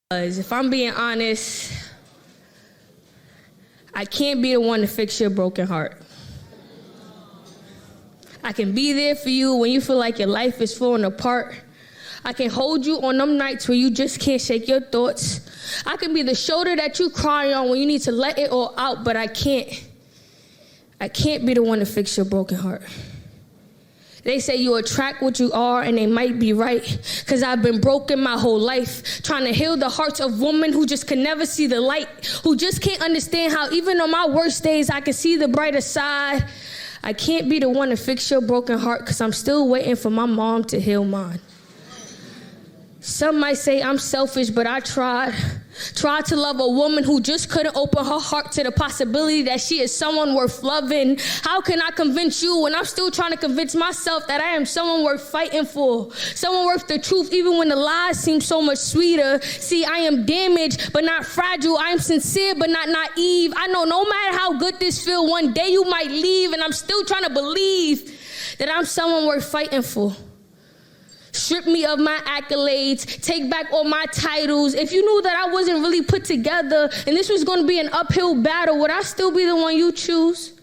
Because if I'm being honest, I can't be the one to fix your broken heart. I can be there for you when you feel like your life is falling apart. I can hold you on them nights where you just can't shake your thoughts. I can be the shoulder that you cry on when you need to let it all out, but I can't be the one to fix your broken heart. They say you attract what you are, and they might be right, because I've been broken my whole life, trying to heal the hearts of women who just can never see the light, who just can't understand how even on my worst days I can see the brighter side. I can't be the one to fix your broken heart, because I'm still waiting for my mom to heal mine. Some might say I'm selfish, but I tried to love a woman who just couldn't open her heart to the possibility that she is someone worth loving. How can I convince you when I'm still trying to convince myself that I am someone worth fighting for, someone worth the truth even when the lies seem so much sweeter? See, I am damaged but not fragile. I am sincere but not naive. I know no matter how good this feels, one day you might leave, and I'm still trying to believe that I'm someone worth fighting for. Strip me of my accolades, take back all my titles. If you knew that I wasn't really put together and this was going to be an uphill battle, would I still be the one you choose?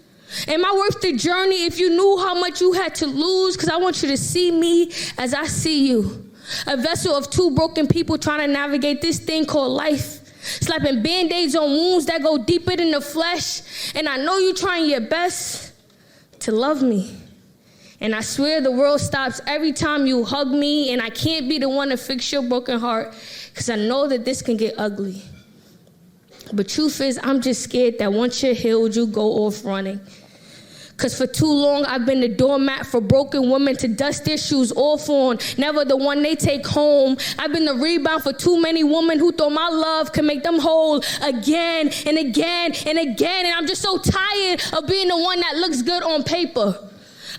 Am I worth the journey if you knew how much you had to lose? Because I want you to see me as I see you. A vessel of two broken people trying to navigate this thing called life. Slapping Band-Aids on wounds that go deeper than the flesh. And I know you're trying your best to love me. And I swear the world stops every time you hug me, and I can't be the one to fix your broken heart, because I know that this can get ugly. But truth is, I'm just scared that once you're healed, you go off running. Because for too long, I've been the doormat for broken women to dust their shoes off on, never the one they take home. I've been the rebound for too many women who thought my love could make them whole again and again and again. And I'm just so tired of being the one that looks good on paper.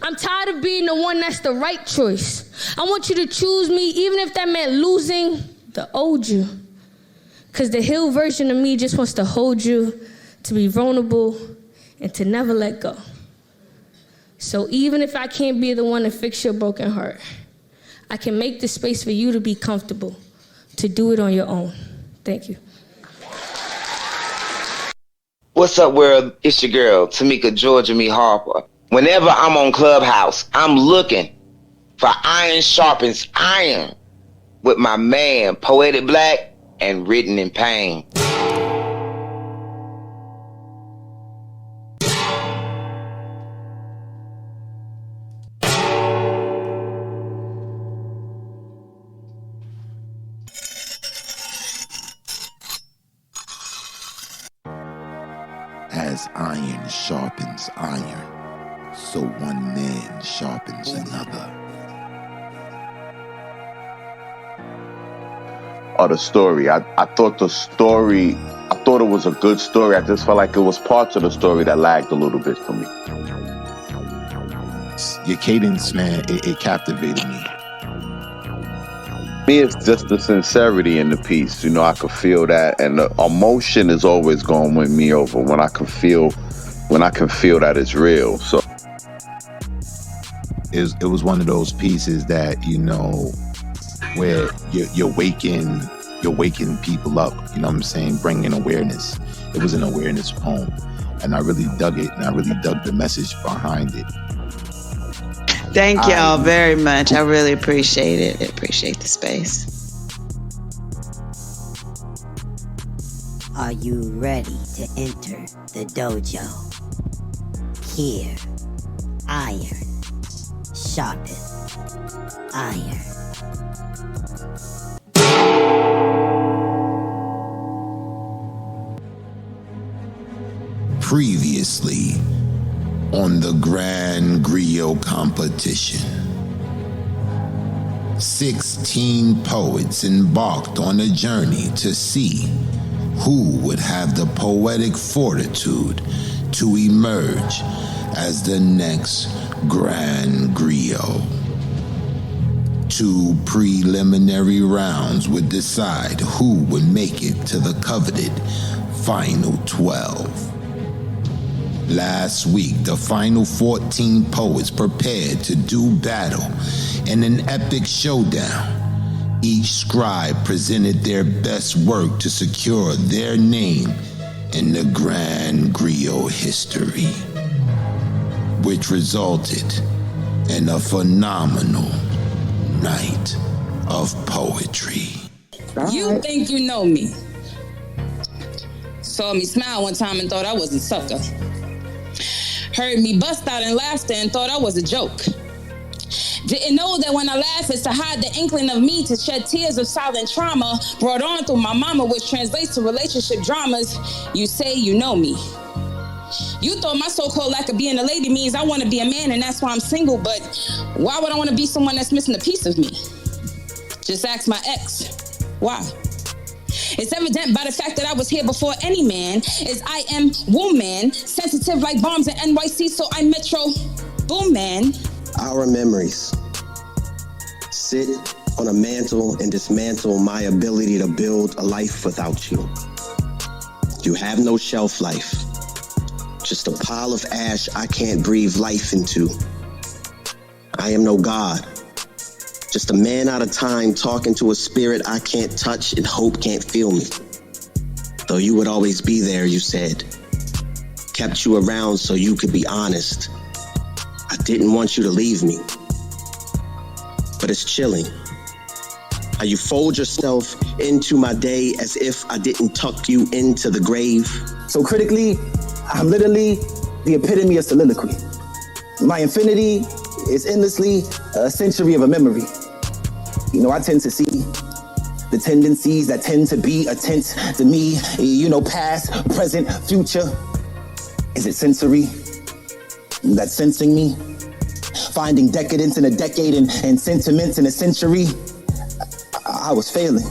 I'm tired of being the one that's the right choice. I want you to choose me, even if that meant losing the old you. Because the healed version of me just wants to hold you, to be vulnerable, and to never let go. So even if I can't be the one to fix your broken heart, I can make the space for you to be comfortable, to do it on your own. Thank you. What's up, world? It's your girl, Tamika Georgia Me Harper. Whenever I'm on Clubhouse, I'm looking for Iron Sharpens Iron with my man, Poetic Black and Written in Pain. As iron sharpens iron, so one man sharpens another. Or the story. I thought it was a good story. I just felt like it was parts of the story that lagged a little bit for me. Your cadence, man, it captivated me. Me, it's just the sincerity in the piece. You know, I could feel that, and the emotion is always going to win me over when I can feel that it's real. So it was one of those pieces that, you know, where you're waking people up, you know what I'm saying, bringing awareness. It was an awareness poem, and I really dug it, and I really dug the message behind it. Thank y'all very much. I really appreciate it. I appreciate the space. Are you ready to enter the dojo? Here, iron sharpen iron. Previously on the Grand Griot competition, 16 poets embarked on a journey to see who would have the poetic fortitude to emerge as the next Grand Griot. 2 preliminary rounds would decide who would make it to the coveted final 12. Last week, the final 14 poets prepared to do battle in an epic showdown. Each scribe presented their best work to secure their name in the grand Griot history, which resulted in a phenomenal night of poetry. You think you know me. Saw me smile one time and thought I was a sucker. Heard me bust out in laughter and thought I was a joke. Didn't know that when I laugh, it's to hide the inkling of me, to shed tears of silent trauma brought on through my mama, which translates to relationship dramas. You say you know me. You thought my so-called lack of being a lady means I want to be a man and that's why I'm single, but why would I want to be someone that's missing a piece of me? Just ask my ex. Why? It's evident by the fact that I was here before any man, is I am woman, sensitive like bombs in NYC, so I'm Metro Boom Man. Our memories sit on a mantle and dismantle my ability to build a life without you. You have no shelf life, just a pile of ash I can't breathe life into. I am no God, just a man out of time talking to a spirit I can't touch and hope can't feel me. Though you would always be there, you said. Kept you around so you could be honest. I didn't want you to leave me. But it's chilling how you fold yourself into my day as if I didn't tuck you into the grave. So critically, I'm literally the epitome of soliloquy. My infinity is endlessly a century of a memory. You know, I tend to see the tendencies that tend to be a tent to me, you know, past, present, future. Is it sensory? That's sensing me? Finding decadence in a decade and sentiments in a century? I was failing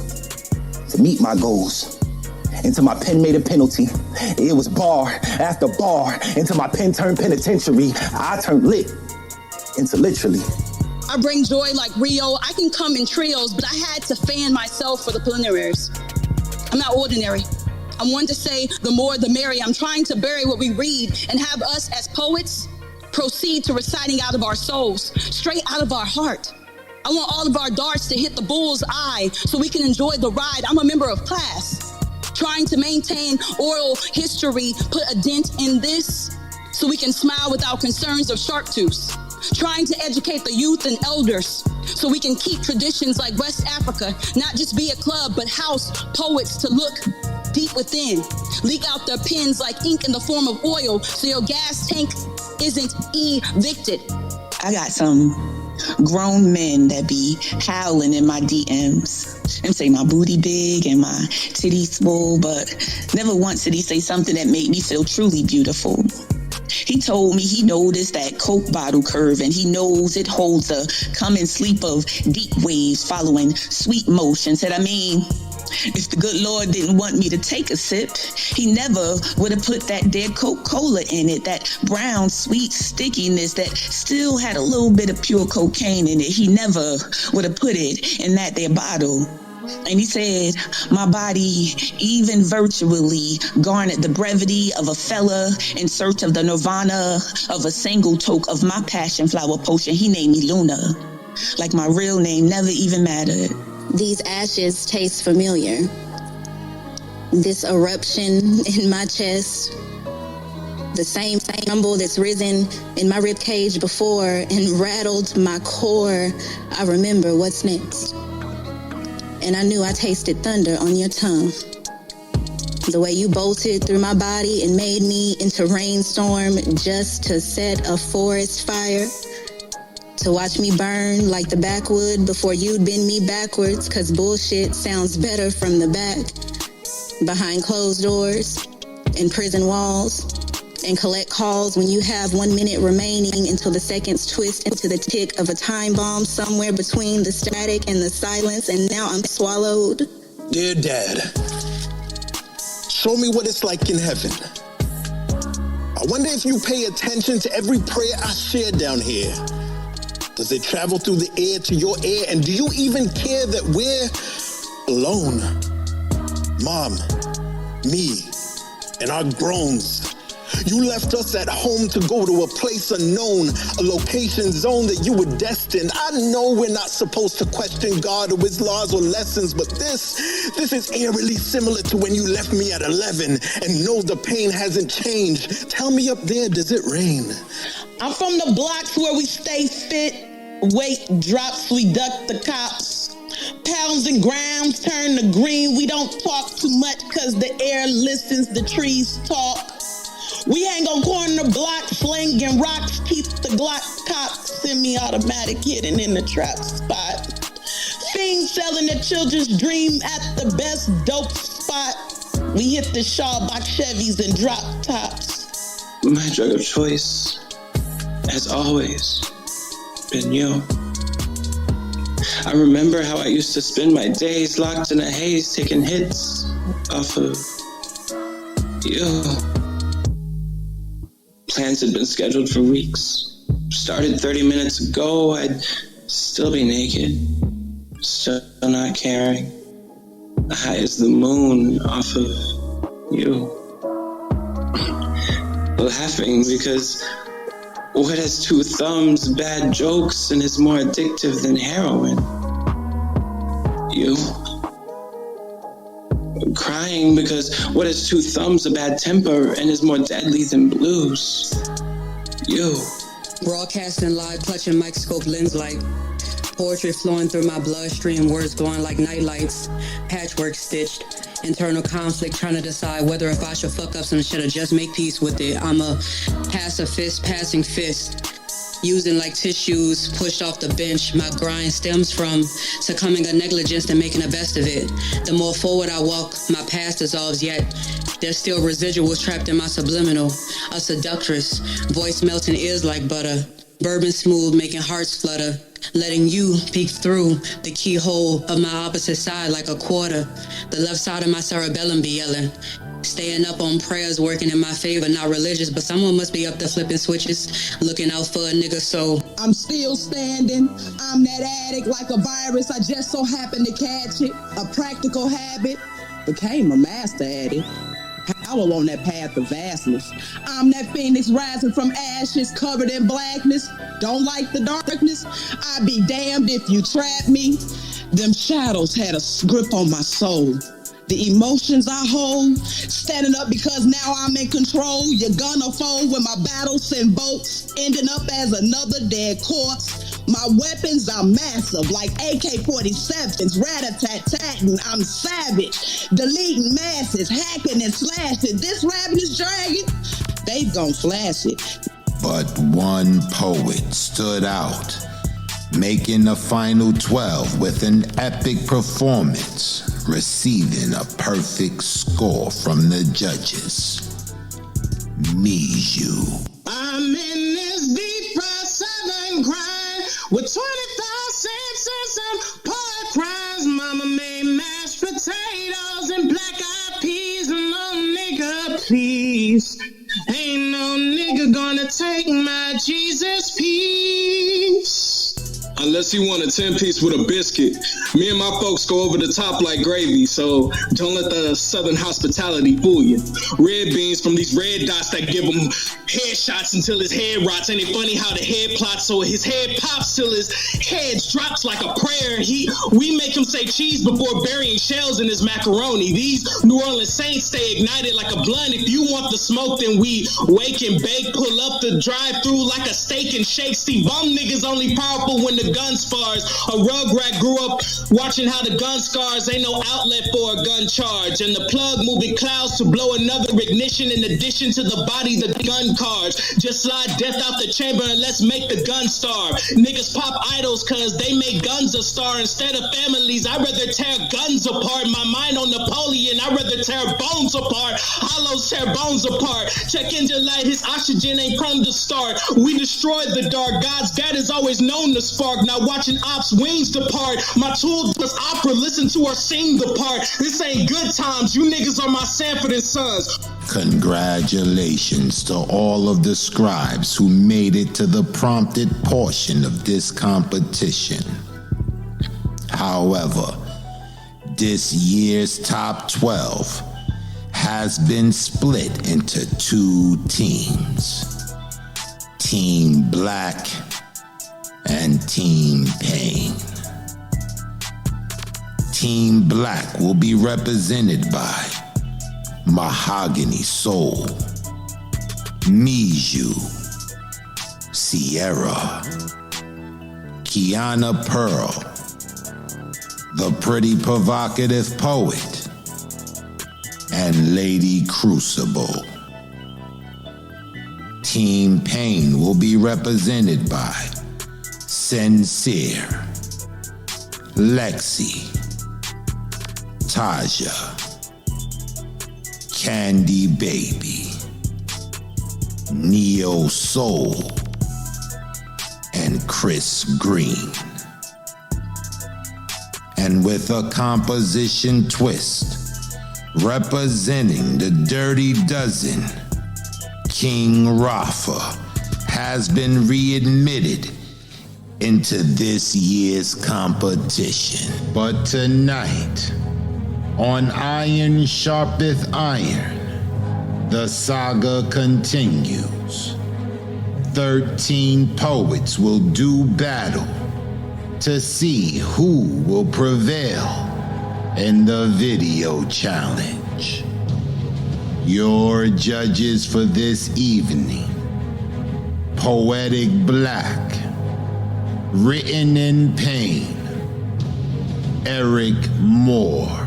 to meet my goals. Until my pen made a penalty. It was bar after bar until my pen turned penitentiary. I turned lit into literally. I bring joy like Rio. I can come in trios, but I had to fan myself for the preliminaries. I'm not ordinary. I'm one to say the more the merry. I'm trying to bury what we read and have us as poets proceed to reciting out of our souls, straight out of our heart. I want all of our darts to hit the bull's eye so we can enjoy the ride. I'm a member of class, trying to maintain oral history, put a dent in this so we can smile without concerns of shark tooth. Trying to educate the youth and elders so we can keep traditions like West Africa, not just be a club, but house poets to look deep within. Leak out their pens like ink in the form of oil so your gas tank isn't evicted. I got some grown men that be howling in my DMs and say my booty big and my titties swole, but never once did he say something that made me feel truly beautiful. He told me he noticed that Coke bottle curve and he knows it holds a come and sleep of deep waves following sweet motion. Said, if the good Lord didn't want me to take a sip, he never would have put that dead Coca-Cola in it, that brown, sweet stickiness that still had a little bit of pure cocaine in it. He never would have put it in that there bottle. And he said, my body, even virtually, garnered the brevity of a fella in search of the nirvana of a single toke of my passion flower potion. He named me Luna, like my real name never even mattered. These ashes taste familiar. This eruption in my chest, the same rumble that's risen in my ribcage before and rattled my core. I remember what's next. And I knew I tasted thunder on your tongue. The way you bolted through my body and made me into rainstorm just to set a forest fire. To watch me burn like the backwood before you'd bend me backwards, cause bullshit sounds better from the back. Behind closed doors and prison walls. And collect calls when you have 1 minute remaining until the seconds twist into the tick of a time bomb somewhere between the static and the silence, and now I'm swallowed. Dear Dad, show me what it's like in heaven. I wonder if you pay attention to every prayer I share down here. Does it travel through the air to your ear? And do you even care that we're alone? Mom, me, and our groans. You left us at home to go to a place unknown, a location zone that you were destined. I know we're not supposed to question God or his laws or lessons, but this is eerily similar to when you left me at 11 and know the pain hasn't changed. Tell me up there, does it rain? I'm from the blocks where we stay fit. Weight drops, we duck the cops. Pounds and grams turn to green. We don't talk too much cause the air listens, the trees talk. We hang on corner blocks, slinging rocks, keep the Glock cocked, semi-automatic hidden in the trap spot. Fiends selling the children's dream at the best dope spot. We hit the Shaw box Chevys and drop tops. My drug of choice has always been you. I remember how I used to spend my days locked in a haze, taking hits off of you. Plans had been scheduled for weeks. Started 30 minutes ago, I'd still be naked, still not caring. High as the moon off of you. Laughing because what has two thumbs, bad jokes, and is more addictive than heroin? You. Crying because what has two thumbs, a bad temper, and is more deadly than blues? You. Broadcasting live, clutching microscope lens light. Poetry flowing through my bloodstream, words glowing like nightlights. Patchwork stitched. Internal conflict, trying to decide whether if I should fuck up some shit or just make peace with it. I'm a pacifist, passing fist. Using like tissues, pushed off the bench. My grind stems from succumbing to negligence and making the best of it. The more forward I walk, my past dissolves, yet there's still residuals trapped in my subliminal. A seductress, voice melting ears like butter. Bourbon smooth, making hearts flutter. Letting you peek through the keyhole of my opposite side like a quarter. The left side of my cerebellum be yelling. Staying up on prayers working in my favor, not religious, but someone must be up there flipping switches, looking out for a nigga, so I'm still standing. I'm that addict like a virus. I just so happened to catch it. A practical habit. Became a master at it. Power on that path of vastness. I'm that phoenix rising from ashes, covered in blackness. Don't like the darkness. I'd be damned if you trap me. Them shadows had a grip on my soul. The emotions I hold, standing up because now I'm in control. You're gonna fold when my battles send bolts, ending up as another dead corpse. My weapons are massive, like AK-47s, rat-a-tat-tatting. I'm savage, deleting masses, hacking and slashing. This ravenous dragon, they gon' flash it. But one poet stood out, making the final 12 with an epic performance, receiving a perfect score from the judges. Mijou. I'm in this deep fried southern grind with 25 cents and some pork rinds. Mama made mashed potatoes and black-eyed peas. No nigga, please. Ain't no nigga gonna take my Jesus piece. Unless you want a 10-piece with a biscuit. Me and my folks go over the top like gravy, so don't let the southern hospitality fool you. Red beans from these red dots that give him headshots until his head rots. Ain't it funny how the head plots so his head pops till his head drops like a prayer? We make him say cheese before burying shells in his macaroni. These New Orleans saints stay ignited like a blunt. If you want the smoke, then we wake and bake, pull up the drive-through like a steak and shake. See, bum niggas only powerful when the gun spars. A rugrat grew up watching how the gun scars. Ain't no outlet for a gun charge. And the plug moving clouds to blow another ignition in addition to the body, the gun cards. Just slide death out the chamber and let's make the gun starve. Niggas pop idols cause they make guns a star instead of families. I'd rather tear guns apart. My mind on Napoleon. I'd rather tear bones apart. Hollows tear bones apart. Check engine light, his oxygen ain't prone to start. We destroyed the dark. God's dad is always known to spark. Now watching ops wings depart. My tool does opera, listen to her sing the part. This ain't good times. You niggas are my Sanford and Sons. Congratulations to all of the scribes who made it to the prompted portion of this competition. However, this year's top 12 has been split into two teams. Team Black and Team Pain. Team Black will be represented by Mahogany Soul, Miju, Sierra, Kiana Pearl, the Pretty Provocative Poet, and Lady Crucible. Team Pain will be represented by Sincere, Lexi, Taja, Candy Baby, Neo Soul, and Chris Green. And with a composition twist, representing the Dirty Dozen, King Rafa has been readmitted into this year's competition. But tonight, on Iron Sharpeth Iron, the saga continues. 13 poets will do battle to see who will prevail in the video challenge. Your judges for this evening: Poetic Black, Written in Pain, Eric Moore.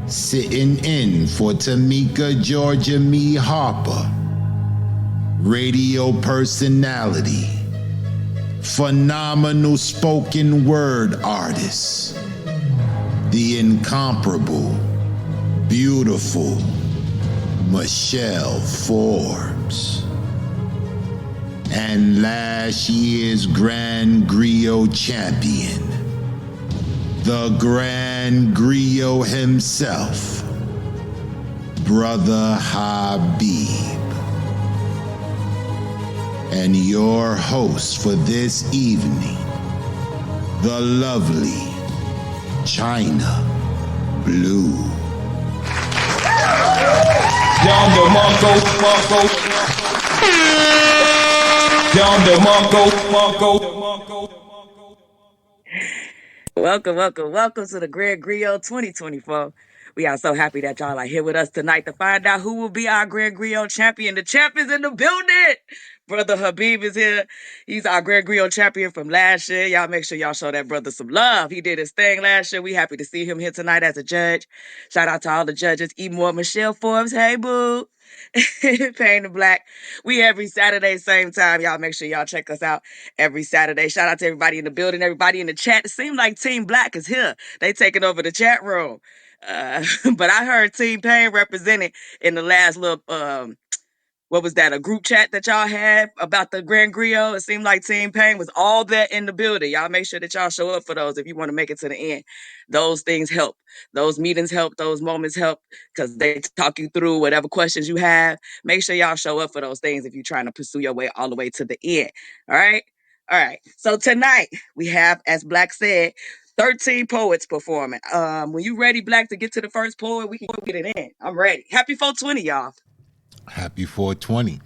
Sitting in for Tamika Georgia Me Harper, radio personality, phenomenal spoken word artist, the incomparable, beautiful Michelle Forbes. And last year's Grand Griot champion, the Grand Griot himself, Brother Habib. And your host for this evening, the lovely China Blue. Down the Mongo. Down the Mongo. Welcome to the Grand Griot 2024. We are so happy that y'all are here with us tonight to find out who will be our Grand Griot champion. The champ is in the building. Brother Habib is here. He's our Grand Griot champion from last year. Y'all make sure y'all show that brother some love. He did his thing last year. We happy to see him here tonight as a judge. Shout out to all the judges. More Michelle Forbes. Hey, boo. Pain the Black. We every Saturday, same time. Y'all make sure y'all check us out every Saturday. Shout out to everybody in the building, everybody in the chat. It seems like Team Black is here. They taking over the chat room. But I heard Team Pain represented in the last little what was that, a group chat that y'all had about the Grand Griot? It seemed like Team Pain was all that in the building. Y'all make sure that y'all show up for those if you want to make it to the end. Those things help. Those meetings help. Those moments help because they talk you through whatever questions you have. Make sure y'all show up for those things if you're trying to pursue your way all the way to the end. All right? All right. So tonight we have, as Black said, 13 poets performing. When you ready, Black, to get to the first poet, we can get it in. I'm ready. Happy 420, y'all. Happy 420.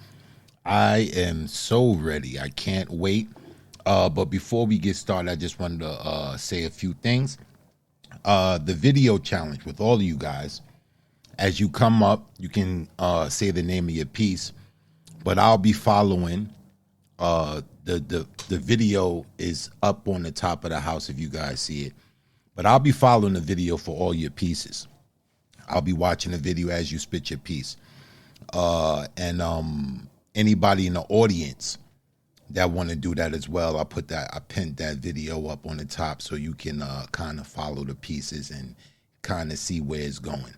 I am so ready. I can't wait. But before we get started, I just wanted to say a few things. The video challenge with all of you guys. As you come up, you can say the name of your piece, but I'll be following. The video is up on the top of the house if you guys see it. But I'll be following the video for all your pieces. I'll be watching the video as you spit your piece. And anybody in the audience that want to do that as well, I pinned that video up on the top so you can kind of follow the pieces and kind of see where it's going.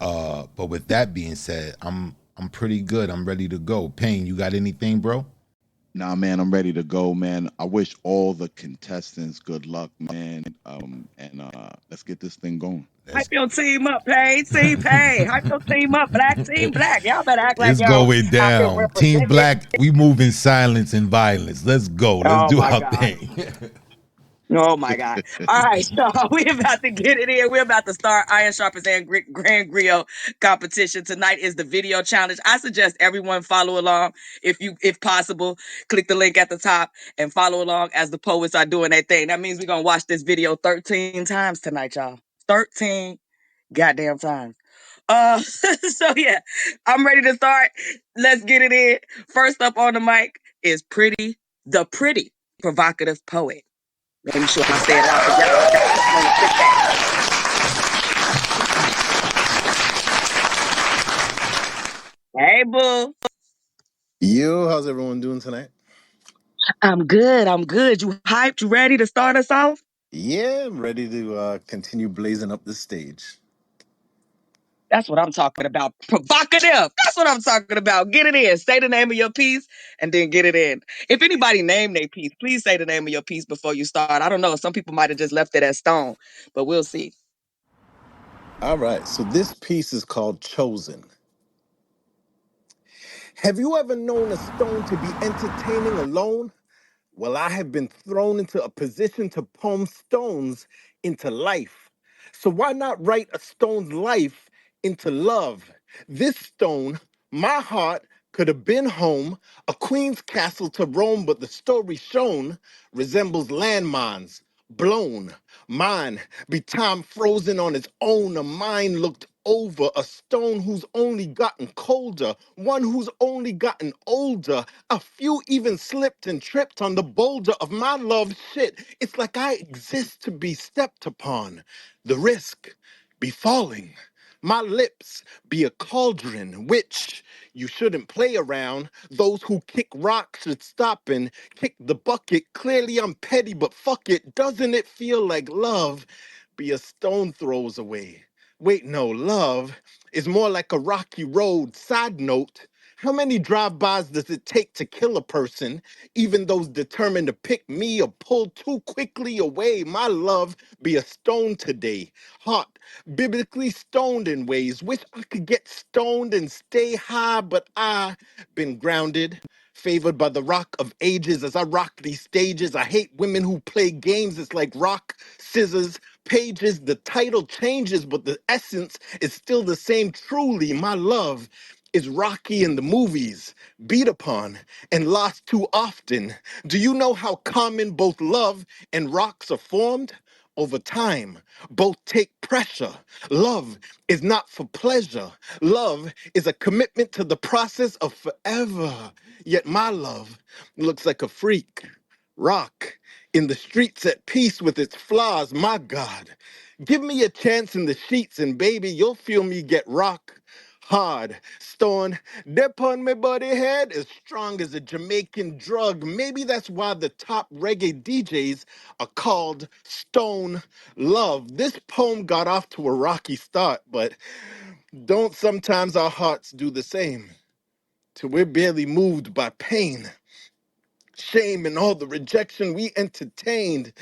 But with that being said, I'm pretty good. I'm ready to go. Payne, you got anything, bro? Nah, man, I'm ready to go, man. I wish all the contestants good luck, man. And let's get this thing going. Hype your team up, Payne. Team Payne. Hype your team up, Black. Team Black. Y'all better act like it's y'all going down. Team Black, we move in silence and violence. Let's go. Let's do our thing. Oh my God. All right, y'all. We're about to get it in. We're about to start Iron Sharpers and Grand Griot competition. Tonight is the video challenge. I suggest everyone follow along if possible. Click the link at the top and follow along as the poets are doing their thing. That means we're gonna watch this video 13 times tonight, y'all. 13 goddamn times. So yeah, I'm ready to start. Let's get it in. First up on the mic is the pretty provocative poet. Making sure I say it out for y'all. Hey, boo. Yo, how's everyone doing tonight? I'm good. You hyped? You ready to start us off? Yeah, I'm ready to continue blazing up the stage. That's what I'm talking about. Provocative. That's what I'm talking about. Get it in. Say the name of your piece and then get it in. If anybody named their piece, please say the name of your piece before you start. I don't know. Some people might have just left it as stone, but we'll see. All right, so this piece is called Chosen. Have you ever known a stone to be entertaining alone? Well, I have been thrown into a position to poem stones into life. So why not write a stone's life into love? This stone, my heart, could have been home, a queen's castle to roam, but the story shown resembles landmines, blown. Mine be time frozen on its own, a mind looked over, a stone who's only gotten colder, one who's only gotten older. A few even slipped and tripped on the boulder of my love shit. It's like I exist to be stepped upon. The risk be falling. My lips be a cauldron, which you shouldn't play around. Those who kick rocks should stop and kick the bucket. Clearly I'm petty, but fuck it. Doesn't it feel like love be a stone throws away? Wait, no, love is more like a rocky road. Side note, how many drive-bys does it take to kill a person? Even those determined to pick me or pull too quickly away. My love be a stone today. Hot, biblically stoned in ways. Wish I could get stoned and stay high, but I been grounded. Favored by the rock of ages as I rock these stages. I hate women who play games. It's like rock, scissors, pages. The title changes, but the essence is still the same. Truly, my love is Rocky in the movies, beat upon and lost too often. Do you know how common both love and rocks are formed? Over time, both take pressure. Love is not for pleasure. Love is a commitment to the process of forever. Yet my love looks like a freak. Rock in the streets at peace with its flaws, my God. Give me a chance in the sheets and baby, you'll feel me get rock hard. Stone, dip on my body head as strong as a Jamaican drug. Maybe that's why the top reggae DJs are called Stone Love. This poem got off to a rocky start, but don't sometimes our hearts do the same? Till we're barely moved by pain, shame, and all the rejection we entertained.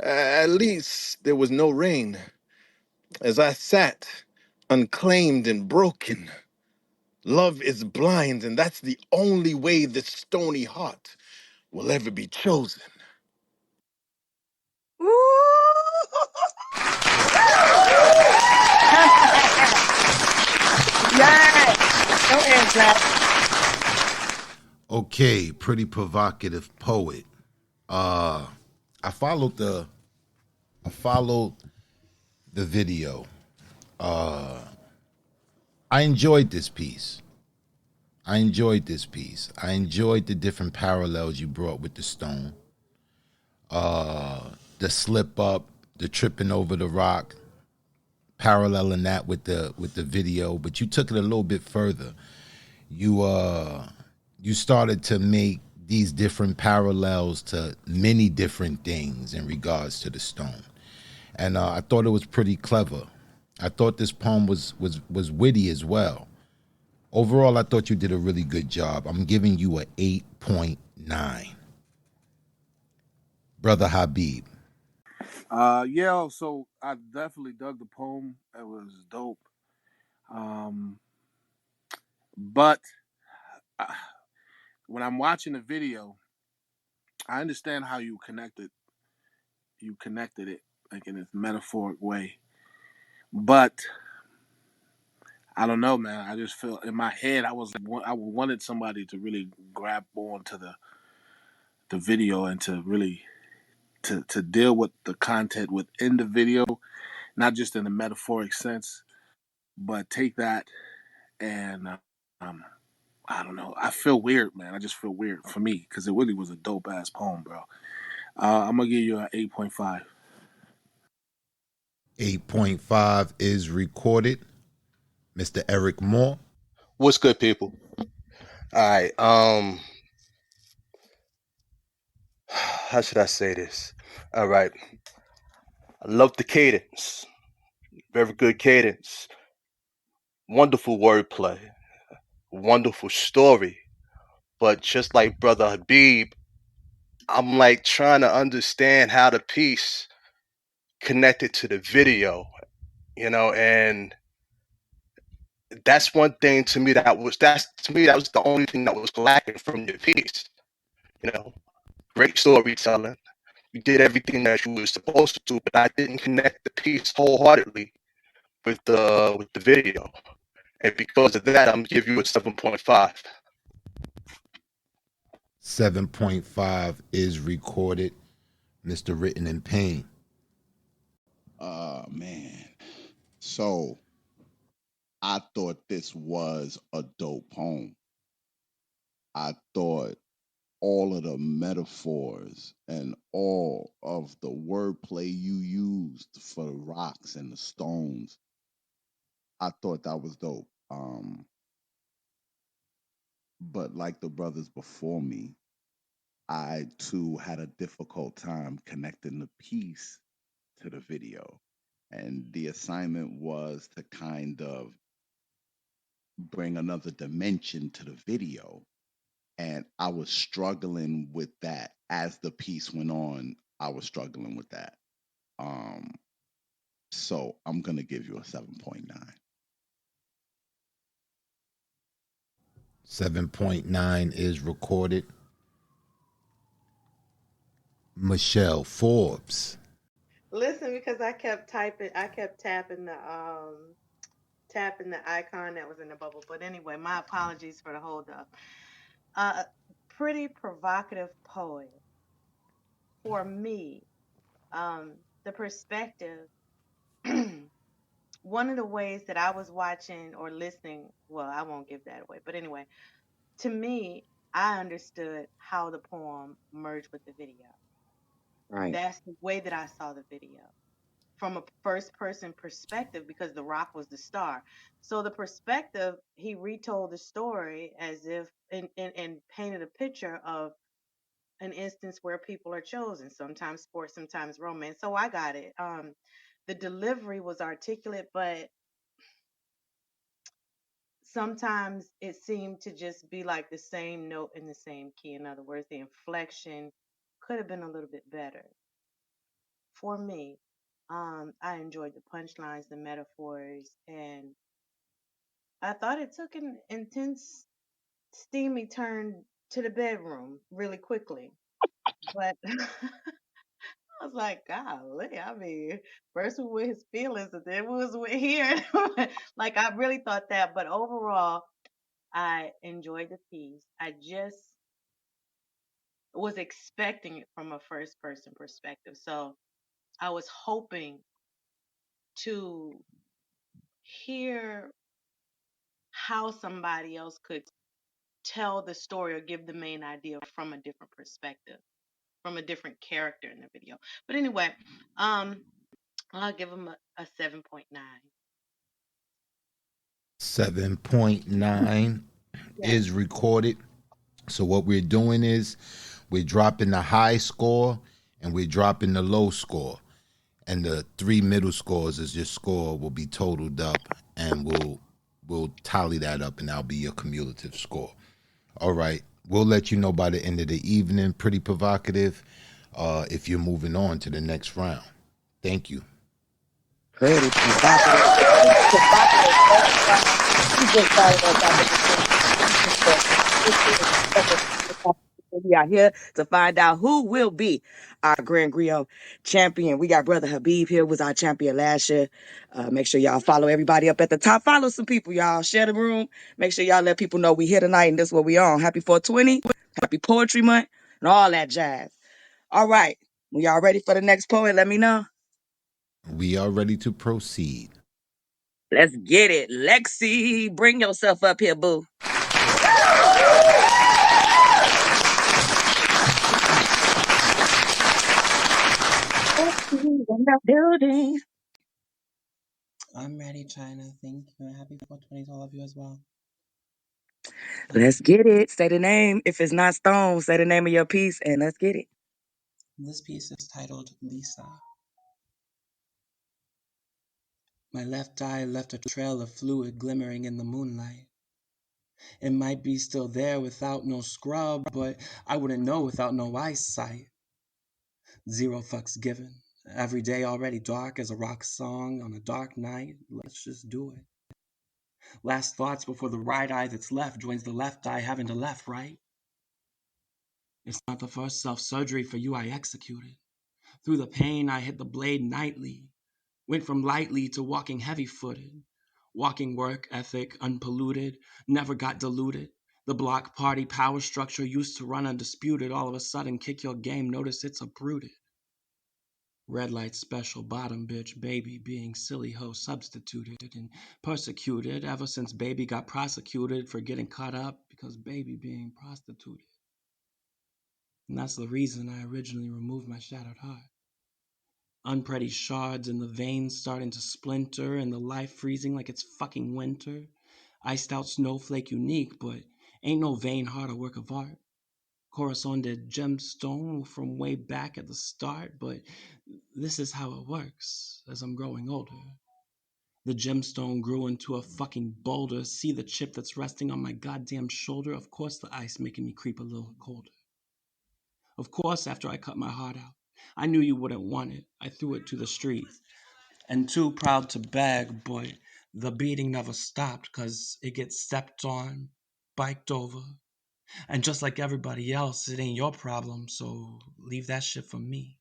At least there was no rain. As I sat, unclaimed and broken, love is blind, and that's the only way this stony heart will ever be chosen. Yes. Go ahead, Zach. Okay, pretty provocative poet. I followed the video. I enjoyed this piece. I enjoyed the different parallels you brought with the stone. The slip up, the tripping over the rock, paralleling that with the video, but you took it a little bit further. You started to make these different parallels to many different things in regards to the stone. And I thought it was pretty clever. I thought this poem was witty as well. Overall, I thought you did a really good job. I'm giving you a 8.9. Brother Habib. Yeah, so I definitely dug the poem. It was dope. But when I'm watching the video, I understand how you connected you connected it like in this metaphoric way. But I don't know, man. I just feel in my head I wanted somebody to really grab on to the video and to really to deal with the content within the video, not just in the metaphoric sense, but take that and I don't know. I feel weird, man. I just feel weird for me because it really was a dope ass poem, bro. I'm gonna give you an 8.5. 8.5 is recorded. Mr. Eric Moore. What's good, people? All right. How should I say this? All right. I love the cadence. Very good cadence. Wonderful wordplay. Wonderful story. But just like Brother Habib, I'm like trying to understand how the piece connected to the video, and that's one thing to me that was the only thing that was lacking from your piece. Great storytelling. You did everything that you were supposed to do, but I didn't connect the piece wholeheartedly with the video. And because of that, I'm gonna give you a 7.5. 7.5 is recorded. Mr. Written in Pain. Man. So I thought this was a dope poem. I thought all of the metaphors and all of the wordplay you used for the rocks and the stones, I thought that was dope. But like the brothers before me, I too had a difficult time connecting the piece to the video. And the assignment was to kind of bring another dimension to the video. And I was struggling with that as the piece went on. I was struggling with that. So I'm going to give you a 7.9. 7.9 is recorded. Michelle Forbes. Listen, because I kept tapping the icon that was in the bubble. But anyway, my apologies for the hold up. Pretty provocative poem. For me, the perspective, one of the ways that I was watching or listening, well, I won't give that away. But anyway, to me, I understood how the poem merged with the video. Right. That's the way that I saw the video. From a first person perspective, because The Rock was the star. So the perspective, he retold the story as if and painted a picture of an instance where people are chosen, sometimes sports, sometimes romance. So I got it. The delivery was articulate, but sometimes it seemed to just be like the same note in the same key. In other words, the inflection could have been a little bit better. For me, I enjoyed the punchlines, the metaphors, and I thought it took an intense, steamy turn to the bedroom really quickly. But I was like, golly, I mean, first we with his feelings, and then we was with here. Like, I really thought that. But overall, I enjoyed the piece. I just was expecting it from a first person perspective. So I was hoping to hear how somebody else could tell the story or give the main idea from a different perspective, from a different character in the video. But anyway, I'll give him a 7.9. 7.9 is recorded. So what we're doing is we're dropping the high score and we're dropping the low score. And the three middle scores is your score will be totaled up, and we'll tally that up, and that'll be your cumulative score. All right. We'll let you know by the end of the evening, Pretty Provocative, if you're moving on to the next round. Thank you. Pretty provocative. We are here to find out who will be our Grand Griot champion. We got Brother Habib here, was our champion last year. Make sure y'all follow everybody up at the top. Follow some people, y'all. Share the room. Make sure y'all let people know we here tonight and this is what we on. Happy 420, happy Poetry Month, and all that jazz. All right. When y'all ready for the next poet, let me know. We are ready to proceed. Let's get it. Lexi, bring yourself up here, boo. In the building. I'm ready, China. Thank you. Happy 420 to all of you as well. Let's get it. Say the name. If it's not Stone, say the name of your piece and let's get it. This piece is titled Lisa. My left eye left a trail of fluid glimmering in the moonlight. It might be still there without no scrub, but I wouldn't know without no eyesight. 0 fucks given. Every day already dark as a rock song on a dark night. Let's just do it. Last thoughts before the right eye that's left joins the left eye having to left, right? It's not the first self-surgery for you I executed. Through the pain I hit the blade nightly. Went from lightly to walking heavy-footed. Walking work ethic unpolluted. Never got diluted. The block party power structure used to run undisputed. All of a sudden kick your game, notice it's uprooted. Red light special bottom bitch baby being silly hoe substituted and persecuted ever since baby got prosecuted for getting caught up because baby being prostituted. And that's the reason I originally removed my shattered heart. Unpretty shards in the veins starting to splinter and the life freezing like it's fucking winter. Iced out snowflake unique, but ain't no vein heart a work of art. Corazon de gemstone from way back at the start, but this is how it works as I'm growing older. The gemstone grew into a fucking boulder. See the chip that's resting on my goddamn shoulder? Of course the ice making me creep a little colder. Of course after I cut my heart out, I knew you wouldn't want it. I threw it to the street. And too proud to beg, but the beating never stopped cause it gets stepped on, biked over. And just like everybody else, it ain't your problem, so leave that shit for me.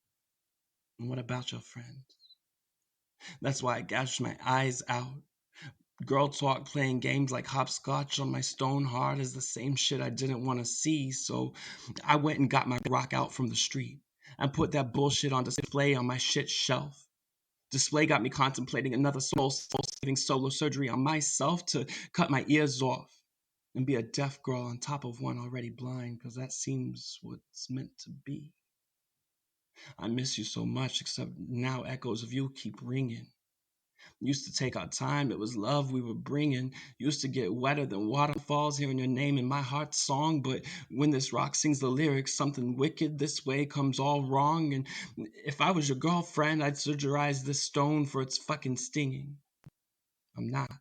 And what about your friends? That's why I gouged my eyes out. Girl talk playing games like hopscotch on my stone heart is the same shit I didn't want to see, so I went and got my rock out from the street and put that bullshit on display on my shit shelf. Display got me contemplating another soul-saving solo surgery on myself to cut my ears off and be a deaf girl on top of one already blind, because that seems what's meant to be. I miss you so much, except now echoes of you keep ringing. Used to take our time, it was love we were bringing. Used to get wetter than waterfalls hearing your name in my heart's song, but when this rock sings the lyrics, something wicked this way comes all wrong, and if I was your girlfriend, I'd surgerize this stone for its fucking stinging. I'm not,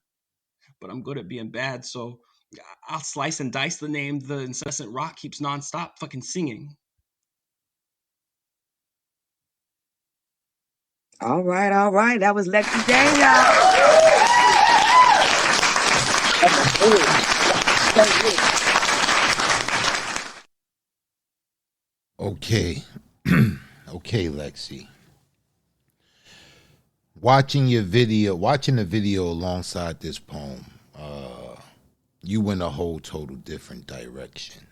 but I'm good at being bad, so I'll slice and dice the name the incessant rock keeps nonstop fucking singing. All right. That was Lexi J, y'all. Okay. Okay, Lexi. Watching the video alongside this poem, you went a whole total different direction.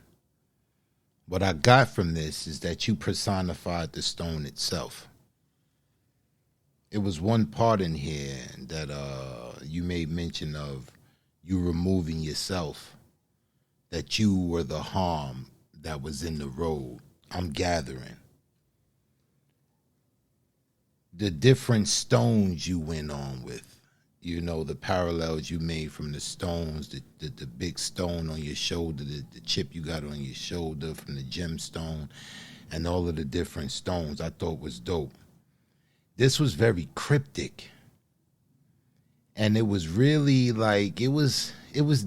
What I got from this is that you personified the stone itself. It was one part in here that you made mention of you removing yourself, that you were the harm that was in the road. I'm gathering. The different stones you went on with, you know, the parallels you made from the stones, the big stone on your shoulder, the chip you got on your shoulder from the gemstone, and all of the different stones I thought was dope. This was very cryptic. And it was really like, it was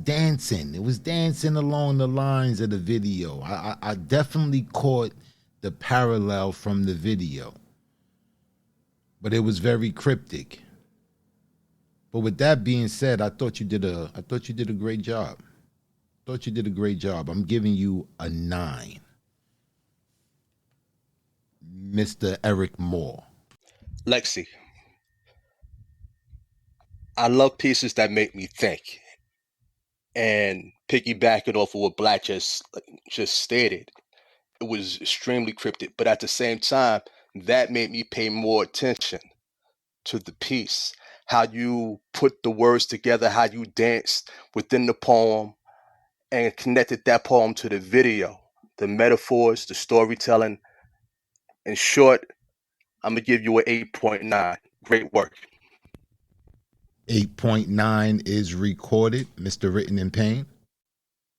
dancing. It was dancing along the lines of the video. I definitely caught the parallel from the video. But it was very cryptic. But with that being said, I thought you did a great job. I'm giving you a 9. Mr. Eric Moore. Lexi, I love pieces that make me think. And piggybacking off of what Black just stated, it was extremely cryptic, but at the same time, that made me pay more attention to the piece. How you put the words together, how you danced within the poem, and connected that poem to the video, the metaphors, the storytelling. In short, I'm gonna give you an 8.9. Great work. 8.9 is recorded, Mr. Written in Pain.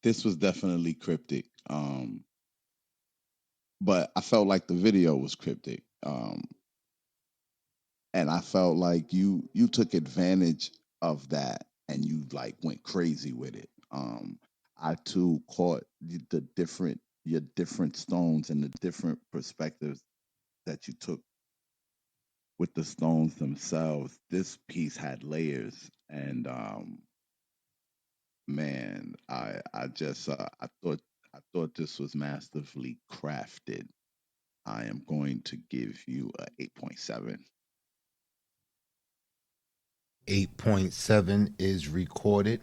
This was definitely cryptic. But I felt like the video was cryptic. And I felt like you took advantage of that and you like went crazy with it. I too caught your different stones and the different perspectives that you took with the stones themselves. This piece had layers, and man, I thought this was masterfully crafted. I am going to give you a 8.7. 8.7 is recorded.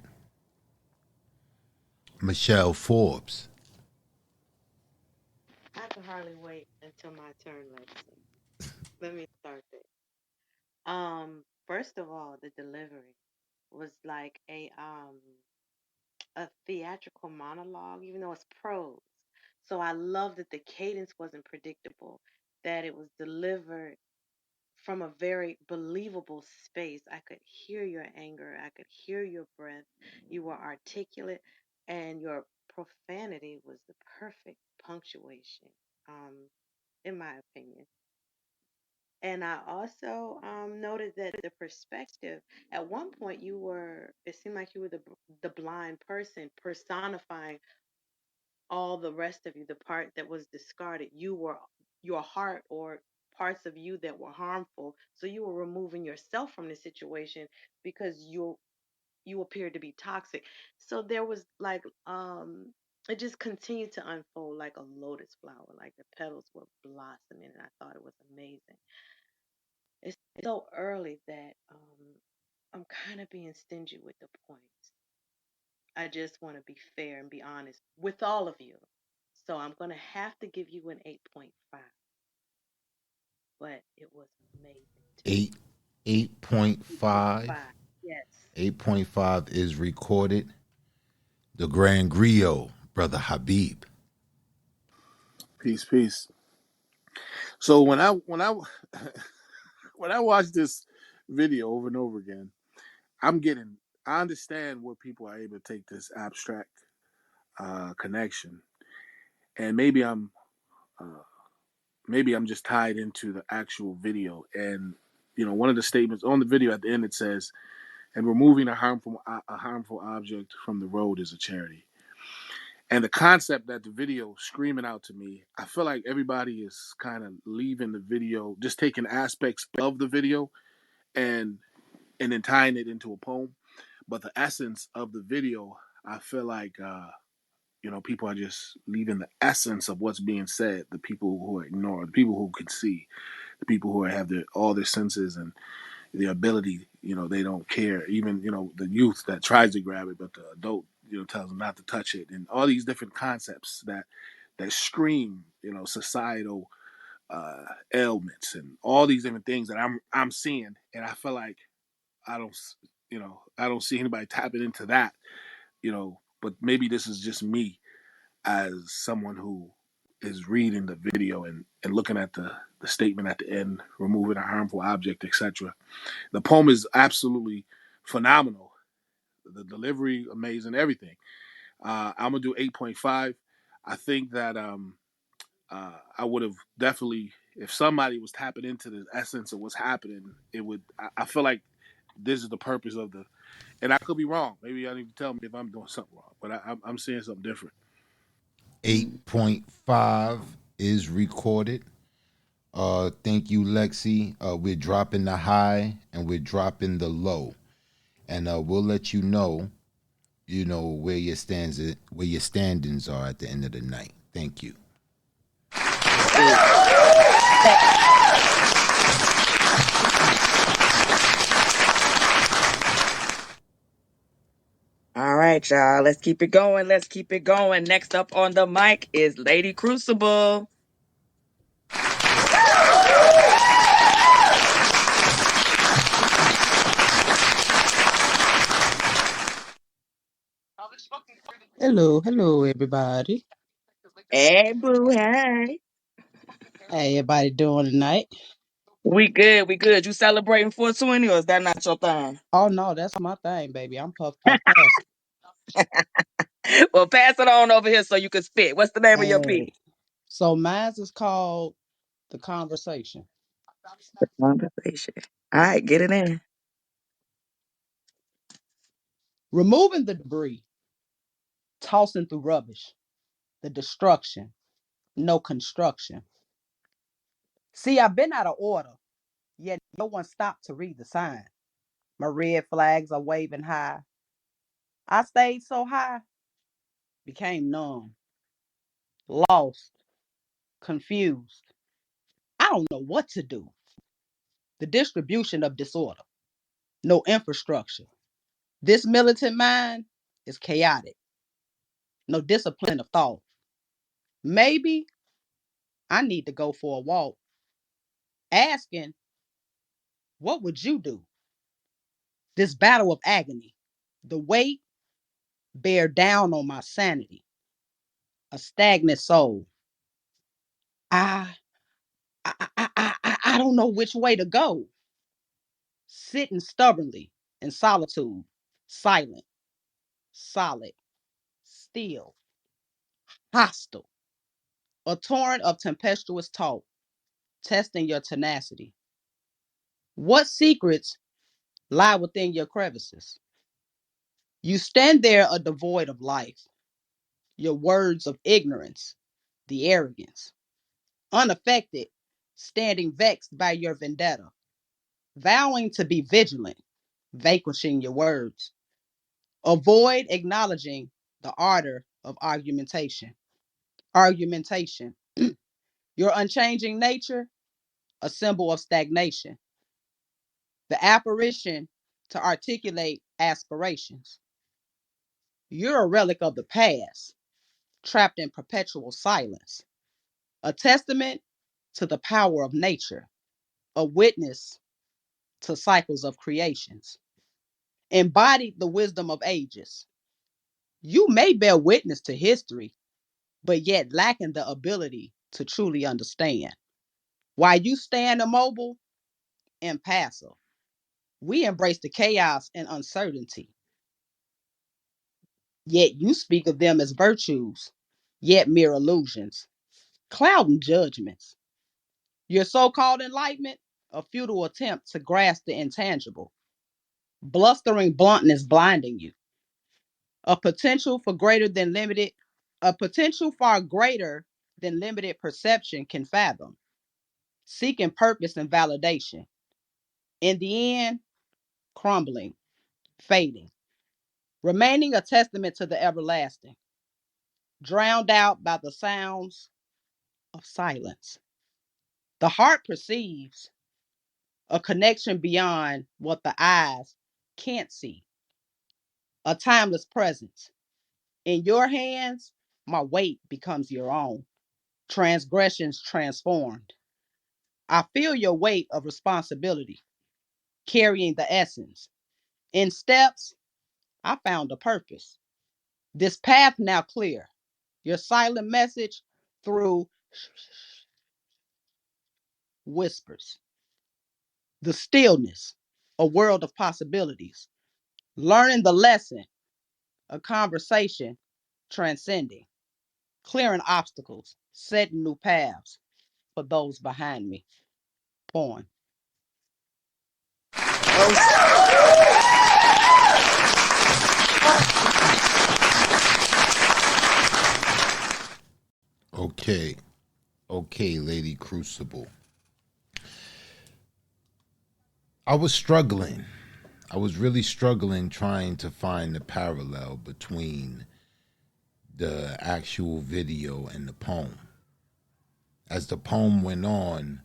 Michelle Forbes. I can hardly wait until my turn, Lexi. Let me start there. First of all, the delivery was like a theatrical monologue, even though it's prose. So I love that the cadence wasn't predictable, that it was delivered from a very believable space. I could hear your anger, I could hear your breath. You were articulate, and your profanity was the perfect punctuation, in my opinion. And I also noted that the perspective, at one point it seemed like you were the blind person personifying all the rest of you, the part that was discarded. You were your heart or parts of you that were harmful. So you were removing yourself from the situation because you appeared to be toxic. So there was like it just continued to unfold like a lotus flower, like the petals were blossoming, and I thought it was amazing. It's so early that I'm kind of being stingy with the points. I just want to be fair and be honest with all of you. So I'm going to have to give you an 8.5. But it was amazing. 8.5. Yes. 8.5 is recorded. The Grand Griot, Brother Habib. Peace, peace. So when I when I watch this video over and over again, I understand where people are able to take this abstract connection, and maybe I'm just tied into the actual video. And one of the statements on the video at the end, it says, "And removing a harmful object from the road is a charity." And the concept that the video screaming out to me, I feel like everybody is kind of leaving the video, just taking aspects of the video and then tying it into a poem. But the essence of the video, I feel like people are just leaving the essence of what's being said. The people who are ignored, the people who can see, the people who have all their senses and the ability, they don't care. Even the youth that tries to grab it, but the adult tells them not to touch it, and all these different concepts that scream societal ailments and all these different things that I'm seeing, and I feel like I don't I don't see anybody tapping into that. But maybe this is just me as someone who is reading the video and looking at the statement at the end, removing a harmful object, etc. The poem is absolutely phenomenal. The delivery, amazing, everything. I'm gonna do 8.5. I think that I would have definitely, if somebody was tapping into the essence of what's happening, it would. I feel like this is the purpose of the, and I could be wrong. Maybe I need to tell me if I'm doing something wrong, but I'm seeing something different. 8.5 is recorded. Thank you, Lexi. We're dropping the high and we're dropping the low, and we'll let you know where your standings are at the end of the night. Thank you. All right, y'all. Let's keep it going. Let's keep it going. Next up on the mic is Lady Crucible. Hello, everybody. Hey, boo, hey. How everybody doing tonight? We good, we good. You celebrating 420 or is that not your thing? Oh no, that's my thing, baby. I'm Puff Puff Pass. Well, pass it on over here so you can spit. What's the name of your piece? Hey, so mine's is called The Conversation. The Conversation. All right, get it in. Removing the debris, tossing through rubbish, the destruction, no construction. See, I've been out of order, yet no one stopped to read the sign. My red flags are waving high. I stayed so high, became numb, lost, confused. I don't know what to do. The distribution of disorder, no infrastructure. This militant mind is chaotic, no discipline of thought. Maybe I need to go for a walk, asking, what would you do? This battle of agony, the weight bear down on my sanity, a stagnant soul. I, I don't know which way to go. Sitting stubbornly in solitude, silent, solid, still, hostile, a torrent of tempestuous talk, testing your tenacity. What secrets lie within your crevices? You stand there a devoid of life, your words of ignorance, the arrogance, unaffected, standing vexed by your vendetta, vowing to be vigilant, vanquishing your words. Avoid acknowledging the ardor of argumentation. Argumentation, your unchanging nature, a symbol of stagnation, the apparition to articulate aspirations. You're a relic of the past, trapped in perpetual silence, a testament to the power of nature, a witness to cycles of creations, embodied the wisdom of ages. You may bear witness to history, but yet lacking the ability to truly understand. While you stand immobile, impassive, we embrace the chaos and uncertainty. Yet you speak of them as virtues, yet mere illusions, clouding judgments. Your so called enlightenment, a futile attempt to grasp the intangible. Blustering bluntness blinding you. A potential for greater than limited, a potential far greater than limited perception can fathom. Seeking purpose and validation. In the end, crumbling, fading, remaining a testament to the everlasting, drowned out by the sounds of silence. The heart perceives a connection beyond what the eyes can't see, a timeless presence. In your hands, my weight becomes your own. Transgressions transformed. I feel your weight of responsibility, carrying the essence. In steps, I found a purpose. This path now clear. Your silent message through whispers. The stillness, a world of possibilities. Learning the lesson, a conversation transcending. Clearing obstacles, setting new paths for those behind me. Poem. Okay, Lady Crucible. I was struggling. I was really struggling trying to find the parallel between the actual video and the poem. As the poem went on,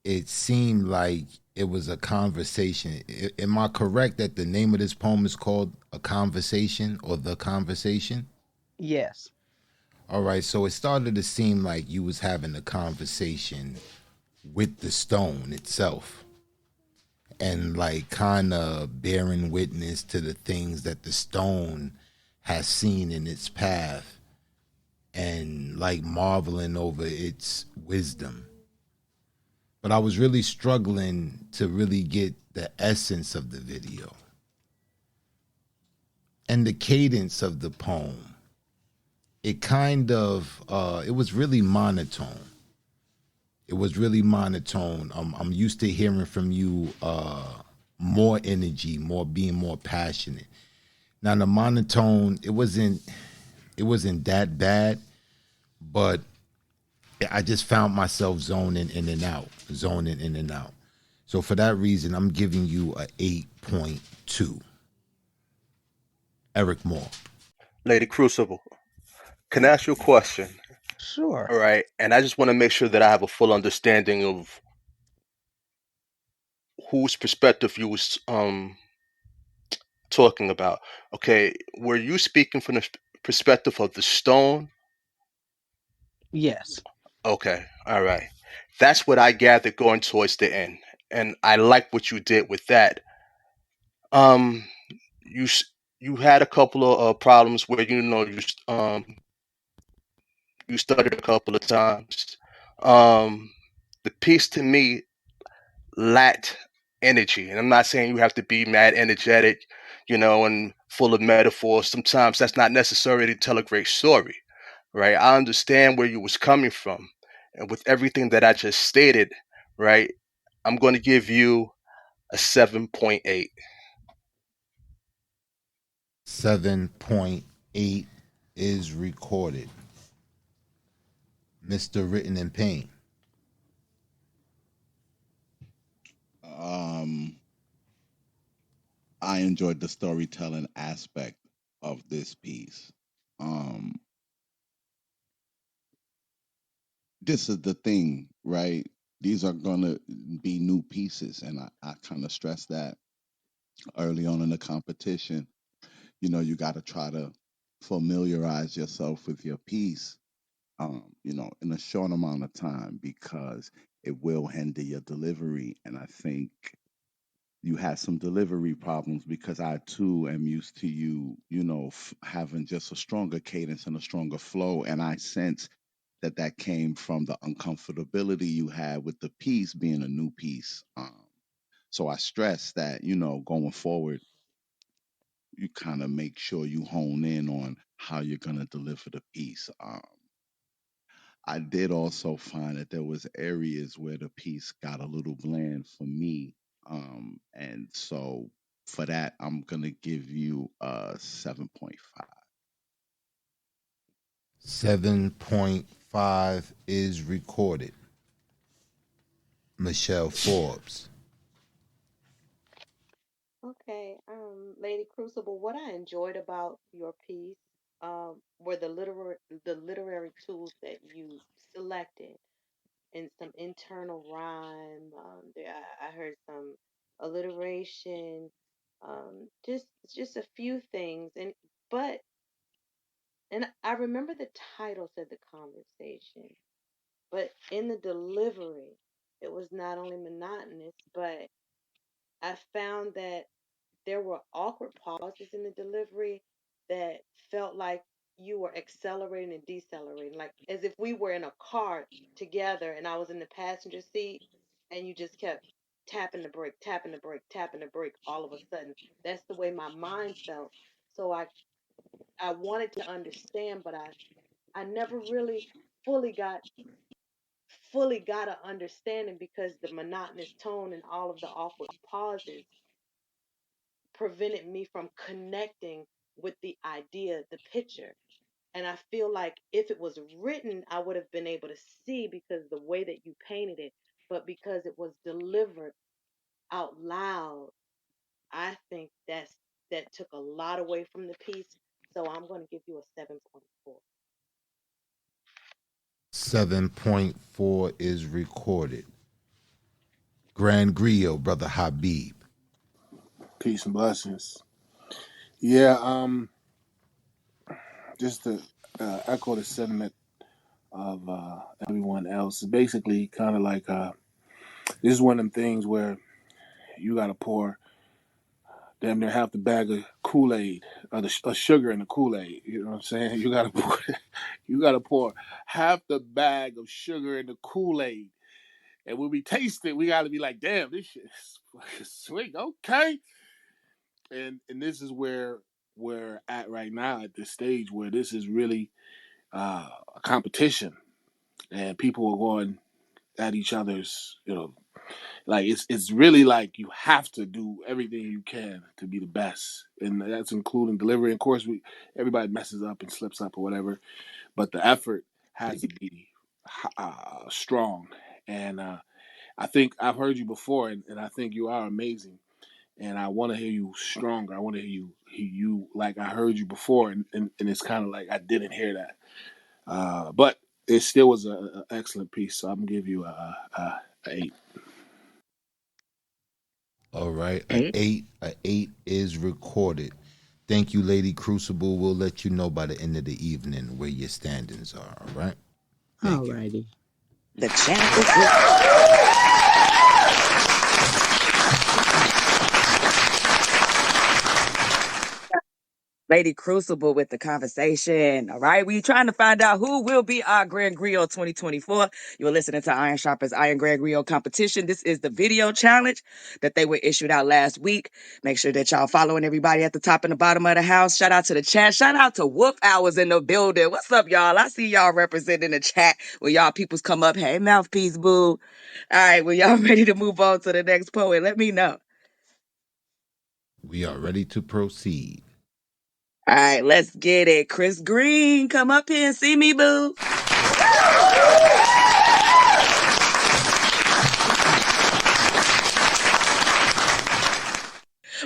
it seemed like it was a conversation. Am I correct that the name of this poem is called A Conversation or The Conversation? Yes. All right, so it started to seem like you was having a conversation with the stone itself and like kind of bearing witness to the things that the stone has seen in its path and like marveling over its wisdom. But I was really struggling to really get the essence of the video and the cadence of the poem. It kind of it was really monotone. It was really monotone. I'm used to hearing from you more energy, more being more passionate. Now the monotone, it wasn't that bad, but I just found myself zoning in and out, zoning in and out. So for that reason, I'm giving you a 8.2. Eric Moore. Lady Crucible, can I ask you a question? Sure. All right, and I just want to make sure that I have a full understanding of whose perspective you was talking about. Okay, were you speaking from the perspective of the stone? Yes. Okay, all right. That's what I gathered going towards the end, and I like what you did with that. Um, you you had a couple of problems where you stuttered a couple of times. Um, the piece to me lacked energy, and I'm not saying you have to be mad energetic, and full of metaphors. Sometimes that's not necessary to tell a great story, right? I understand where you was coming from, and with everything that I just stated, right, I'm going to give you a 7.8. 7.8 is recorded. Mr. Written in Pain. Um, I enjoyed the storytelling aspect of this piece. Um, this is the thing, right? These are gonna be new pieces, and I kind of stress that early on in the competition. You got to try to familiarize yourself with your piece, in a short amount of time because it will hinder your delivery. And I think you had some delivery problems because I too am used to you, having just a stronger cadence and a stronger flow. And I sense that came from the uncomfortability you had with the piece being a new piece. So I stress that, going forward, you kind of make sure you hone in on how you're going to deliver the piece. I did also find that there was areas where the piece got a little bland for me, and so for that, I'm gonna give you a 7.5. 7.5 is recorded. Michelle Forbes. Okay, Lady Crucible, what I enjoyed about your piece were the literary tools that you selected and some internal rhyme. I heard some alliteration, just a few things, but and I remember the title said the conversation, but in the delivery, it was not only monotonous, but I found that there were awkward pauses in the delivery that felt like you were accelerating and decelerating, like as if we were in a car together and I was in the passenger seat and you just kept tapping the brake, tapping the brake, tapping the brake all of a sudden. That's the way my mind felt. So I wanted to understand, but I never really fully got fully got an understanding because the monotonous tone and all of the awkward pauses prevented me from connecting with the idea, the picture. And I feel like if it was written, I would have been able to see because the way that you painted it, but because it was delivered out loud, I think that took a lot away from the piece. So I'm going to give you a 7.4. 7.4 is recorded. Grand Griot, brother Habib. Peace and blessings. Yeah, just to echo the sentiment of everyone else. It's basically kind of like this is one of them things where you got to pour damn near half the bag of Kool-Aid, sugar in the Kool-Aid. You know what I'm saying? You got to pour half the bag of sugar in the Kool-Aid. And when we taste it, we got to be like, damn, this shit is fucking sweet. Okay. And this is where we're at right now at this stage where this is really a competition and people are going at each other's, like it's really like you have to do everything you can to be the best, and that's including delivery. Of course, everybody messes up and slips up or whatever, but the effort has to be strong. And I think I've heard you before, and I think you are amazing. And I want to hear you stronger. I want to hear you like I heard you before, and it's kind of like I didn't hear that. But it still was an excellent piece, so I'm gonna give you a 8. All right, a eight is recorded. Thank you, Lady Crucible. We'll let you know by the end of the evening where your standings are. All right. Alrighty. The champ is here. Lady Crucible with the conversation. All right. We trying to find out who will be our Grand Griot 2024. You're listening to Iron Sharpers Iron Grand Griot competition. This is the video challenge that they were issued out last week. Make sure that y'all following everybody at the top and the bottom of the house. Shout out to the chat. Shout out to Wolf Hours in the building. What's up, y'all? I see y'all representing the chat where y'all peoples come up. Hey, mouthpiece boo. All right. Well, y'all ready to move on to the next poet? Let me know. We are ready to proceed. All right, let's get it. Chris Green, come up here and see me, boo.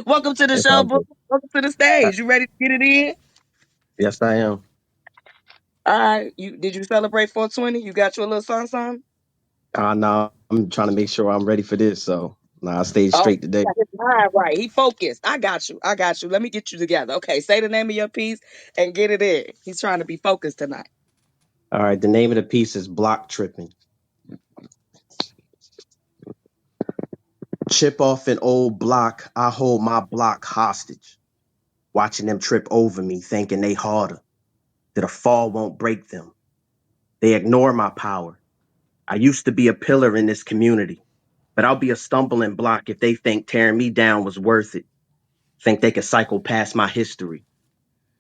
Welcome to the show, boo. Welcome to the stage. You ready to get it in? Yes, I am. All right. Did you celebrate 420? You got your little song? No, I'm trying to make sure I'm ready for this. So, I stayed Oh, straight today. got his mind right. He focused. I got you. Let me get you together. Okay, say the name of your piece and get it in. He's trying to be focused tonight. All right, the name of the piece is Block Tripping. Chip off an old block, I hold my block hostage. Watching them trip over me, thinking they harder. That a fall won't break them. They ignore my power. I used to be a pillar in this community, but I'll be a stumbling block if they think tearing me down was worth it. Think they could cycle past my history.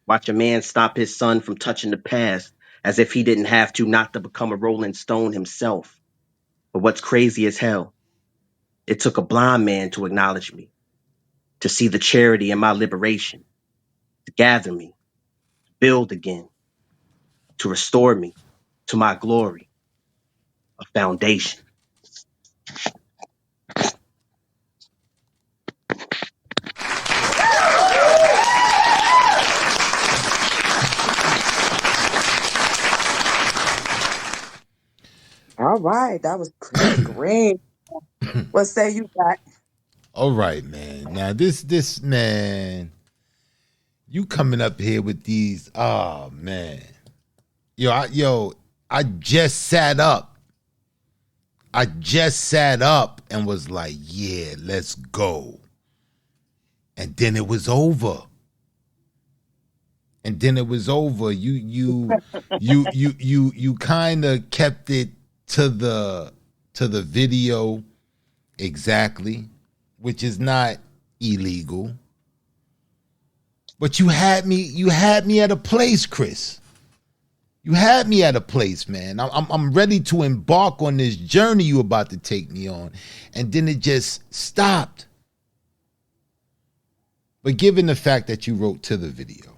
Watch a man stop his son from touching the past as if he didn't have to not to become a rolling stone himself. But what's crazy as hell, it took a blind man to acknowledge me, to see the charity in my liberation, to gather me, to build again, to restore me to my glory, a foundation. All right, that was Chris Green. What say you got? All right, man. Now this man, you coming up here with these? Oh man, I just sat up. And was like, yeah, let's go. And then it was over. You kind of kept it to the video exactly, which is not illegal. But you had me at a place, Chris. You had me at a place, man. I'm ready to embark on this journey you about to take me on. And then it just stopped. But given the fact that you wrote to the video,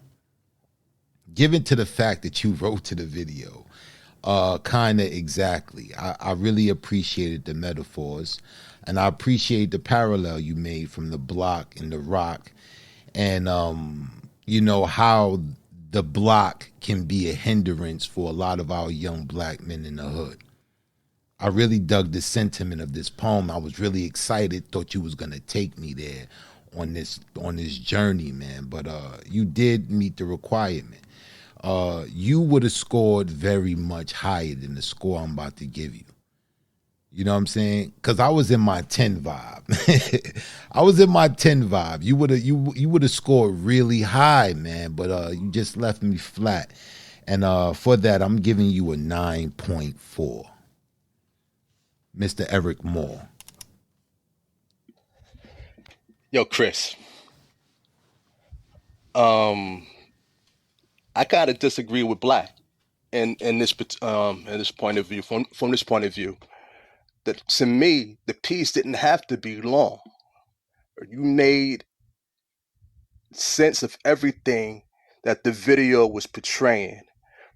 kind of exactly. I really appreciated the metaphors, and I appreciate the parallel you made from the block and the rock, and how the block can be a hindrance for a lot of our young black men in the hood. I really dug the sentiment of this poem. I was really excited. Thought you was gonna take me there on this journey, man. But you did meet the requirement. You would have scored very much higher than the score I'm about to give you. You know what I'm saying? Because I was in my 10 vibe. I was in my 10 vibe. You would have scored really high, man. But you just left me flat. And for that, I'm giving you a 9.4. Mr. Eric Moore. Yo, Chris. I gotta disagree with Black in this point of view. From this point of view, that to me the piece didn't have to be long. You made sense of everything that the video was portraying.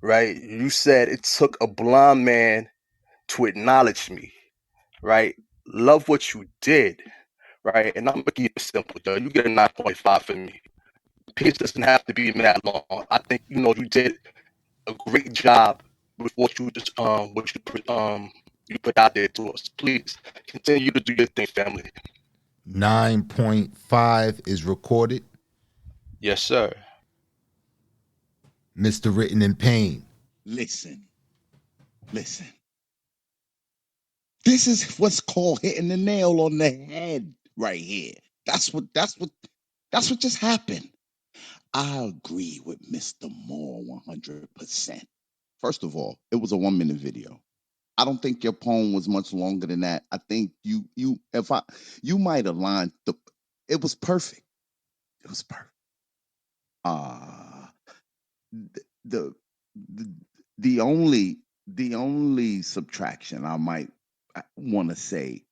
Right? You said it took a blind man to acknowledge me. Right? Love what you did. Right? And I'm gonna keep it simple, Joe. You get a 9.5 for me. The piece doesn't have to be that long. I think you did a great job with what you put out there to us. Please continue to do your thing, family. 9.5 is recorded. Yes, sir. Mr. Written in Pain. Listen. This is what's called hitting the nail on the head right here. That's what just happened. I agree with Mr. Moore 100%. First of all, it was a 1-minute video. I don't think your poem was much longer than that. I think you might have lined it was perfect. It was perfect. The the the only subtraction I might want to say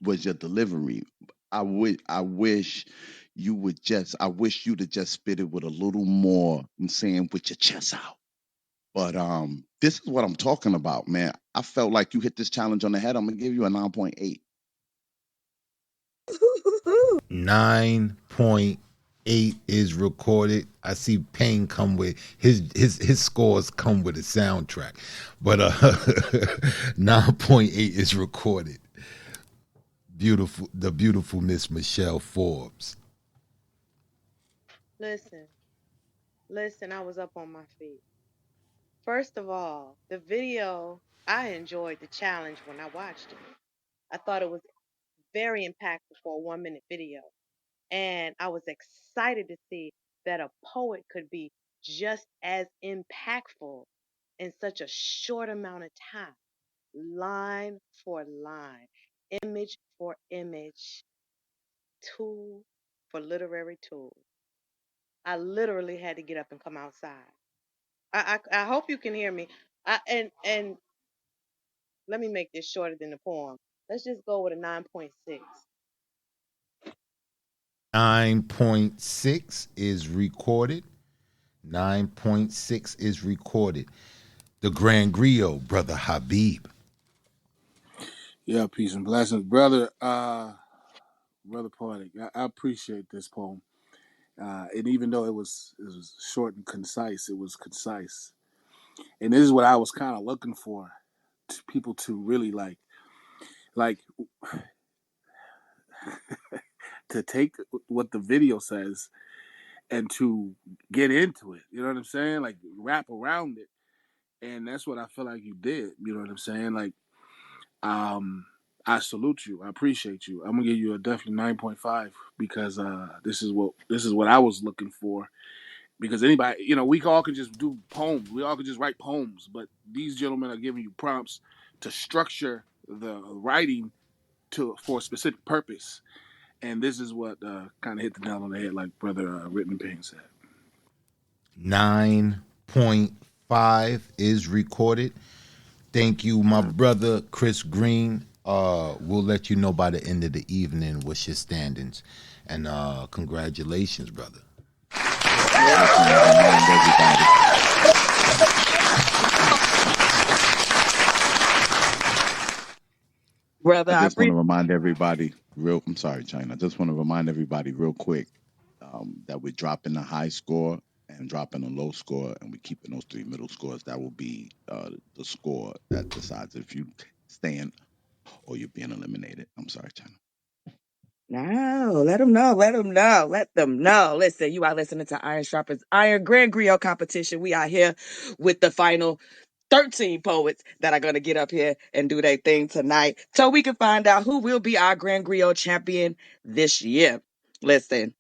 was your delivery. I wish I wish you'd have just spit it with a little more, I'm saying, with your chest out. But this is what I'm talking about, man. I felt like you hit this challenge on the head. I'm gonna give you a 9.8. 9.8 is recorded. I see Payne come with his scores come with a soundtrack. But 9.8 is recorded. The beautiful Miss Michelle Forbes. Listen, I was up on my feet. First of all, the video, I enjoyed the challenge when I watched it. I thought it was very impactful for a 1-minute video. And I was excited to see that a poet could be just as impactful in such a short amount of time, line for line, image for image, tool for literary tool. I literally had to get up and come outside. I hope you can hear me. And let me make this shorter than the poem. Let's just go with a 9.6. 9.6 is recorded. 9.6 is recorded. The Grand Griot, Brother Habib. Yeah, peace and blessings, brother. Brother Poetic, I appreciate this poem. And even though it was short and concise, it was concise. And this is what I was kind of looking for, people to really like to take what the video says and to get into it. You know what I'm saying? Like wrap around it. And that's what I feel like you did. You know what I'm saying? Like, I salute you. I appreciate you. I'm gonna give you a definitely 9.5 because this is what I was looking for. Because anybody, we all could just do poems. We all could just write poems, but these gentlemen are giving you prompts to structure the writing for a specific purpose. And this is what kind of hit the nail on the head, like Brother Written Pain said. 9.5 is recorded. Thank you, my brother Chris Green. We'll let you know by the end of the evening what's your standings. And congratulations, brother. Brother, I just want to remind everybody I'm sorry, China. I just want to remind everybody real quick that we're dropping the high score, and and dropping a low score, and we keeping those 3 middle scores. That will be the score that decides if you staying or you're being eliminated. I'm sorry, China. No, let them know. Let them know. Let them know. Listen, you are listening to Iron Sharpens Iron Grand Griot competition. We are here with the final 13 poets that are going to get up here and do their thing tonight so we can find out who will be our Grand Griot champion this year. Listen,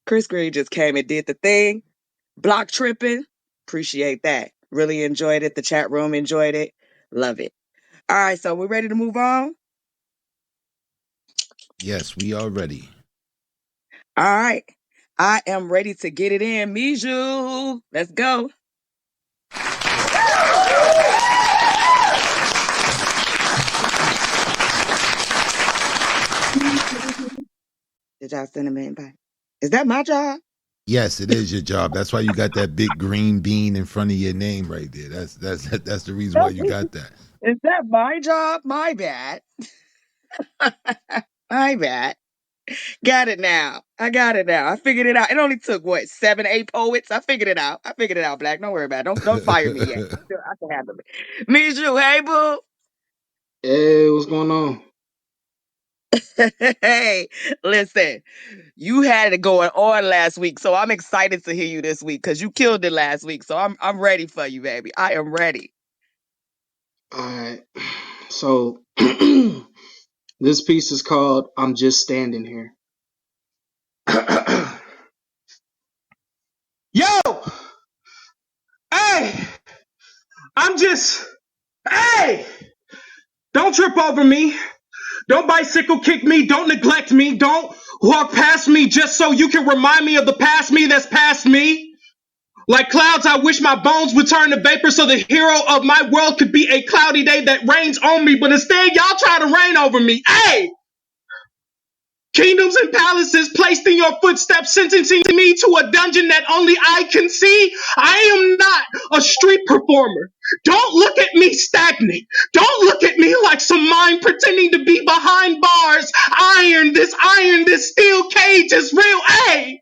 Chris Green just came and did the thing. Block tripping. Appreciate that. Really enjoyed it. The chat room enjoyed it. Love it. All right, so we're ready to move on? Yes, we are ready. All right. I am ready to get it in. Mijou, let's go. Did y'all send him an invite? Is that my job? Yes, it is your job. That's why you got that big green bean in front of your name right there. That's the reason why you got that. Is that my job? My bad. My bad. Got it now. I got it now. I figured it out. It only took what, 7, 8 poets? I figured it out. I figured it out, Black. Don't worry about it. Don't fire me yet. I can handle it. Mijou, hey boo. Hey, what's going on? Hey, listen, you had it going on last week, so I'm excited to hear you this week because you killed it last week. So I'm ready for you, baby. I am ready. All right. So this piece is called "I'm Just Standing Here." Yo, hey, hey, don't trip over me. Don't bicycle kick me. Don't neglect me. Don't walk past me just so you can remind me of the past me that's past me. Like clouds, I wish my bones would turn to vapor so the hero of my world could be a cloudy day that rains on me. But instead, y'all try to rain over me. Hey! Kingdoms and palaces placed in your footsteps, sentencing me to a dungeon that only I can see. I am not a street performer. Don't look at me stagnant. Don't look at me like some mind pretending to be behind bars. Iron, this steel cage is real. Hey!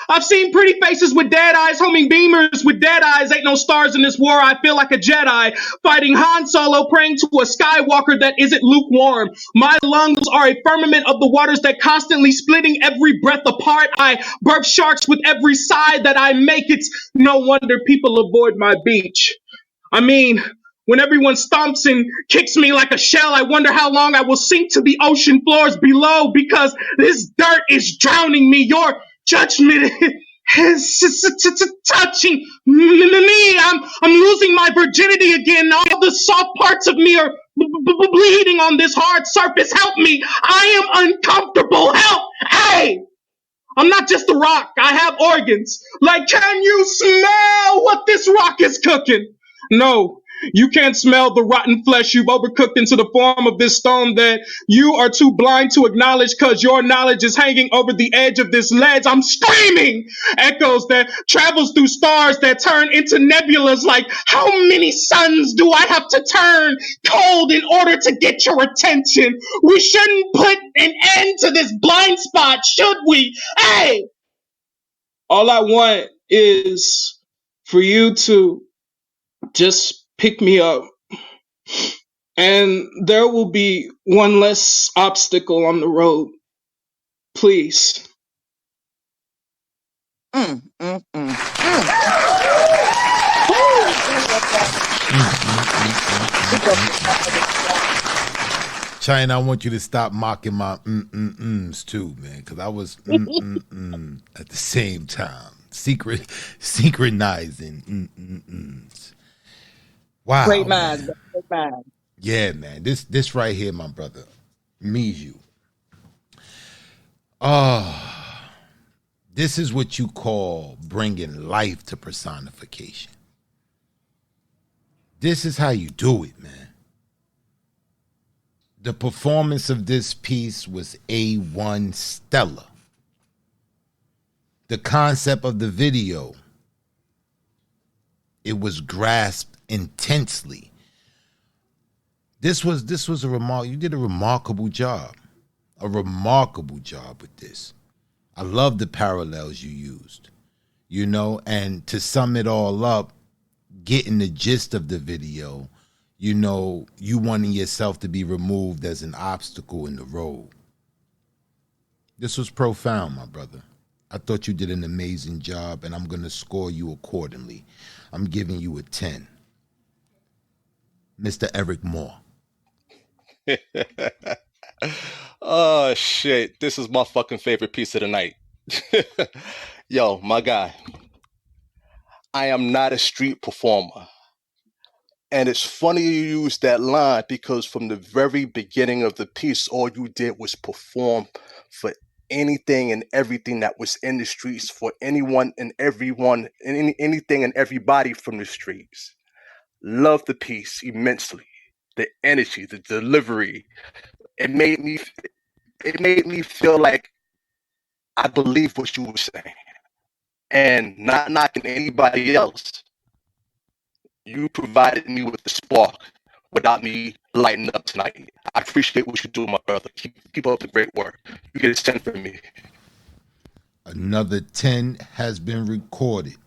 I've seen pretty faces with dead eyes, homing beamers with dead eyes. Ain't no stars in this war. I feel like a Jedi fighting Han Solo, praying to a Skywalker that isn't lukewarm. My lungs are a firmament of the waters that constantly splitting every breath apart. I burp sharks with every sigh that I make. It's no wonder people avoid my beach. I mean, when everyone stomps and kicks me like a shell, I wonder how long I will sink to the ocean floors below because this dirt is drowning me. Your judgment is touching me. I'm losing my virginity again. All the soft parts of me are bleeding on this hard surface. Help me. I am uncomfortable. Help. Hey. I'm not just a rock. I have organs. Like, can you smell what this rock is cooking? No, you can't smell the rotten flesh you've overcooked into the form of this stone that you are too blind to acknowledge because your knowledge is hanging over the edge of this ledge. I'm screaming echoes that travels through stars that turn into nebulas. Like, how many suns do I have to turn cold in order to get your attention? We shouldn't put an end to this blind spot, should we? Hey! All I want is for you to just pick me up, and there will be one less obstacle on the road. Please. China, I want you to stop mocking my ms too, man, because I was at the same time, synchronizing. Wow, Great minds, man. great minds. Yeah, man. This right here, my brother, Mijou. Oh, this is what you call bringing life to personification. This is how you do it, man. The performance of this piece was A1 stellar. The concept of the video, it was grasped intensely. This was you did a remarkable job. A remarkable job with this. I love the parallels you used. And to sum it all up, getting the gist of the video, you wanting yourself to be removed as an obstacle in the road. This was profound, my brother. I thought you did an amazing job, and I'm going to score you accordingly. I'm giving you a 10. Mr. Eric Moore. Oh shit, this is my fucking favorite piece of the night. Yo, my guy, I am not a street performer. And it's funny you use that line because from the very beginning of the piece, all you did was perform for anything and everything that was in the streets, for anyone and everyone, and anything and everybody from the streets. Love the piece immensely. The energy, the delivery. It made me feel like I believe what you were saying. And not knocking anybody else, you provided me with the spark without me lighting up tonight. I appreciate what you do, my brother. Keep up the great work. You get a 10 from me. Another 10 has been recorded.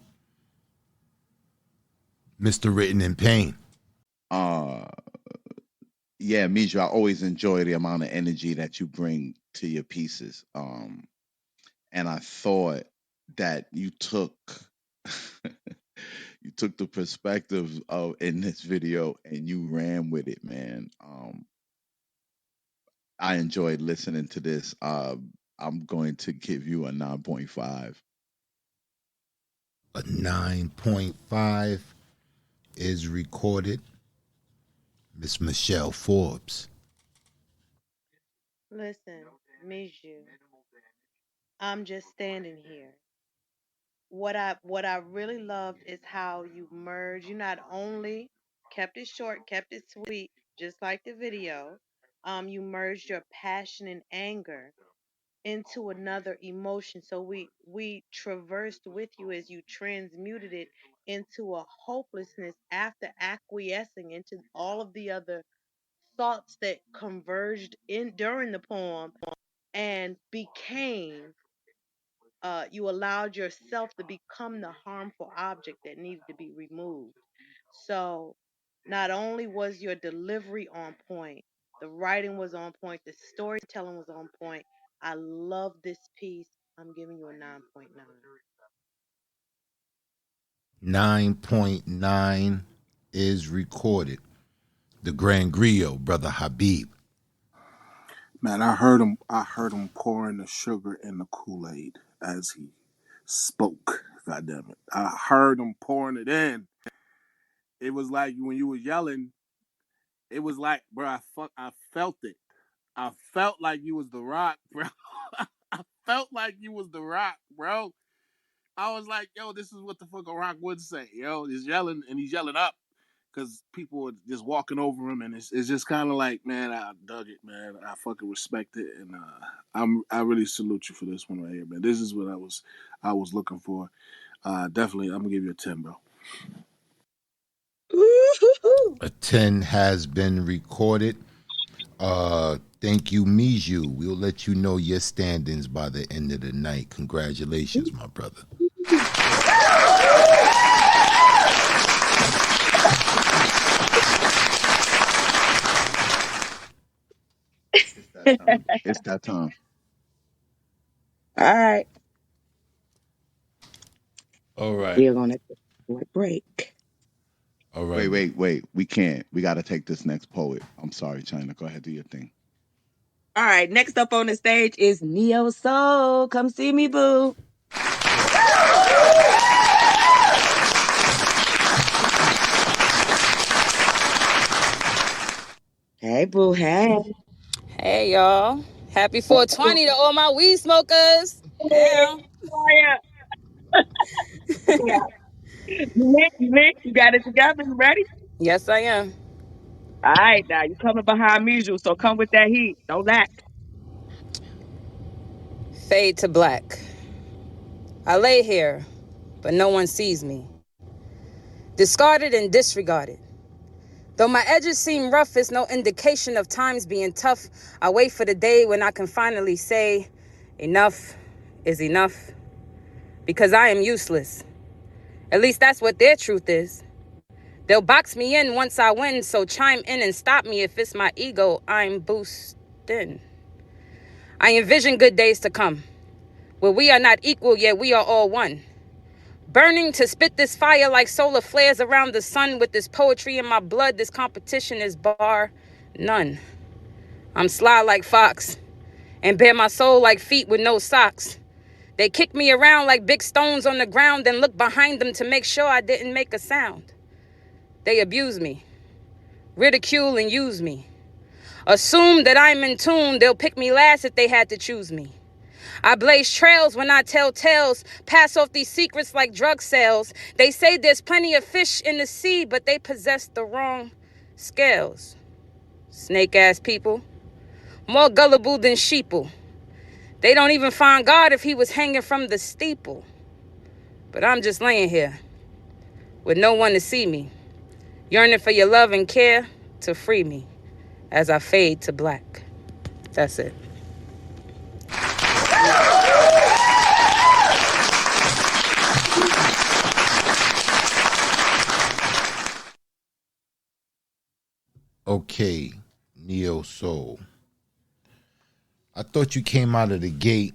Mr. Written in Pain. Yeah, Miju, I always enjoy the amount of energy that you bring to your pieces. And I thought that you took you took the perspective of in this video and you ran with it, man. I enjoyed listening to this. I'm going to give you a 9.5. A 9.5 is recorded. Miss Michelle Forbes. Listen, Miju, I'm just standing here. What I really loved is how you merged. You not only kept it short, kept it sweet, just like the video. You merged your passion and anger into another emotion. So we traversed with you as you transmuted it into a hopelessness after acquiescing into all of the other thoughts that converged in during the poem and became you allowed yourself to become the harmful object that needed to be removed. So not only was your delivery on point, the writing was on point, the storytelling was on point. I love this piece. I'm giving you a 9.9. 9.9 is recorded. The Grand Griot, Brother Habib. Man, I heard him pouring the sugar in the Kool-Aid as he spoke. God damn it. I heard him pouring it in. It was like when you were yelling, it was like, bro, I felt it. I felt like you was the rock, bro. I felt like you was the rock, bro. I was like, yo, this is what the fuck a rock would say. Yo, he's yelling and he's yelling up because people are just walking over him, and it's just kind of like, man, I dug it, man. I fucking respect it, and I really salute you for this one right here, man. This is what I was looking for. Definitely, I'm gonna give you a 10, bro. A 10 has been recorded. Thank you, Miju. We'll let you know your standings by the end of the night. Congratulations, my brother. It's that time. All right. All right. We're gonna take a short break. All right. Wait. We can't. We got to take this next poet. I'm sorry, China. Go ahead, do your thing. All right. Next up on the stage is Neo Soul. Come see me, boo. Hey, boo. Hey. Hey, y'all. Happy 420 to all my weed smokers. Damn. Yeah. You got it together. You ready? Yes, I am. All right, now you coming behind me, so come with that heat. Don't lack. Fade to black. I lay here, but no one sees me. Discarded and disregarded. Though my edges seem rough, it's no indication of times being tough. I wait for the day when I can finally say, enough is enough. because I am useless. At least that's what their truth is. They'll box me in once I win, so chime in and stop me if it's my ego I'm boosting. I envision good days to come, where we are not equal, yet we are all one. Burning to spit this fire like solar flares around the sun. With this poetry in my blood, this competition is bar none. I'm sly like fox and bare my soul like feet with no socks. They kick me around like big stones on the ground, then look behind them to make sure I didn't make a sound. They abuse me, ridicule and use me. Assume that I'm in tune, they'll pick me last if they had to choose me. I blaze trails when I tell tales, pass off these secrets like drug sales. They say there's plenty of fish in the sea, but they possess the wrong scales. Snake-ass people, more gullible than sheeple. They don't even find God if he was hanging from the steeple. But I'm just laying here with no one to see me, yearning for your love and care to free me as I fade to black. That's it. Okay, Neo Soul. I thought you came out of the gate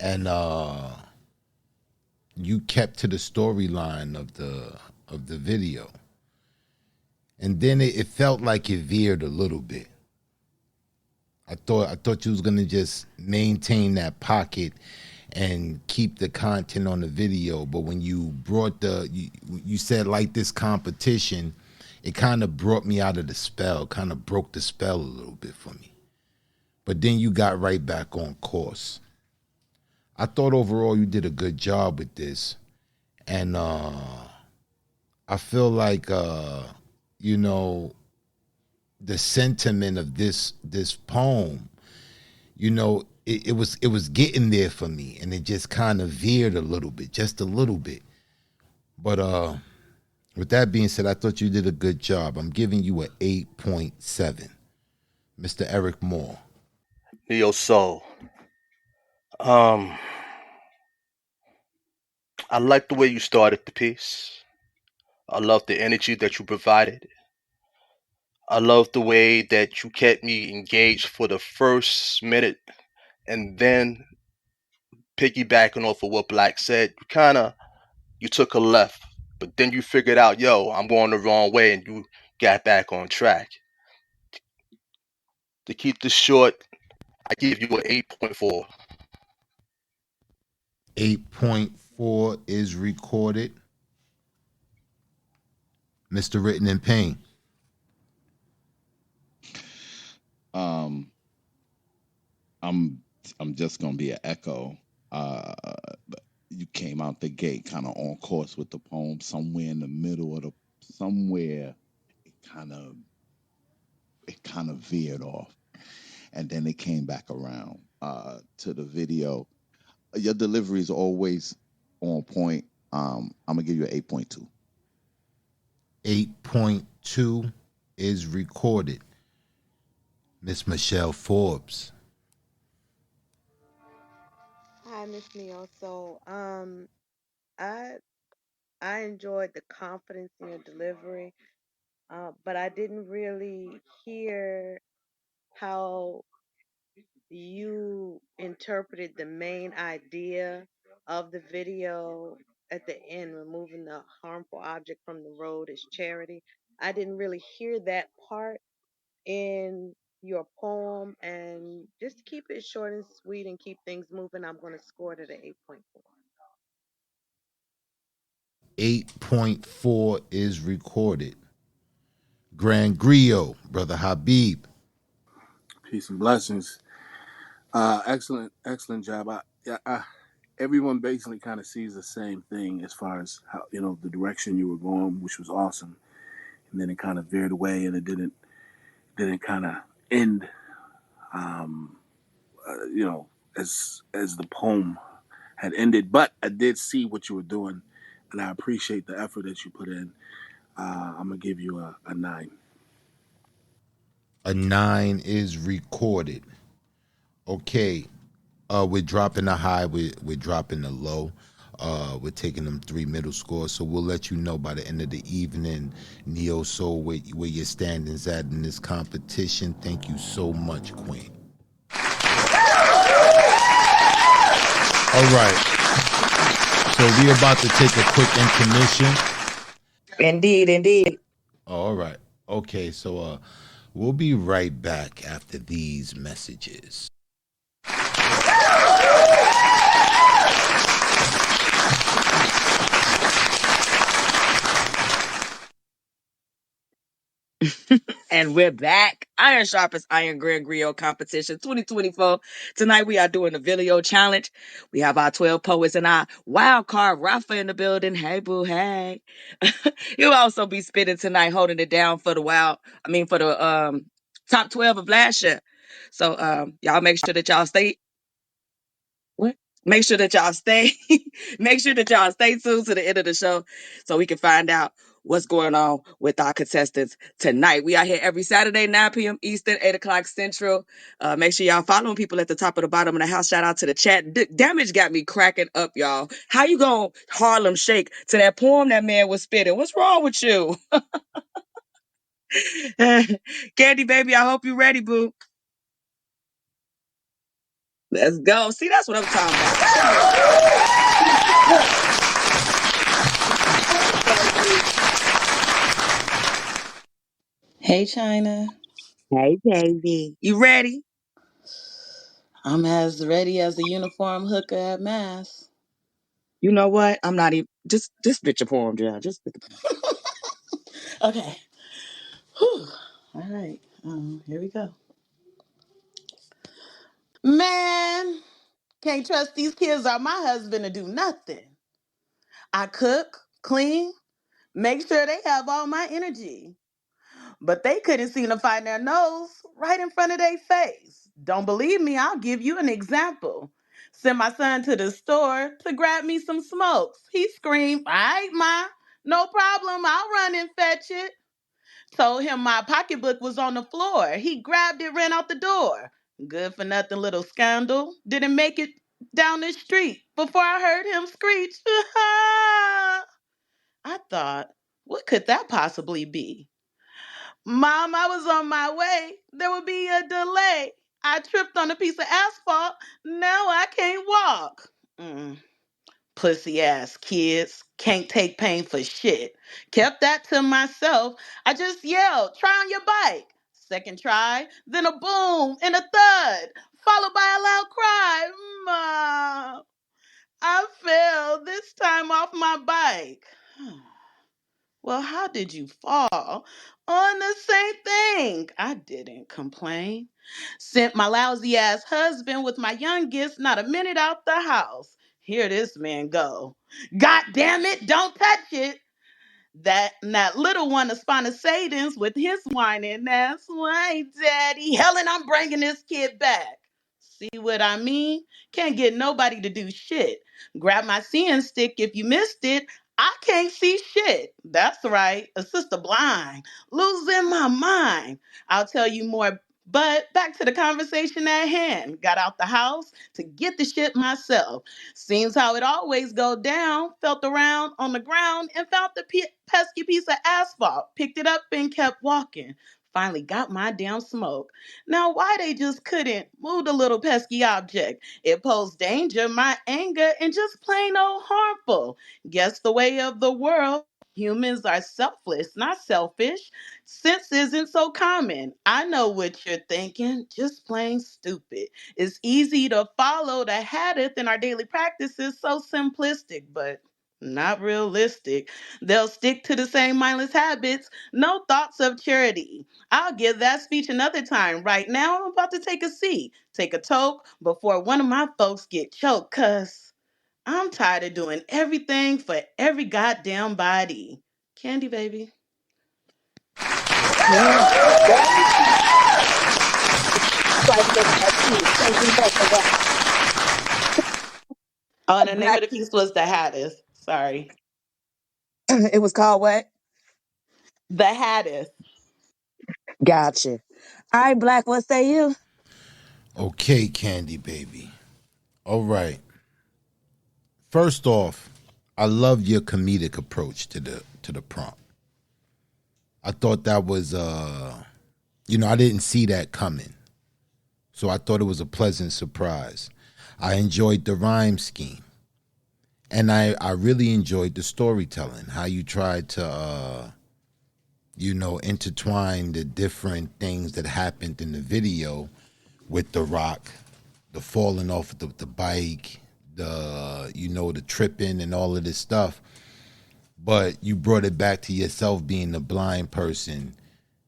and you kept to the storyline of the video. And then it felt like it veered a little bit. I thought you was gonna just maintain that pocket and keep the content on the video, but when you brought you said like this competition, it kind of brought me out of the spell, kind of broke the spell a little bit for me. But then you got right back on course. I thought overall you did a good job with this, and I feel like you know, the sentiment of this poem, you know, it was getting there for me, and it just kind of veered a little bit, just a little bit. But with that being said, I thought you did a good job. I'm giving you an 8.7. Mr. Eric Moore. Neo Soul. Um, I like the way you started the piece. I love the energy that you provided. I love the way that you kept me engaged for the first minute, and then piggybacking off of what Black said, you took a left, but then you figured out, yo, I'm going the wrong way, and you got back on track. To keep this short, I give you an 8.4. 8.4 is recorded. Mr. Written in Pain. Um, I'm just gonna be an echo. Uh, you came out the gate kind of on course with the poem. Somewhere in the middle of the somewhere, it kind of veered off, and then it came back around to the video. Your delivery is always on point. I'm gonna give you an 8.2. 8.2 is recorded. Miss Michelle Forbes. Hi, Miss Neo. So, I I enjoyed the confidence in your delivery, but I didn't really hear how you interpreted the main idea of the video at the end, removing the harmful object from the road as charity. I didn't really hear that part in your poem, and just to keep it short and sweet and keep things moving, I'm going to score it at an 8.4. 8.4 is recorded. Grand Griot, Brother Habib. Peace and blessings. Excellent job. Everyone basically kind of sees the same thing as far as how the direction you were going, which was awesome, and then it kind of veered away, and it didn't kind of end, um, as the poem had ended. But I did see what you were doing, and I appreciate the effort that you put in. I'm gonna give you a 9. A 9 is recorded. Okay. We're dropping the high. We're dropping the low. We're taking them 3 middle scores. So we'll let you know by the end of the evening, Neo Soul, where your standings at in this competition. Thank you so much, Queen. All right. So we're about to take a quick intermission. Indeed, indeed. All right. Okay. So we'll be right back after these messages. And we're back. Iron Sharpest Iron Griot competition 2024. Tonight we are doing the video challenge. We have our 12 poets and our wild card Rafa in the building. Hey, boo, hey. He'll also be spitting tonight, holding it down for the top 12 of last year. So y'all make sure that y'all stay. What? Make sure that y'all stay. Make sure that y'all stay tuned to the end of the show so we can find out what's going on with our contestants tonight. We are here every Saturday, 9 p.m. Eastern, 8 o'clock Central. Make sure y'all following people at the top of the bottom of the house. Shout out to the chat. Damage got me cracking up, y'all. How you gonna Harlem Shake to that poem that man was spitting? What's wrong with you? Candy baby, I hope you're ready, boo. Let's go. See, that's what I'm talking about. Hey, China. Hey, baby. You ready? I'm as ready as the uniform hooker at Mass. You know what? I'm not even. Just spit your poem, John. Just spit the poem. Okay. Whew. All right. Here we go. Man, can't trust these kids or my husband to do nothing. I cook, clean, make sure they have all my energy. But they couldn't seem to find their nose right in front of their face. Don't believe me? I'll give you an example. Sent my son to the store to grab me some smokes. He screamed, "All right, ma, no problem. I'll run and fetch it." Told him my pocketbook was on the floor. He grabbed it, ran out the door. Good for nothing little scandal. Didn't make it down the street before I heard him screech. I thought, what could that possibly be? Mom, I was on my way. There would be a delay. I tripped on a piece of asphalt. Now I can't walk. Pussy ass kids. Can't take pain for shit. Kept that to myself. I just yelled, "Try on your bike." Second try, then a boom and a thud, followed by a loud cry. Mom, I fell this time off my bike. Well, how did you fall? On the same thing. I didn't complain. Sent my lousy ass husband with my youngest not a minute out the house. Here this man go. God damn it, don't touch it. That little one of Sadens with his whining ass. Why, daddy? Helen, I'm bringing this kid back. See what I mean? Can't get nobody to do shit. Grab my seeing stick if you missed it. I can't see shit. That's right. A sister blind. Losing my mind. I'll tell you more. But back to the conversation at hand. Got out the house to get the shit myself. Seems how it always go down. Felt around on the ground and found the pesky piece of asphalt. Picked it up and kept walking. Finally got my damn smoke. Now, why they just couldn't move the little pesky object? It posed danger, my anger, and just plain old harmful. Guess the way of the world. Humans are selfless, not selfish. Sense isn't so common. I know what you're thinking. Just plain stupid. It's easy to follow the hadith in our daily practices, so simplistic, but not realistic. They'll stick to the same mindless habits, no thoughts of charity. I'll give that speech another time. Right now, I'm about to take a seat, take a toke before one of my folks get choked, cuz I'm tired of doing everything for every goddamn body. Candy baby. Oh, and the name of the piece was The Hatters. Sorry. It was called what? The Hatters. Gotcha. All right, Black, what say you? Okay, Candy Baby. All right. First off, I love your comedic approach to the prompt. I thought that was I didn't see that coming. So I thought it was a pleasant surprise. I enjoyed the rhyme scheme. And I really enjoyed the storytelling, how you tried to intertwine the different things that happened in the video with the rock, the falling off the bike, the tripping and all of this stuff. But you brought it back to yourself being the blind person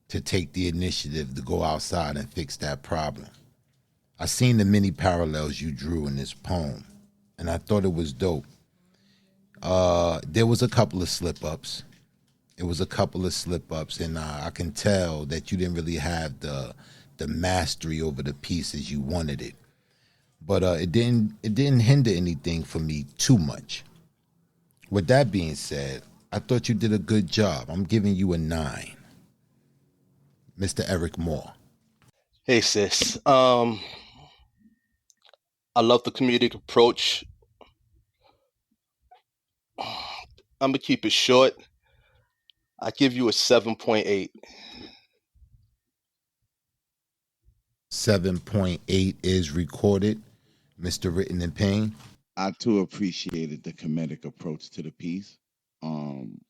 to take the initiative to go outside and fix that problem. I seen the many parallels you drew in this poem, and I thought it was dope. There was a couple of slip ups. It was a couple of slip ups, and I can tell that you didn't really have the mastery over the piece as you wanted it. But it didn't hinder anything for me too much. With that being said, I thought you did a good job. I'm giving you a 9, Mr. Eric Moore. Hey sis. I love the comedic approach. I'm gonna keep it short. I give you a 7.8. 7.8 is recorded, Mr. Written in Pain. I too appreciated the comedic approach to the piece. And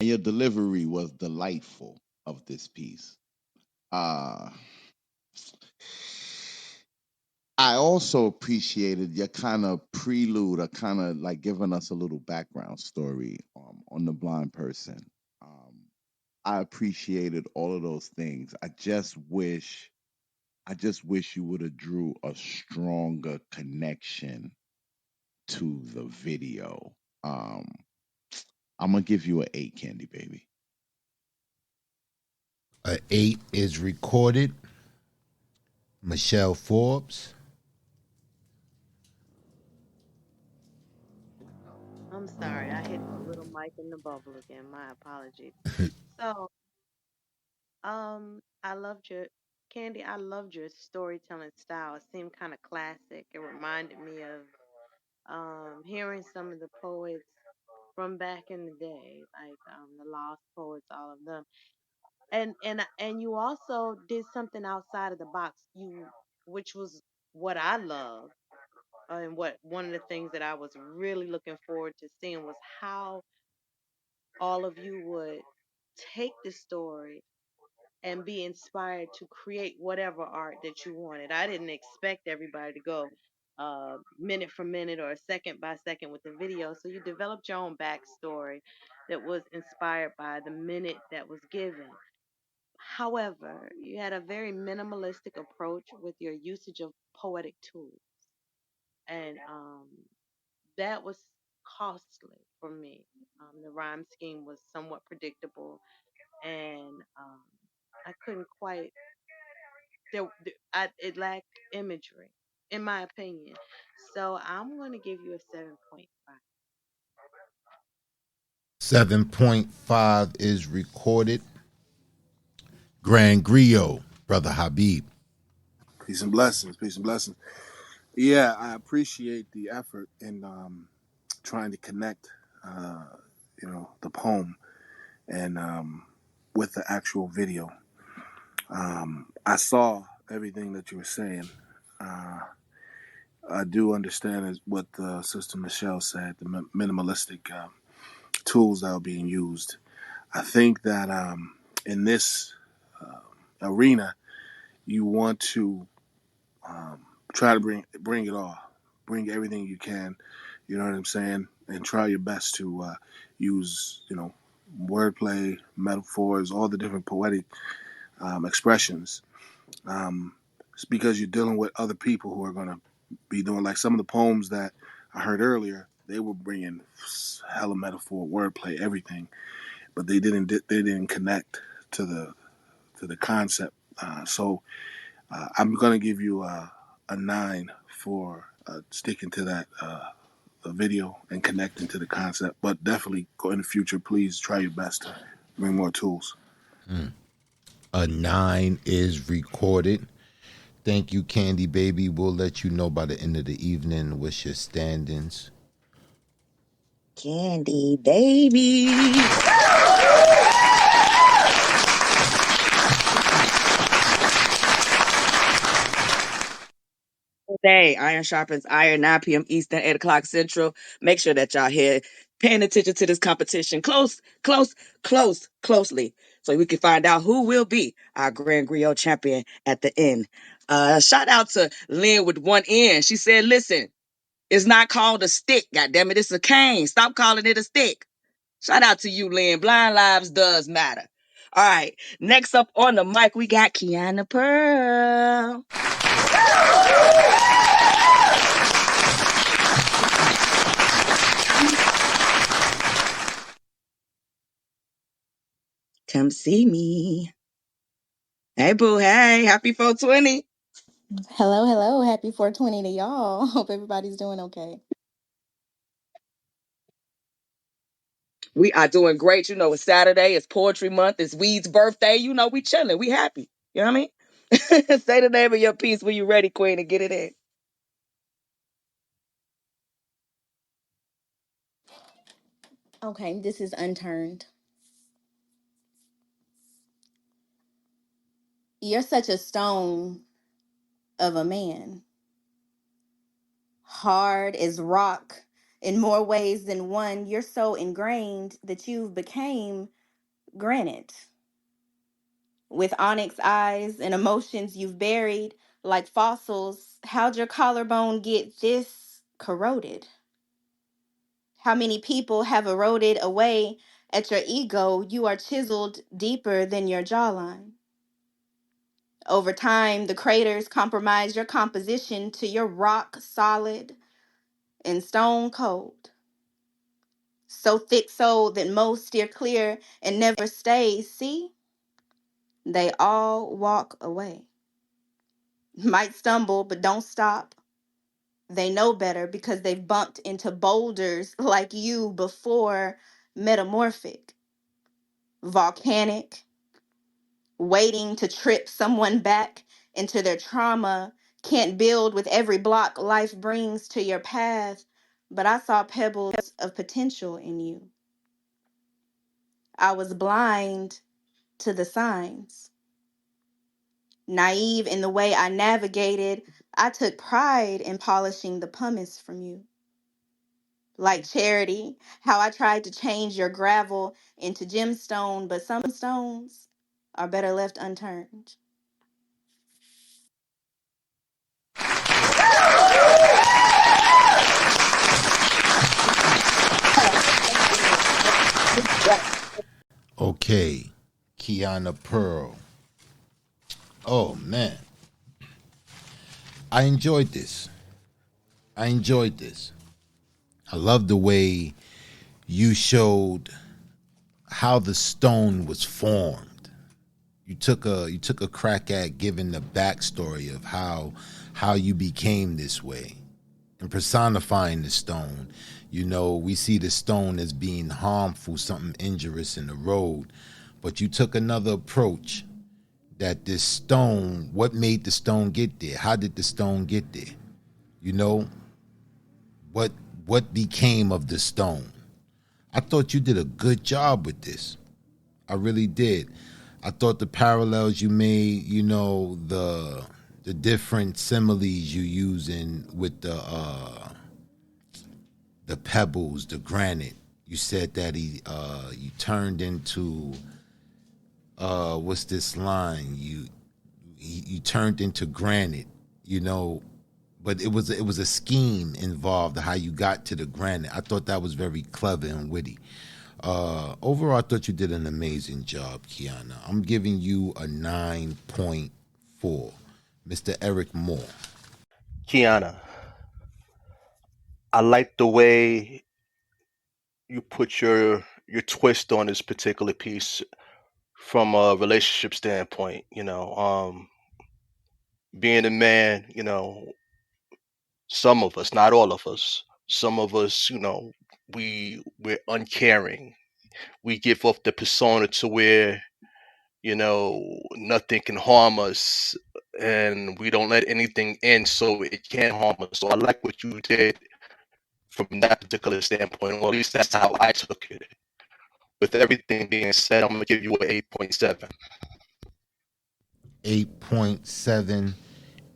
your delivery was delightful of this piece. Uh I also appreciated your kind of prelude, or kind of like giving us a little background story on the blind person. Um, I appreciated all of those things. I just wish you would have drew a stronger connection to the video. Um, I'm gonna give you an 8, Candy Baby. A 8 is recorded, Michelle Forbes. I'm sorry, I hit the little mic in the bubble again. My apologies. So, I loved your Candy. I loved your storytelling style. It seemed kind of classic. It reminded me of hearing some of the poets from back in the day, like the lost poets, all of them. And you also did something outside of the box. Which was what I love, and what one of the things that I was really looking forward to seeing was how all of you would take the story and be inspired to create whatever art that you wanted. I didn't expect everybody to go minute for minute or second by second with the video. So you developed your own backstory that was inspired by the minute that was given. However, you had a very minimalistic approach with your usage of poetic tools. And that was costly for me. The rhyme scheme was somewhat predictable, and I couldn't quite. It lacked imagery, in my opinion. So I'm going to give you a 7.5. 7.5 is recorded, Grand Griot, Brother Habib. Peace and blessings. Peace and blessings. Yeah, I appreciate the effort in trying to connect, the poem and with the actual video. I saw everything that you were saying. Uh, I do understand what Sister Michelle said, the minimalistic tools that are being used. I think that in this arena, you want to try to bring it all, bring everything you can. You know what I'm saying, and try your best to use wordplay, metaphors, all the different poetic expressions. It's because you're dealing with other people who are going to be doing, like some of the poems that I heard earlier. They were bringing hella metaphor, wordplay, everything, but they didn't connect to the concept. So I'm gonna give you a 9 for sticking to that the video and connecting to the concept. But definitely go in the future. Please try your best to bring more tools. A 9 is recorded. Thank you, Candy Baby. We'll let you know by the end of the evening what's your standings. Candy baby. Day, iron sharpens iron, 9 p.m. Eastern, 8 o'clock Central. Make sure that y'all here paying attention to this competition closely, so we can find out who will be our Grand Griot champion at the end. Shout out to Lynn with one N. She said, listen, it's not called a stick, goddammit, it's a cane. Stop calling it a stick. Shout out to you, Lynn. Blind lives does matter. All right, next up on the mic, we got Kiana Pearl. Come see me. Hey, boo. Hey, happy 420. Hello. Happy 420 to y'all. Hope everybody's doing okay. We are doing great. You know, it's Saturday. It's poetry month. It's Weed's birthday. You know, we chilling. We happy. You know what I mean? Say the name of your piece when you ready, Queen, and get it in. Okay, this is Unturned. You're such a stone of a man, hard as rock in more ways than one. You're so ingrained that you've became granite. With onyx eyes and emotions you've buried like fossils, how'd your collarbone get this corroded? How many people have eroded away at your ego? You are chiseled deeper than your jawline. Over time, the craters compromise your composition to your rock solid and stone cold. So thick so that most steer clear and never stay. See, they all walk away. Might stumble, but don't stop. They know better because they've bumped into boulders like you before. Metamorphic, volcanic, waiting to trip someone back into their trauma. Can't build with every block life brings to your path, but I saw pebbles of potential in you. I was blind to the signs, naive in the way I navigated. I took pride in polishing the pumice from you. Like charity, how I tried to change your gravel into gemstone, but some stones are better left unturned. Okay, Kiana Pearl. Oh man, I enjoyed this. I love the way you showed how the stone was formed. You took a crack at giving the backstory of how you became this way and personifying the stone. You know, we see the stone as being harmful, something injurious in the road, but you took another approach. That this stone, what made the stone get there? How did the stone get there? You know, what what became of the stone? I thought you did a good job with this. I really did. I thought the parallels you made, you know, the different similes you using with the pebbles, the granite. You said that you turned into what's this line? You turned into granite, you know, but it was a scheme involved how you got to the granite. I thought that was very clever and witty. Overall, I thought you did an amazing job, Kiana. I'm giving you a 9.4. Mr. Eric Moore. Kiana, I like the way you put your twist on this particular piece from a relationship standpoint. Being a man, some of us, not all of us, some of us, we're uncaring. We give off the persona to where, nothing can harm us. and we don't let anything in so it can't harm us. So I like what you did from that particular standpoint, or at least that's how I took it. With everything being said, I'm gonna give you an 8.7. 8.7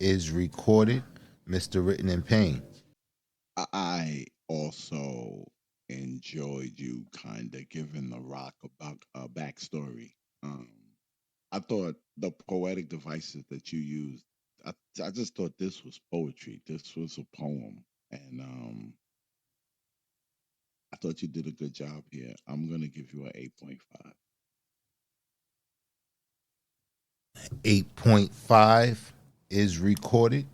is recorded. Mr. Written in Pain. I also enjoyed you kind of giving the rock about a backstory. Um, I thought the poetic devices that you used, I just thought this was poetry. This was a poem, and I thought you did a good job here. I'm gonna give you an 8.5. 8.5 is recorded.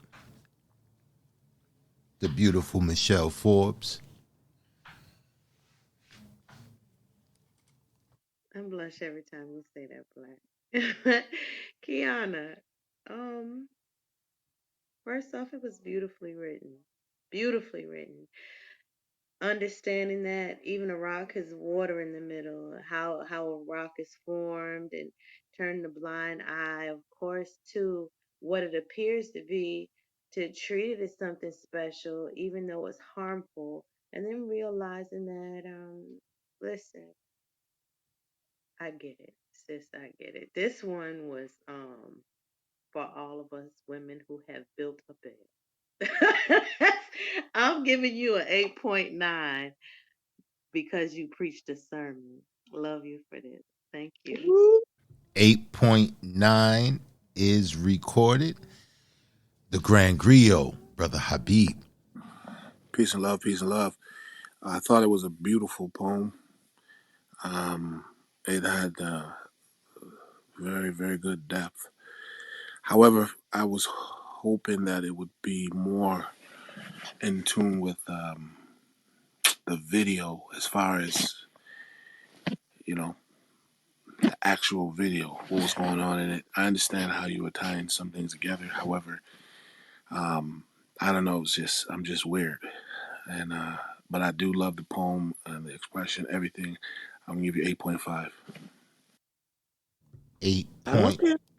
The beautiful Michelle Forbes. I blush every time you say that, Black. Kiana, um, first off, it was beautifully written. Beautifully written. Understanding that even a rock has water in the middle, how a rock is formed, and turn the blind eye, of course, to what it appears to be, to treat it as something special, even though it's harmful, and then realizing that, listen, I get it, sis, I get it. This one was for all of us women who have built a bed. I'm giving you an 8.9 because you preached a sermon. Love you for this. Thank you. 8.9 is recorded. The Grand Griot, Brother Habib. Peace and love, peace and love. I thought it was a beautiful poem. It had very, very good depth. However, I was hoping that it would be more in tune with the video as far as, you know, the actual video, what was going on in it. I understand how you were tying some things together. However, I don't know, I'm just weird. And, but I do love the poem and the expression, everything. I'm going to give you 8.5.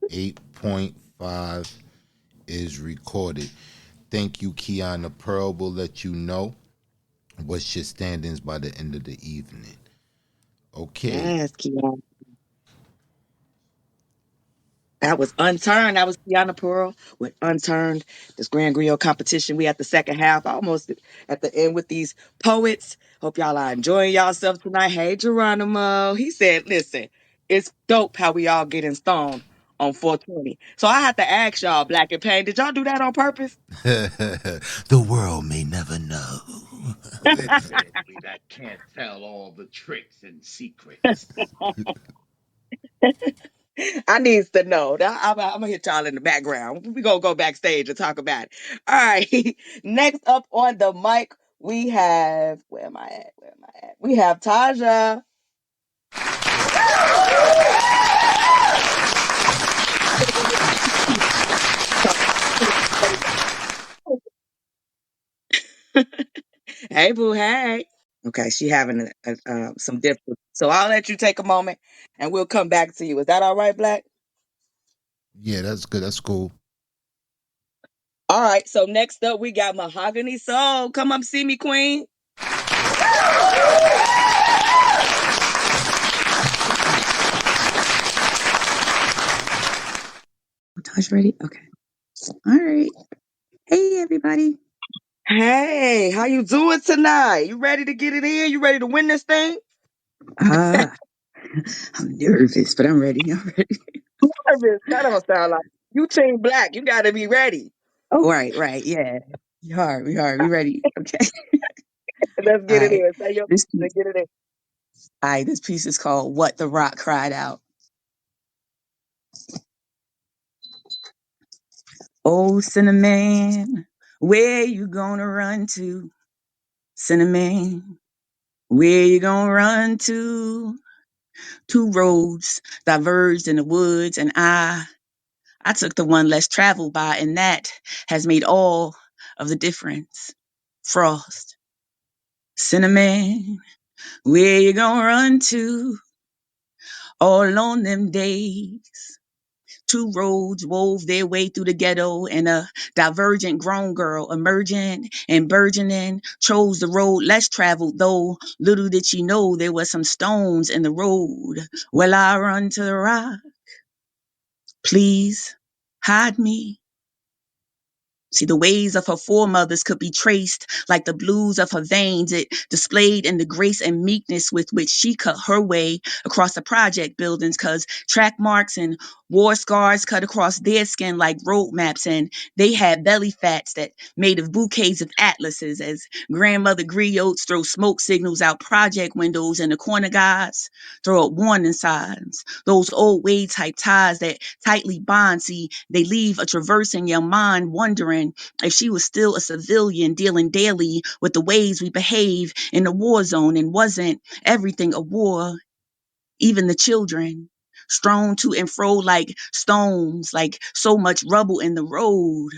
8.5 is recorded. Thank you, Kiana Pearl. Will let you know what's your standings by the end of the evening. Okay. Yes, Kiana. That was Unturned. That was Kiana Pearl with Unturned. This Grand Griot competition. We at the second half, almost at the end with these poets. Hope y'all are enjoying yourselves tonight. Hey, Geronimo. He said, listen, it's dope how we all getting stoned on 420. So I have to ask y'all, Black and Pain, did y'all do that on purpose? The world may never know. Exactly. That can't tell all the tricks and secrets. I needs to know. I'm gonna hit y'all in the background. We gonna go backstage and talk about it. All right. Next up on the mic, we have where am I at? Where am I at? We have Taja. Hey, boo. Hey. Okay, she having some difficulty. So I'll let you take a moment, and we'll come back to you. Is that all right, Black? Yeah, that's good. That's cool. All right. So next up, we got Mahogany Soul. Come up, see me, Queen. Taj ready? Okay. All right. Hey, everybody. Hey, how you doing tonight? You ready to get it in? You ready to win this thing? Ah, I'm nervous, but I'm ready. I'm ready. Nervous. That don't sound like you team Black. You got to be ready. Oh, right. Yeah. We ready. Okay. Let's All get it right. in. Say your This let's piece, get it in. all right, this piece is called What the Rock Cried Out. Oh, Cinnamon, where you gonna run to? Cinnamon, where you gonna run to? Two roads diverged in the woods, and I took the one less traveled by, and that has made all of the difference. Frost, cinnamon, where you gonna run to? All on them days Two roads wove their way through the ghetto, and a divergent grown girl, emergent and burgeoning, chose the road less traveled, though little did she know there were some stones in the road. Well, I run to the rock. Please hide me. See, the ways of her foremothers could be traced like the blues of her veins. It displayed in the grace and meekness with which she cut her way across the project buildings, because track marks and war scars cut across their skin like road maps, and they had belly fats that made of bouquets of atlases as grandmother griots throw smoke signals out project windows, and the corner guys throw up warning signs. Those old way type ties that tightly bond, see, they leave a traverse in your mind wondering if she was still a civilian dealing daily with the ways we behave in the war zone, and wasn't everything a war, even the children, strewn to and fro like stones, like so much rubble in the road.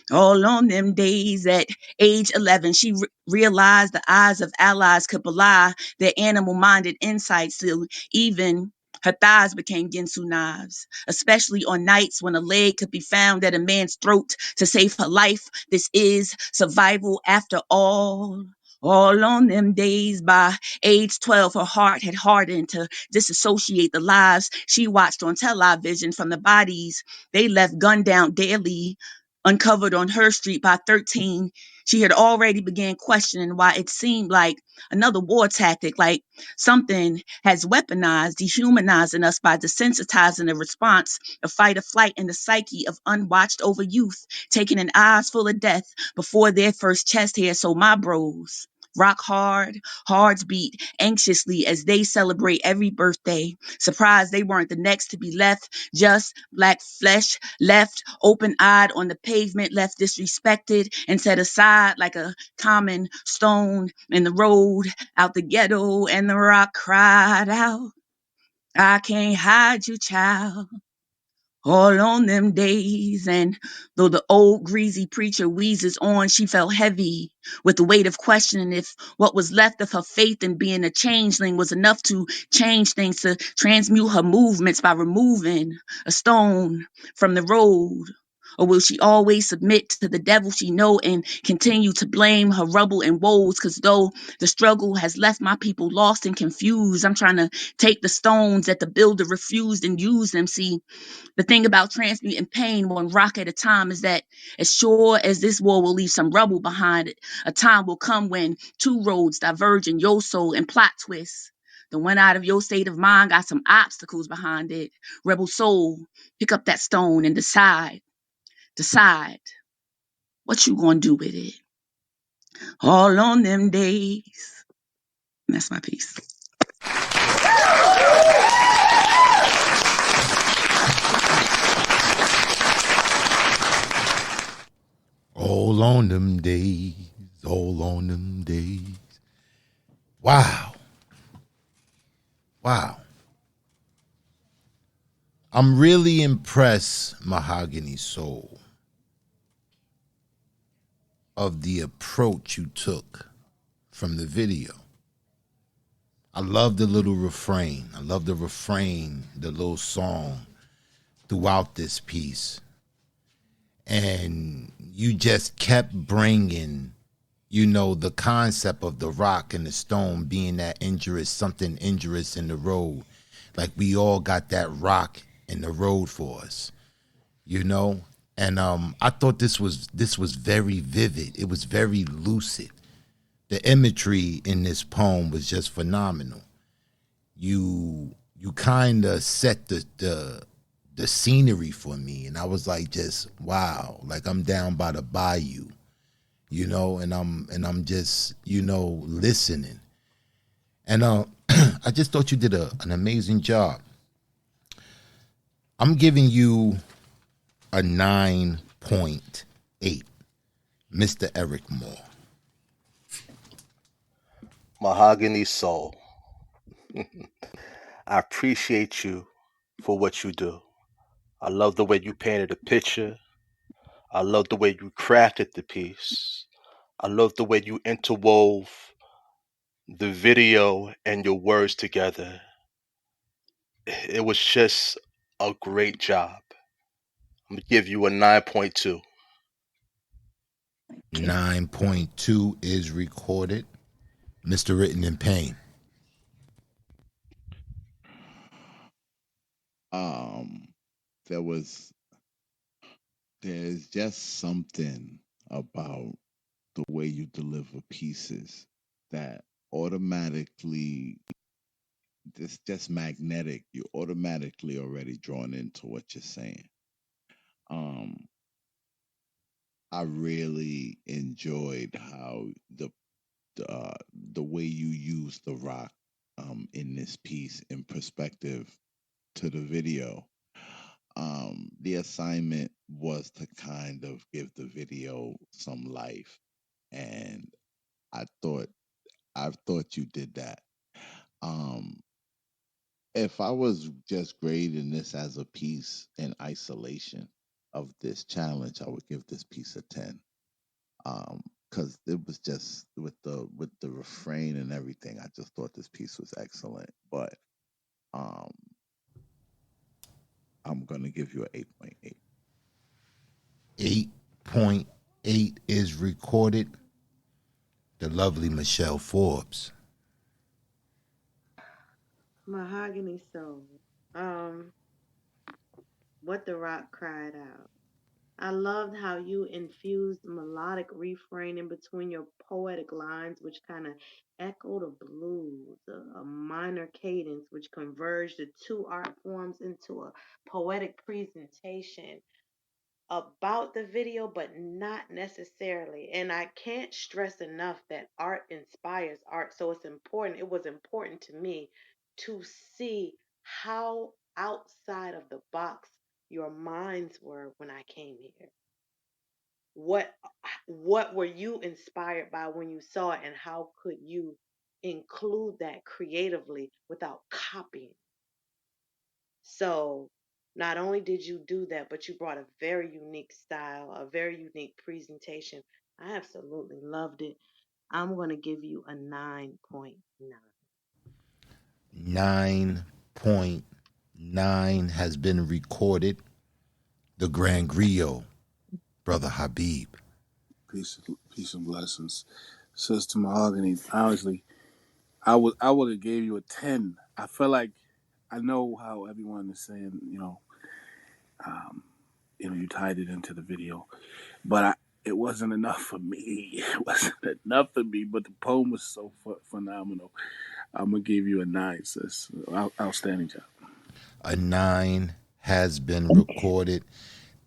All on them days at age 11, she realized the eyes of allies could belie their animal-minded insights, till even her thighs became Ginsu knives, especially on nights when a leg could be found at a man's throat to save her life. This is survival after all. All on them days, by age 12, her heart had hardened to disassociate the lives she watched on television from the bodies they left gunned down daily. Uncovered on her street by 13, she had already began questioning why it seemed like another war tactic, like something has weaponized, dehumanizing us by desensitizing the response of fight or flight in the psyche of unwatched over youth, taking an eyes full of death before their first chest hair. So my bros rock hard, hearts beat anxiously as they celebrate every birthday, surprised they weren't the next to be left, just black flesh left open-eyed on the pavement, left disrespected and set aside like a common stone in the road out the ghetto. And the rock cried out, I can't hide you, child. All on them days, and though the old greasy preacher wheezes on, she felt heavy with the weight of questioning if what was left of her faith in being a changeling was enough to change things, to transmute her movements by removing a stone from the road. Or will she always submit to the devil she know and continue to blame her rubble and woes? Because though the struggle has left my people lost and confused, I'm trying to take the stones that the builder refused and use them. See, the thing about transmuting pain one rock at a time is that as sure as this war will leave some rubble behind it, a time will come when two roads diverge in your soul and plot twists. The one out of your state of mind got some obstacles behind it. Rebel soul, pick up that stone and decide what you gonna do with it. All on them days. And that's my piece. All on them days, all on them days. Wow. Wow. I'm really impressed, Mahogany Soul, of the approach you took from the video. I love the little refrain. I love the refrain, the little song throughout this piece. And you just kept bringing, you know, the concept of the rock and the stone being that injurious, something injurious in the road. Like we all got that rock in the road for us, you know? And I thought this was very vivid. It was very lucid. The imagery in this poem was just phenomenal. You kind of set the scenery for me, and I was like, just wow, like I'm down by the bayou, you know, and I'm just, you know, listening. And I just thought you did an amazing job. I'm giving you a 9.8, Mr. Eric Moore. Mahogany Soul. I appreciate you for what you do. I love the way you painted a picture. I love the way you crafted the piece. I love the way you interwove the video and your words together. It was just a great job. I'm gonna give you a 9.2. 9.2 is recorded. Mr. Written in Pain. Um, there was there's just something about the way you deliver pieces that automatically it's just magnetic. You're automatically already drawn into what you're saying. Um, I really enjoyed how the way you use the rock in this piece in perspective to the video. The assignment was to kind of give the video some life, and I thought I thought you did that. Um, if I was just grading this as a piece in isolation of this challenge, I would give this piece a 10. Because it was just with the refrain and everything, I just thought this piece was excellent. But um, I'm gonna give you an 8.8. 8.8 is recorded. The lovely Michelle Forbes. Mahogany Soul. Um, what the rock cried out. I loved how you infused melodic refrain in between your poetic lines, which kind of echoed a blues, a minor cadence, which converged the two art forms into a poetic presentation about the video, but not necessarily. And I can't stress enough that art inspires art. So it's important. It was important to me to see how outside of the box your minds were when I came here. What what were you inspired by when you saw it, and how could you include that creatively without copying? So not only did you do that, but you brought a very unique style, a very unique presentation. I absolutely loved it. I'm going to give you a 9.9. 9.9 has been recorded. The Grand Griot, Brother Habib. Peace and blessings. Sister Mahogany, honestly, I would have gave you a 10. I feel like I know how everyone is saying, um, you tied it into the video, but it wasn't enough for me. It wasn't enough for me, but the poem was so phenomenal. I'm gonna give you a 9, sis. Outstanding job. A 9 has been recorded.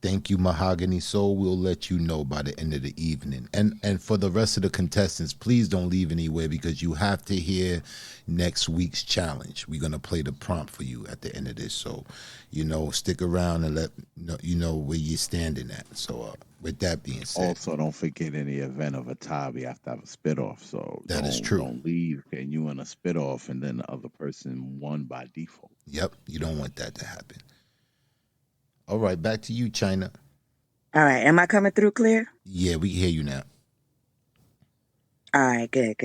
Thank you, Mahogany Soul. We'll let you know by the end of the evening. And for the rest of the contestants, please don't leave anywhere because you have to hear next week's challenge. We're gonna play the prompt for you at the end of this. So, stick around and let you know where you're standing at. So, with that being said, Also, don't forget in the event of a tie, we have to have a spit off. So that is true. don't leave and you in a spit off and then the other person won by default. Yep, you don't want that to happen. All right, back to you, China. All right, am I coming through clear? Yeah, we can hear you now. All right, good.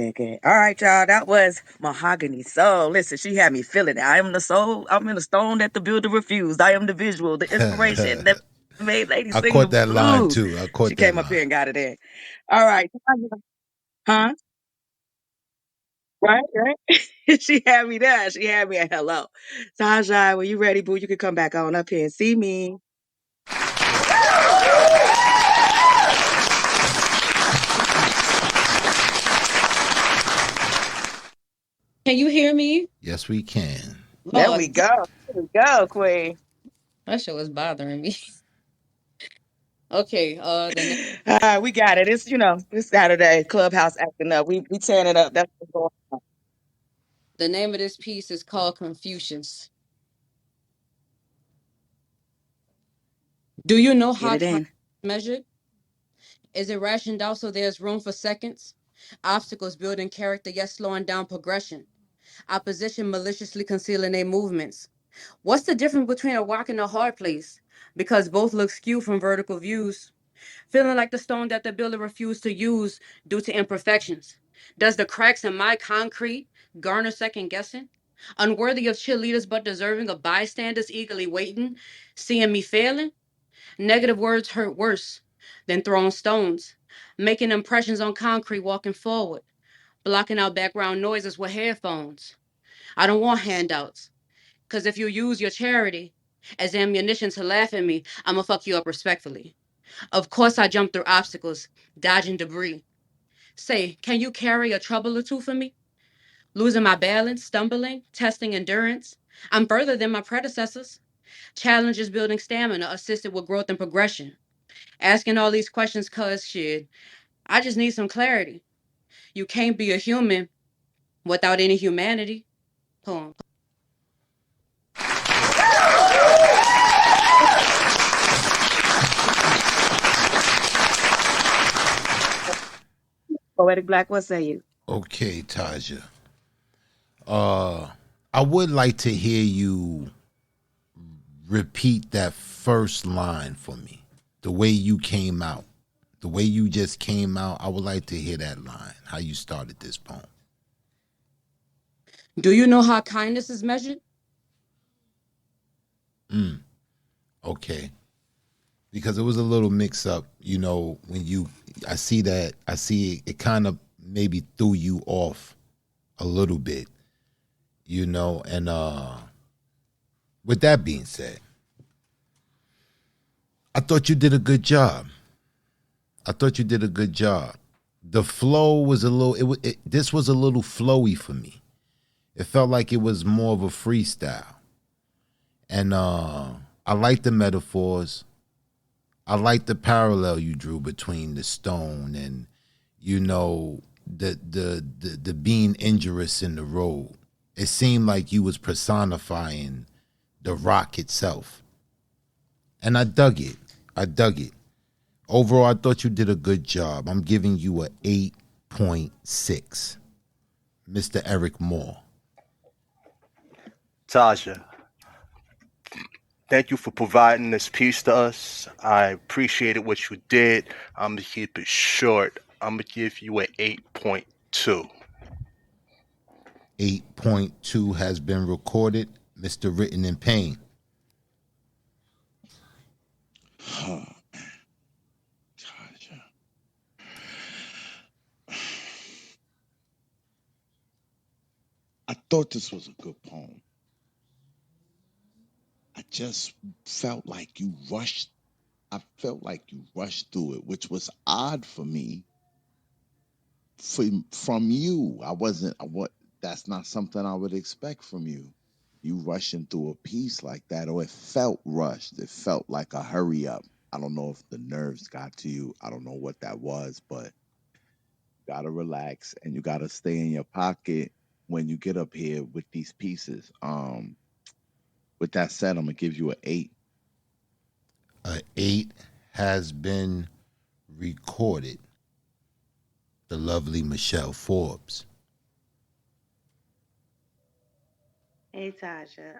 All right, y'all. That was Mahogany Soul. Listen, she had me feeling it. I am the soul. I'm in the stone that the builder refused. I am the visual, the inspiration that made ladies I sing the caught that line blues. too. She came up here and got it in. All right. Huh? Right. She had me there. She had me at hello. Tajai, when you ready, boo, you can come back on up here and see me. Can you hear me? Yes, we can. There we go. There we go, Queen. That shit was bothering me. Okay, All right, we got it. It's Saturday. Clubhouse acting up. We tearing it up. That's what's going on. the name of this piece is called Confucius. Do you know Get how it time in. is measured? Is it rationed out so there's room for seconds? Obstacles building character yet slowing down progression. Opposition maliciously concealing their movements. What's the difference between a rock and a hard place? Because both look skewed from vertical views. Feeling like the stone that the builder refused to use due to imperfections. Does the cracks in my concrete garner second guessing? Unworthy of cheerleaders but deserving of bystanders eagerly waiting, seeing me failing? Negative words hurt worse than throwing stones, making impressions on concrete walking forward, blocking out background noises with headphones. I don't want handouts, because if you use your charity as ammunition to laugh at me, I'ma fuck you up respectfully. Of course, I jump through obstacles, dodging debris. Say, can you carry a trouble or two for me? Losing my balance, stumbling, testing endurance. I'm further than my predecessors. Challenges building stamina, assisted with growth and progression. Asking all these questions, cuz shit, I just need some clarity. You can't be a human without any humanity. Poem. Poetic Black, what say you? Okay, Taja. I would like to hear you repeat that first line for me. The way you came out. The way you just came out. I would like to hear that line. How you started this poem. Do you know how kindness is measured? Okay. Because it was a little mix up, when I see it kind of maybe threw you off a little bit, and with that being said, I thought you did a good job. The flow was a little this was a little flowy for me. It felt like it was more of a freestyle. And I like the metaphors. I like the parallel you drew between the stone and the being injurious in the road. It seemed like you was personifying the rock itself. And I dug it. Overall, I thought you did a good job. I'm giving you a 8.6. Mr. Eric Moore. Taja, thank you for providing this piece to us. I appreciated what you did. I'm going to keep it short. I'm going to give you an 8.2. 8.2 has been recorded. Mr. Written in Pain. I thought this was a good poem. I just felt like you rushed. I felt like you rushed through it, which was odd for me. From you, I wasn't. What? That's not something I would expect from you. You rushing through a piece like that, or it felt rushed. It felt like a hurry up. I don't know if the nerves got to you. I don't know what that was, but you gotta relax and you gotta stay in your pocket when you get up here with these pieces. With that said, I'm gonna give you an 8. A 8 has been recorded. The lovely Michelle Forbes. Hey Tasha,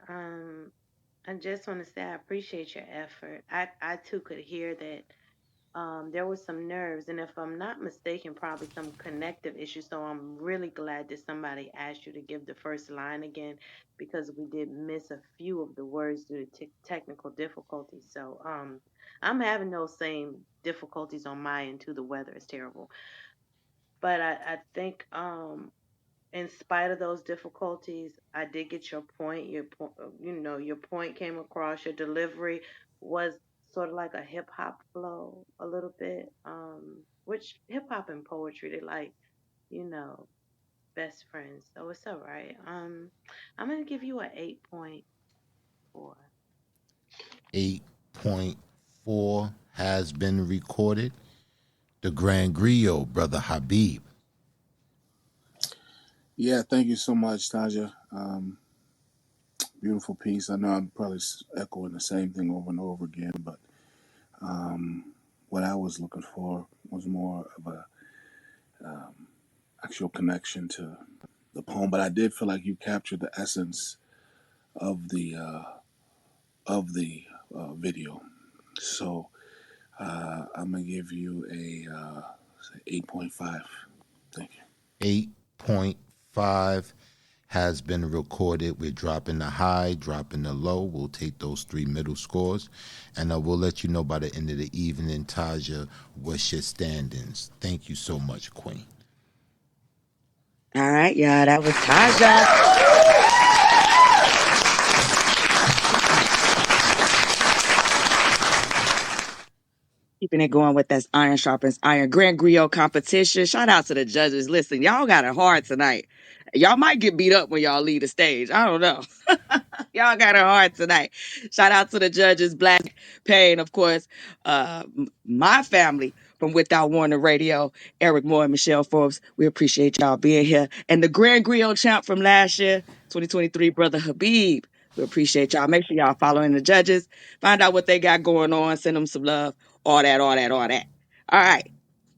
I just want to say I appreciate your effort. I too could hear that there was some nerves, and if I'm not mistaken, probably some connective issues. So I'm really glad that somebody asked you to give the first line again because we did miss a few of the words due to technical difficulties. So I'm having those same difficulties on my end too. The weather is terrible, but I think in spite of those difficulties, I did get your point. Your point, your point came across. Your delivery was sort of like a hip hop flow, a little bit. Which hip hop and poetry, they like, you know, best friends. So it's all right. I'm gonna give you an 8.4. 8.4 has been recorded. The Grand Griot, Brother Habib. Yeah, thank you so much, Taja. Beautiful piece. I know I'm probably echoing the same thing over and over again, but what I was looking for was more of a actual connection to the poem. But I did feel like you captured the essence of the video. So I'm gonna give you a 8.5. Thank you. 8.5 has been recorded. We're dropping the high, dropping the low. We'll take those three middle scores, and we'll let you know by the end of the evening, Taja, what's your standings. Thank you so much, Queen. All right, y'all. That was Taja. Keeping it going with that iron sharpens iron Grand Griot competition. Shout out to the judges. Listen, y'all got it hard tonight. Y'all might get beat up when y'all leave the stage. I don't know. Y'all got it hard tonight. Shout out to the judges, Black Pain, of course, my family from Without Warning Radio, Eric Moore and Michelle Forbes. We appreciate y'all being here. And the Grand Griot champ from last year, 2023, Brother Habib. We appreciate y'all. Make sure y'all following the judges. Find out what they got going on. Send them some love. All that, all that, all that. All right.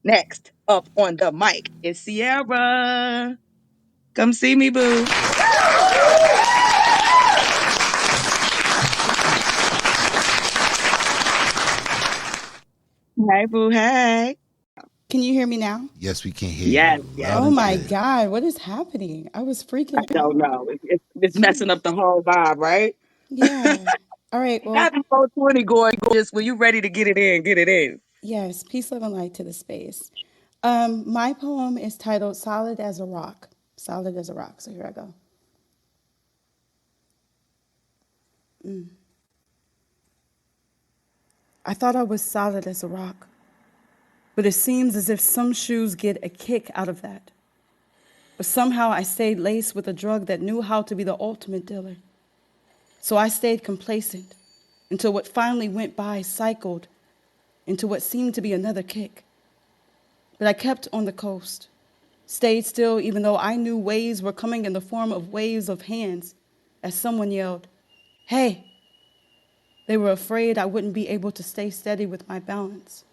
Next up on the mic is Sierra. Come see me, boo. Hey, boo. Hey. Can you hear me now? Yes, we can hear Yes, you yes. loud Oh and my clear. God, what is happening? I was I freaking don't out. know. It's messing up the whole vibe, right? Yeah. All right. Well, Happy 420 going. Just when you ready to get it in, get it in. yes, peace, love, and light to the space. My poem is titled Solid as a Rock. Solid as a Rock. So here I go. I thought I was solid as a rock, but it seems as if some shoes get a kick out of that. But somehow I stayed laced with a drug that knew how to be the ultimate dealer. So I stayed complacent until what finally went by cycled into what seemed to be another kick. But I kept on the coast, stayed still even though I knew waves were coming in the form of waves of hands as someone yelled, "Hey!" They were afraid I wouldn't be able to stay steady with my balance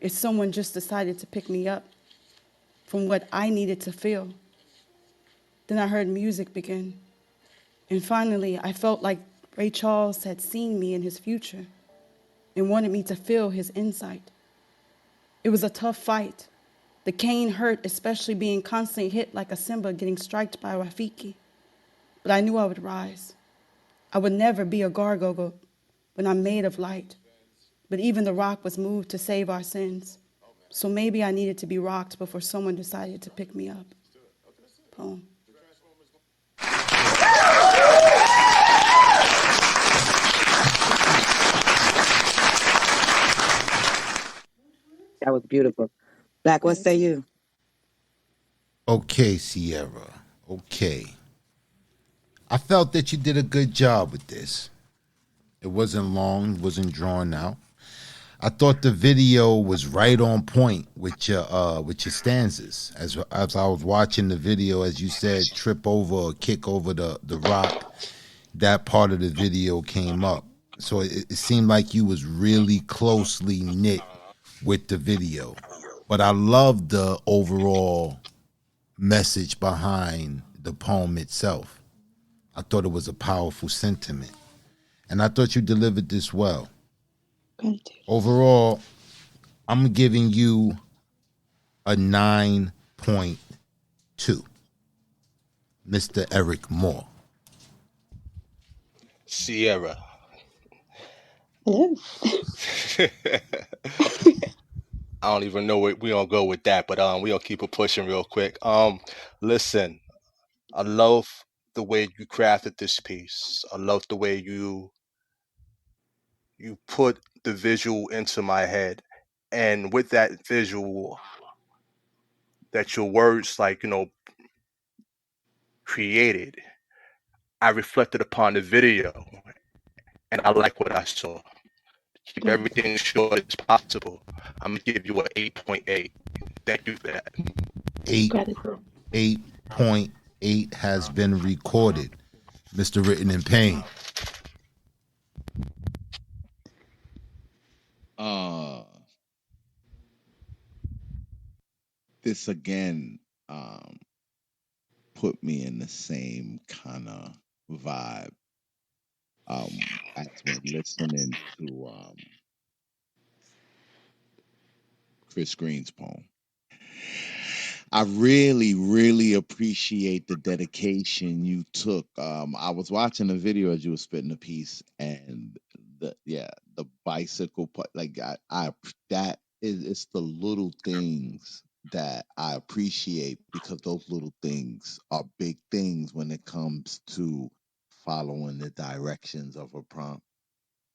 if someone just decided to pick me up from what I needed to feel. Then I heard music begin. And finally, I felt like Ray Charles had seen me in his future and wanted me to feel his insight. It was a tough fight. The cane hurt, especially being constantly hit like a Simba getting striked by Rafiki. But I knew I would rise. I would never be a gargoyle when I'm made of light. But even the rock was moved to save our sins. So maybe I needed to be rocked before someone decided to pick me up. Poem. That was beautiful. Black, what say Gratitude. you? Okay, Sierra. Okay. I felt that you did a good job with this. It wasn't long, wasn't drawn out. I thought the video was right on point with your stanzas. As I was watching the video, as you said, trip over or kick over the rock, that part of the video came up. So it seemed like you was really closely knit with the video. But I loved the overall message behind the poem itself. I thought it was a powerful sentiment. And I thought you delivered this well. Gratitude. Overall, I'm giving you a 9.2. Mr. Eric Moore. Sierra. Hello. I don't even know where we gonna go with that, but we gonna keep it pushing real quick. Listen, I love the way you crafted this piece. I love the way you put the visual into my head, and with that visual, that your words created, I reflected upon the video, and I like what I saw. Keep Gratitude. everything short as possible. I'm gonna give you an 8.8. Thank you for that. 8 Gratitude. 8.8 has been recorded. Mr. Written in Pain. Uh, this again put me in the same kind of vibe as when listening to Chris Green's poem. I really, really appreciate the dedication you took. I was watching the video as you were spitting the piece, and the bicycle part, like I that is it's the little things that I appreciate because those little things are big things when it comes to following the directions of a prompt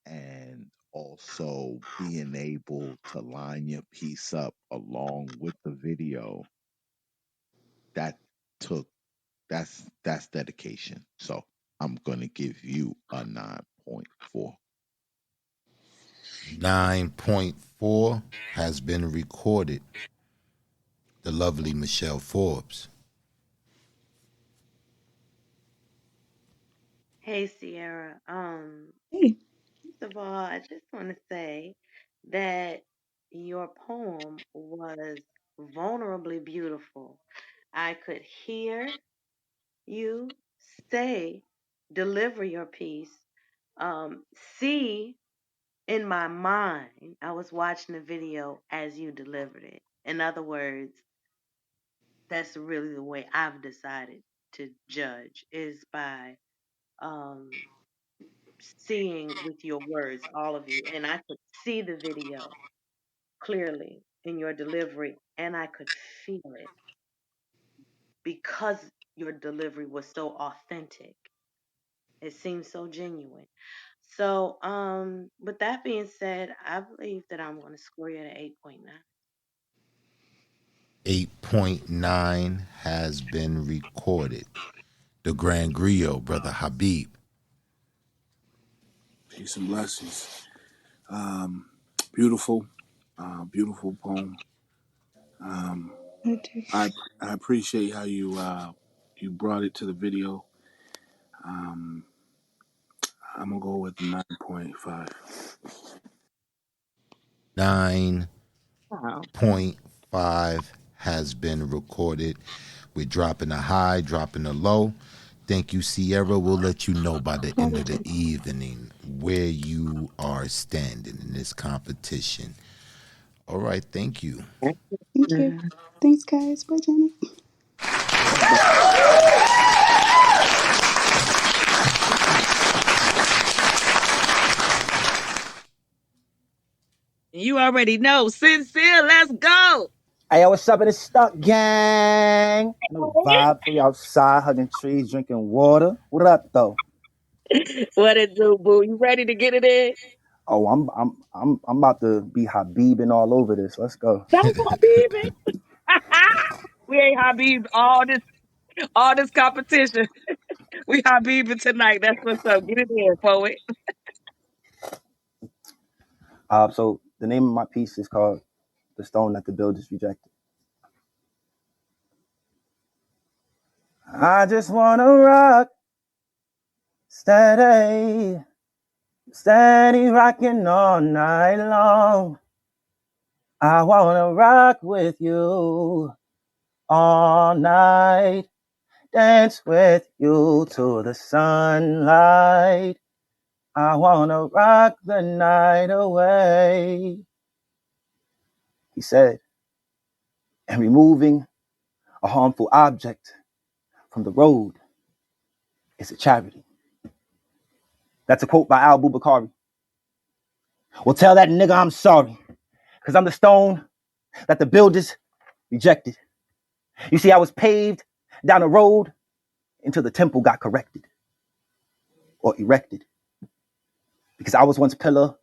and also being able to line your piece up along with the video that took that's dedication. So I'm gonna give you a 9.4. 9.4 has been recorded. The lovely Michelle Forbes. Hey, Sierra. Hey. First of all, I just want to say that your poem was vulnerably beautiful. I could hear you say, deliver your piece, see in my mind, I was watching the video as you delivered it. In other words, that's really the way I've decided to judge is by um, seeing with your words, all of you. And I could see the video clearly in your delivery, and I could feel it because your delivery was so authentic. It seemed so genuine. So, with that being said, I believe that I'm going to score you at an 8.9. 8.9 has been recorded. The Grand Griot, Brother Habib. Peace and blessings. Beautiful, beautiful poem. I do. I appreciate how you brought it to the video. I'm gonna go with 9.5. 9.5 has been recorded. We're dropping a high, dropping a low. Thank you, Sierra. We'll let you know by the end of the evening where you are standing in this competition. All right, thank you. Thank you. Thanks, guys. Bye, Janet. You already know. Sincere, let's go. Hey, yo, what's up in the Stuck Gang? No vibe. We outside hugging trees, drinking water. What up, though? What it do, boo? You ready to get it in? Oh, I'm about to be Habibing all over this. Let's go. That's Habib. We ain't Habib all this competition. We Habib tonight. That's what's up. Get it in, poet. So the name of my piece is called "The Stone That the Builders Rejected." I just wanna rock, steady, steady rocking all night long. I wanna rock with you all night, dance with you to the sunlight. I wanna rock the night away, he said, and removing a harmful object from the road is a charity. That's a quote by Al Bubakari. Well, tell that nigga I'm sorry, because I'm the stone that the builders rejected. You see, I was paved down a road until the temple got corrected or erected, because I was once pillar,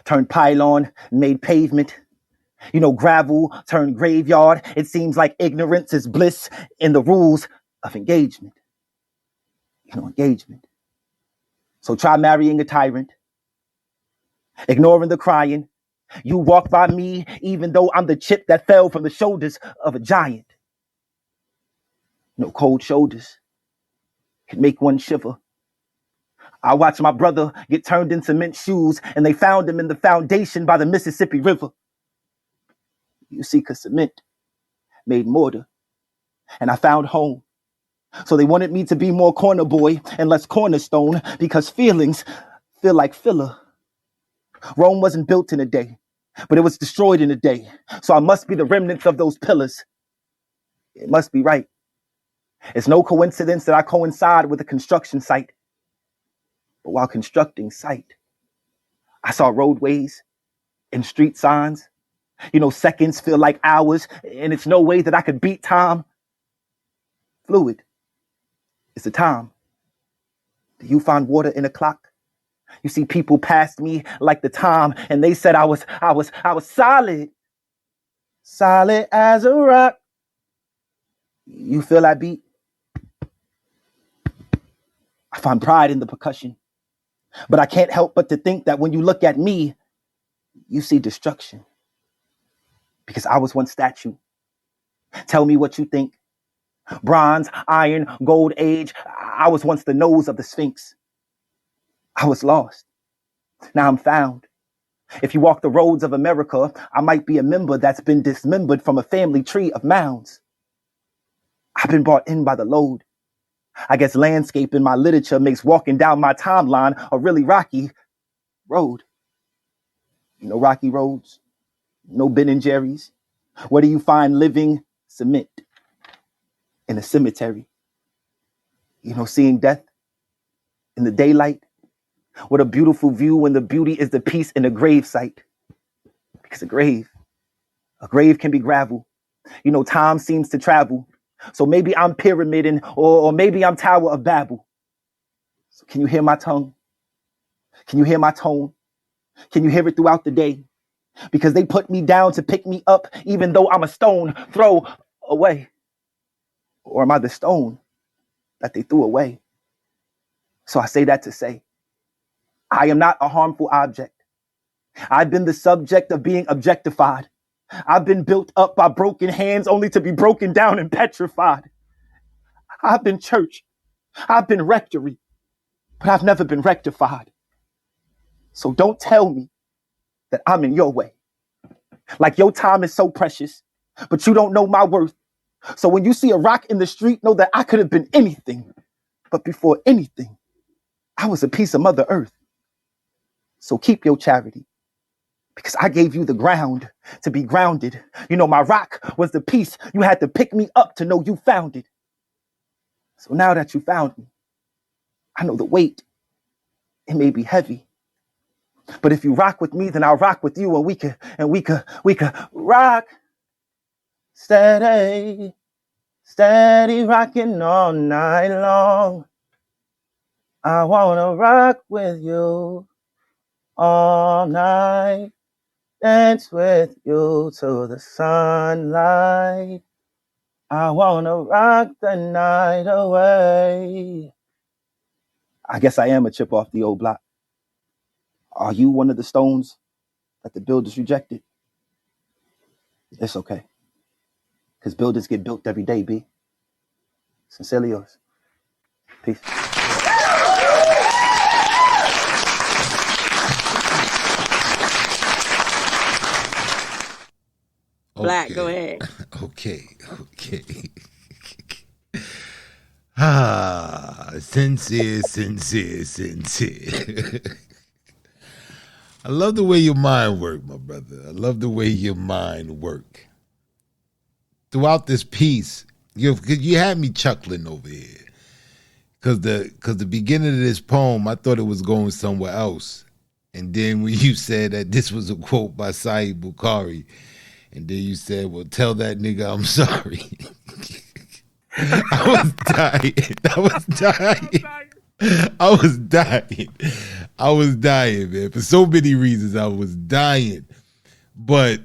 turned pylon, made pavement. You know, gravel turned graveyard. It seems like ignorance is bliss in the rules of engagement. Engagement. So try marrying a tyrant, ignoring the crying. You walk by me even though I'm the chip that fell from the shoulders of a giant. Cold shoulders can make one shiver. I watched my brother get turned in cement shoes and they found him in the foundation by the Mississippi River. You see, 'cause cement made mortar and I found home. So they wanted me to be more corner boy and less cornerstone because feelings feel like filler. Rome wasn't built in a day, but it was destroyed in a day. So I must be the remnants of those pillars. It must be right. It's no coincidence that I coincide with a construction site. But while constructing sight, I saw roadways and street signs. Seconds feel like hours, and it's no way that I could beat time. Fluid is the time. Do you find water in a clock? You see people past me like the time, and they said I was solid. Solid as a rock. You feel that beat? I find pride in the percussion. But I can't help but to think that when you look at me, you see destruction. Because I was one statue. Tell me what you think. Bronze, iron, gold age. I was once the nose of the Sphinx. I was lost. Now I'm found. If you walk the roads of America, I might be a member that's been dismembered from a family tree of mounds. I've been brought in by the load. I guess landscape in my literature makes walking down my timeline a really rocky road. Rocky roads, no Ben and Jerry's. Where do you find living cement? In a cemetery. Seeing death in the daylight. What a beautiful view when the beauty is the peace in a grave site. Because a grave can be gravel. Time seems to travel. So maybe I'm pyramiding or maybe I'm Tower of Babel. So can you hear my tongue? Can you hear my tone? Can you hear it throughout the day? Because they put me down to pick me up, even though I'm a stone throw away. Or am I the stone that they threw away? So I say that to say, I am not a harmful object. I've been the subject of being objectified. I've been built up by broken hands only to be broken down and petrified. I've been church. I've been rectory. But I've never been rectified. So don't tell me that I'm in your way. Like your time is so precious, but you don't know my worth. So when you see a rock in the street, know that I could have been anything. But before anything, I was a piece of Mother Earth. So keep your charity. Because I gave you the ground to be grounded. My rock was the piece you had to pick me up to know you found it. So now that you found me, I know the weight. It may be heavy. But if you rock with me, then I'll rock with you, and we could rock steady, steady rocking all night long. I wanna rock with you all night. Dance with you to the sunlight. I wanna rock the night away. I guess I am a chip off the old block. Are you one of the stones that the builders rejected? It's okay. Because buildings get built every day, B. Sincerely yours. Peace. Black, go ahead. Okay. Sincere. I love the way your mind work, my brother. I love the way your mind work. Throughout this piece, you had me chuckling over here. Cause the beginning of this poem, I thought it was going somewhere else. And then when you said that this was a quote by Saeed Bukhari, and then you said, well, tell that nigga I'm sorry. I was dying, man. For so many reasons, I was dying. But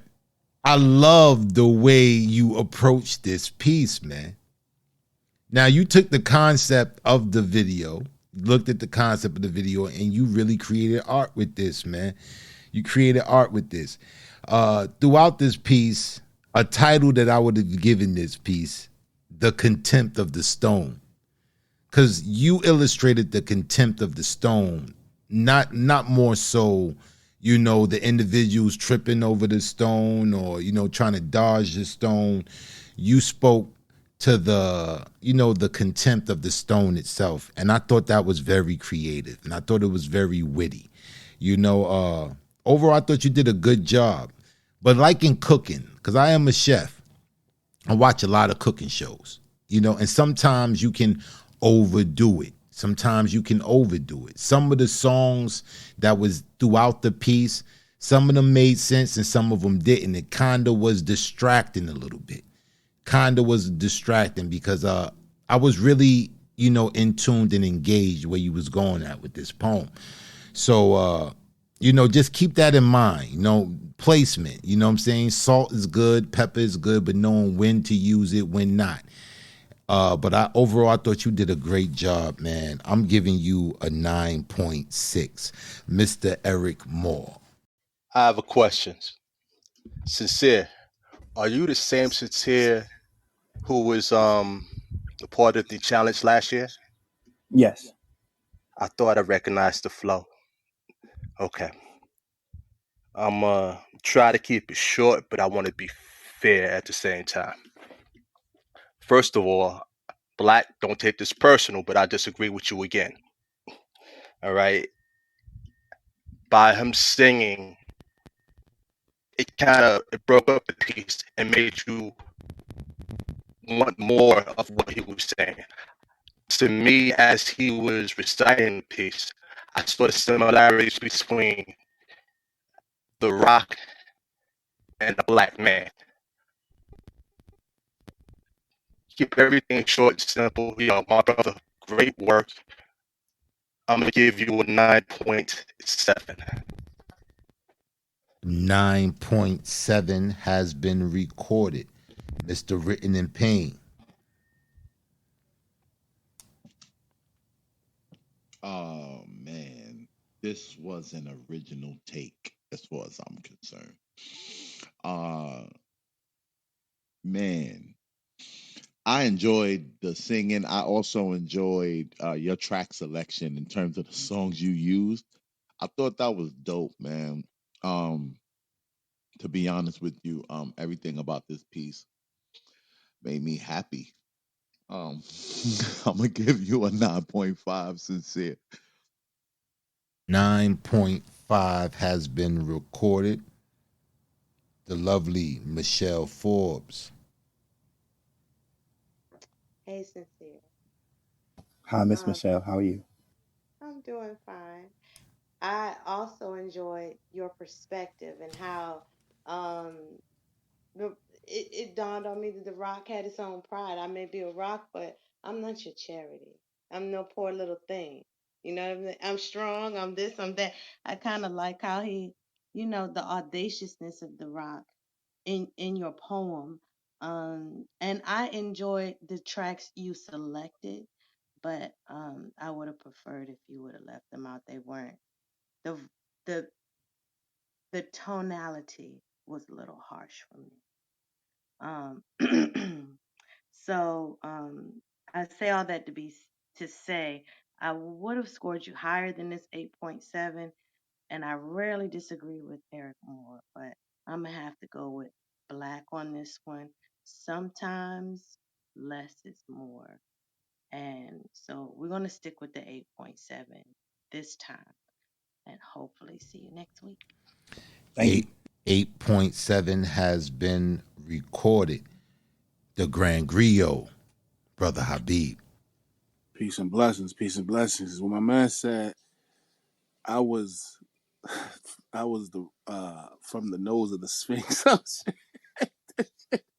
I love the way you approach this piece, man. Now, you took the concept of the video, looked at the concept of the video, and you really created art with this, man. You created art with this. Throughout this piece, a title that I would have given this piece, The Contempt of the Stone. Because you illustrated the contempt of the stone, not more so, the individuals tripping over the stone or, trying to dodge the stone. You spoke to the contempt of the stone itself. And I thought that was very creative. And I thought it was very witty. Overall, I thought you did a good job. But like in cooking, because I am a chef, I watch a lot of cooking shows, and sometimes you can overdo it. Sometimes you can overdo it. Some of the songs that was throughout the piece, some of them made sense and some of them didn't. It kind of was distracting a little bit. Kind of was distracting because I was really, in tuned and engaged where you was going at with this poem. So just keep that in mind. Placement. You know what I'm saying? Salt is good, pepper is good, but knowing when to use it, when not. But overall, I thought you did a great job, man. I'm giving you a 9.6, Mr. Eric Moore. I have a question. Sincere, are you the same Sincere who was a part of the challenge last year? Yes. I thought I recognized the flow. Okay. I'm try to keep it short, but I want to be fair at the same time. First of all, Black, don't take this personal, but I disagree with you again. All right. By him singing, it broke up the piece and made you want more of what he was saying. To me, as he was reciting the piece, I saw the similarities between the Rock and the Black man. Keep everything short and simple. My brother, great work. I'm gonna give you a 9.7. 9.7 has been recorded. Mr. Written in Pain. Oh man, this was an original take as far as I'm concerned. Uh Man, I enjoyed the singing. I also enjoyed your track selection in terms of the songs you used. I thought that was dope, man. Um, to be honest with you, everything about this piece made me happy. Um, I'm gonna give you a 9.5 sincere. 9.5 has been recorded. The lovely Michelle Forbes. Hey, Sincere. Hi, Miss Um, Michelle. How are you? I'm doing fine. I also enjoyed your perspective and how um the- it dawned on me that the rock had its own pride. I may be a rock, but I'm not your charity. I'm no poor little thing. You know what I mean? I'm strong. I'm this. I'm that. I kind of like how he, the audaciousness of the rock in your poem. And I enjoyed the tracks you selected, but I would have preferred if you would have left them out. They weren't the the the tonality was a little harsh for me. So I say all that to say I would have scored you higher than this 8.7, and I rarely disagree with Eric Moore, but I'm gonna have to go with Black on this one. Sometimes less is more, and so we're gonna stick with the 8.7 this time, and hopefully see you next week. Thank you. 8.7 has been recorded. The Grand Griot, Brother Habib. Peace and blessings. Peace and blessings. When my man said I was, I was the from the nose of the Sphinx.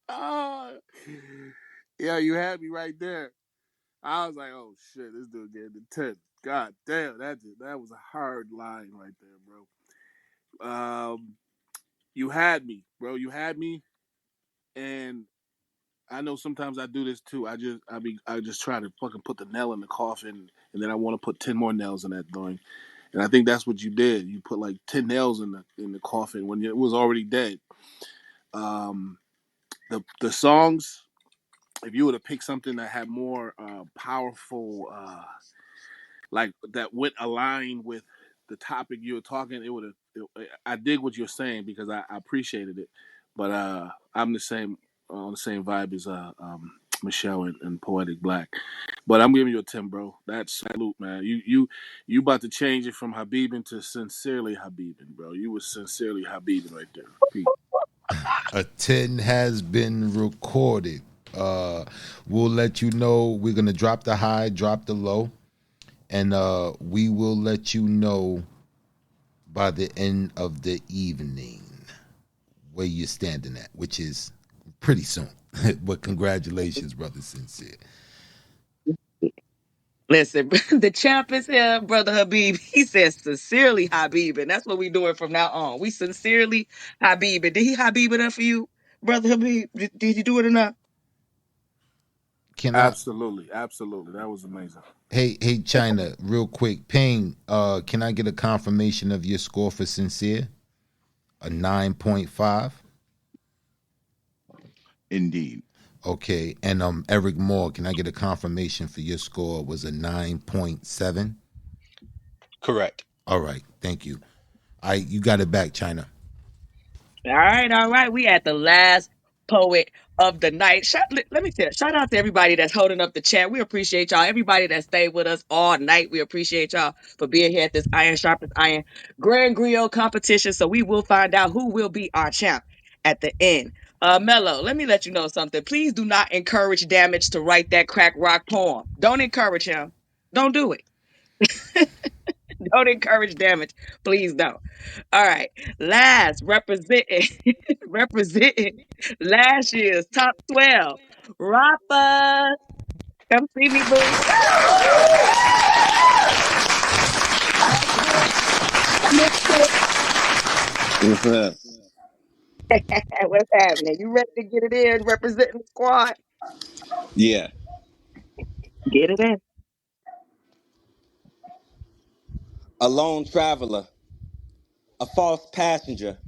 Oh, yeah, you had me right there. I was like, oh shit, this dude getting the 10. God damn, that was a hard line right there, bro. You had me, bro. You had me, and I know sometimes I do this too. I just try to fucking put the nail in the coffin, and then I want to put 10 more nails in that thing. And I think that's what you did. You put like 10 nails in the coffin when it was already dead. Um, the songs, if you would have picked something that had more powerful, like that went aligned with the topic you were talking, it would have. I dig what you're saying because I appreciated it, but I'm the same on the same vibe as Michelle and Poetic Black. But I'm giving you a 10, bro. That's salute, man. You about to change it from Habibin to sincerely Habibin, bro. You was sincerely Habibin right there. Peace. A 10 has been recorded. Uh, we'll let you know. We're gonna drop the high, drop the low, and we will let you know by the end of the evening where you're standing at, which is pretty soon. But congratulations, brother Sincere. Listen, the champ is here, brother Habib. He says sincerely Habib, and that's what we doing from now on. We sincerely Habib. Did he Habib it up for you, brother Habib? Did you do it enough? Can I? Absolutely, absolutely. That was amazing. Hey, China, real quick, Ping. Can I get a confirmation of your score for Sincere? A 9.5. Indeed. Okay, and Eric Moore, can I get a confirmation for your score was a 9.7? Correct. All right, thank you. You got it back, China. All right, all right. We at the last poet of the night. Let me tell you, shout out to everybody that's holding up the chat. We appreciate y'all. Everybody that stayed with us all night. We appreciate y'all for being here at this Iron Sharpest Iron Grand Griot competition. So we will find out who will be our champ at the end. Mello, let me let you know something. Please do not encourage Damage to write that crack rock poem. Don't encourage him. Don't do it. Don't encourage Damage. Please don't. All right. Last representing representing last year's top 12. Rafa. Come see me, boo. What's up? What's happening? You ready to get it in representing the squad? Yeah. Get it in. A lone traveler, a false passenger.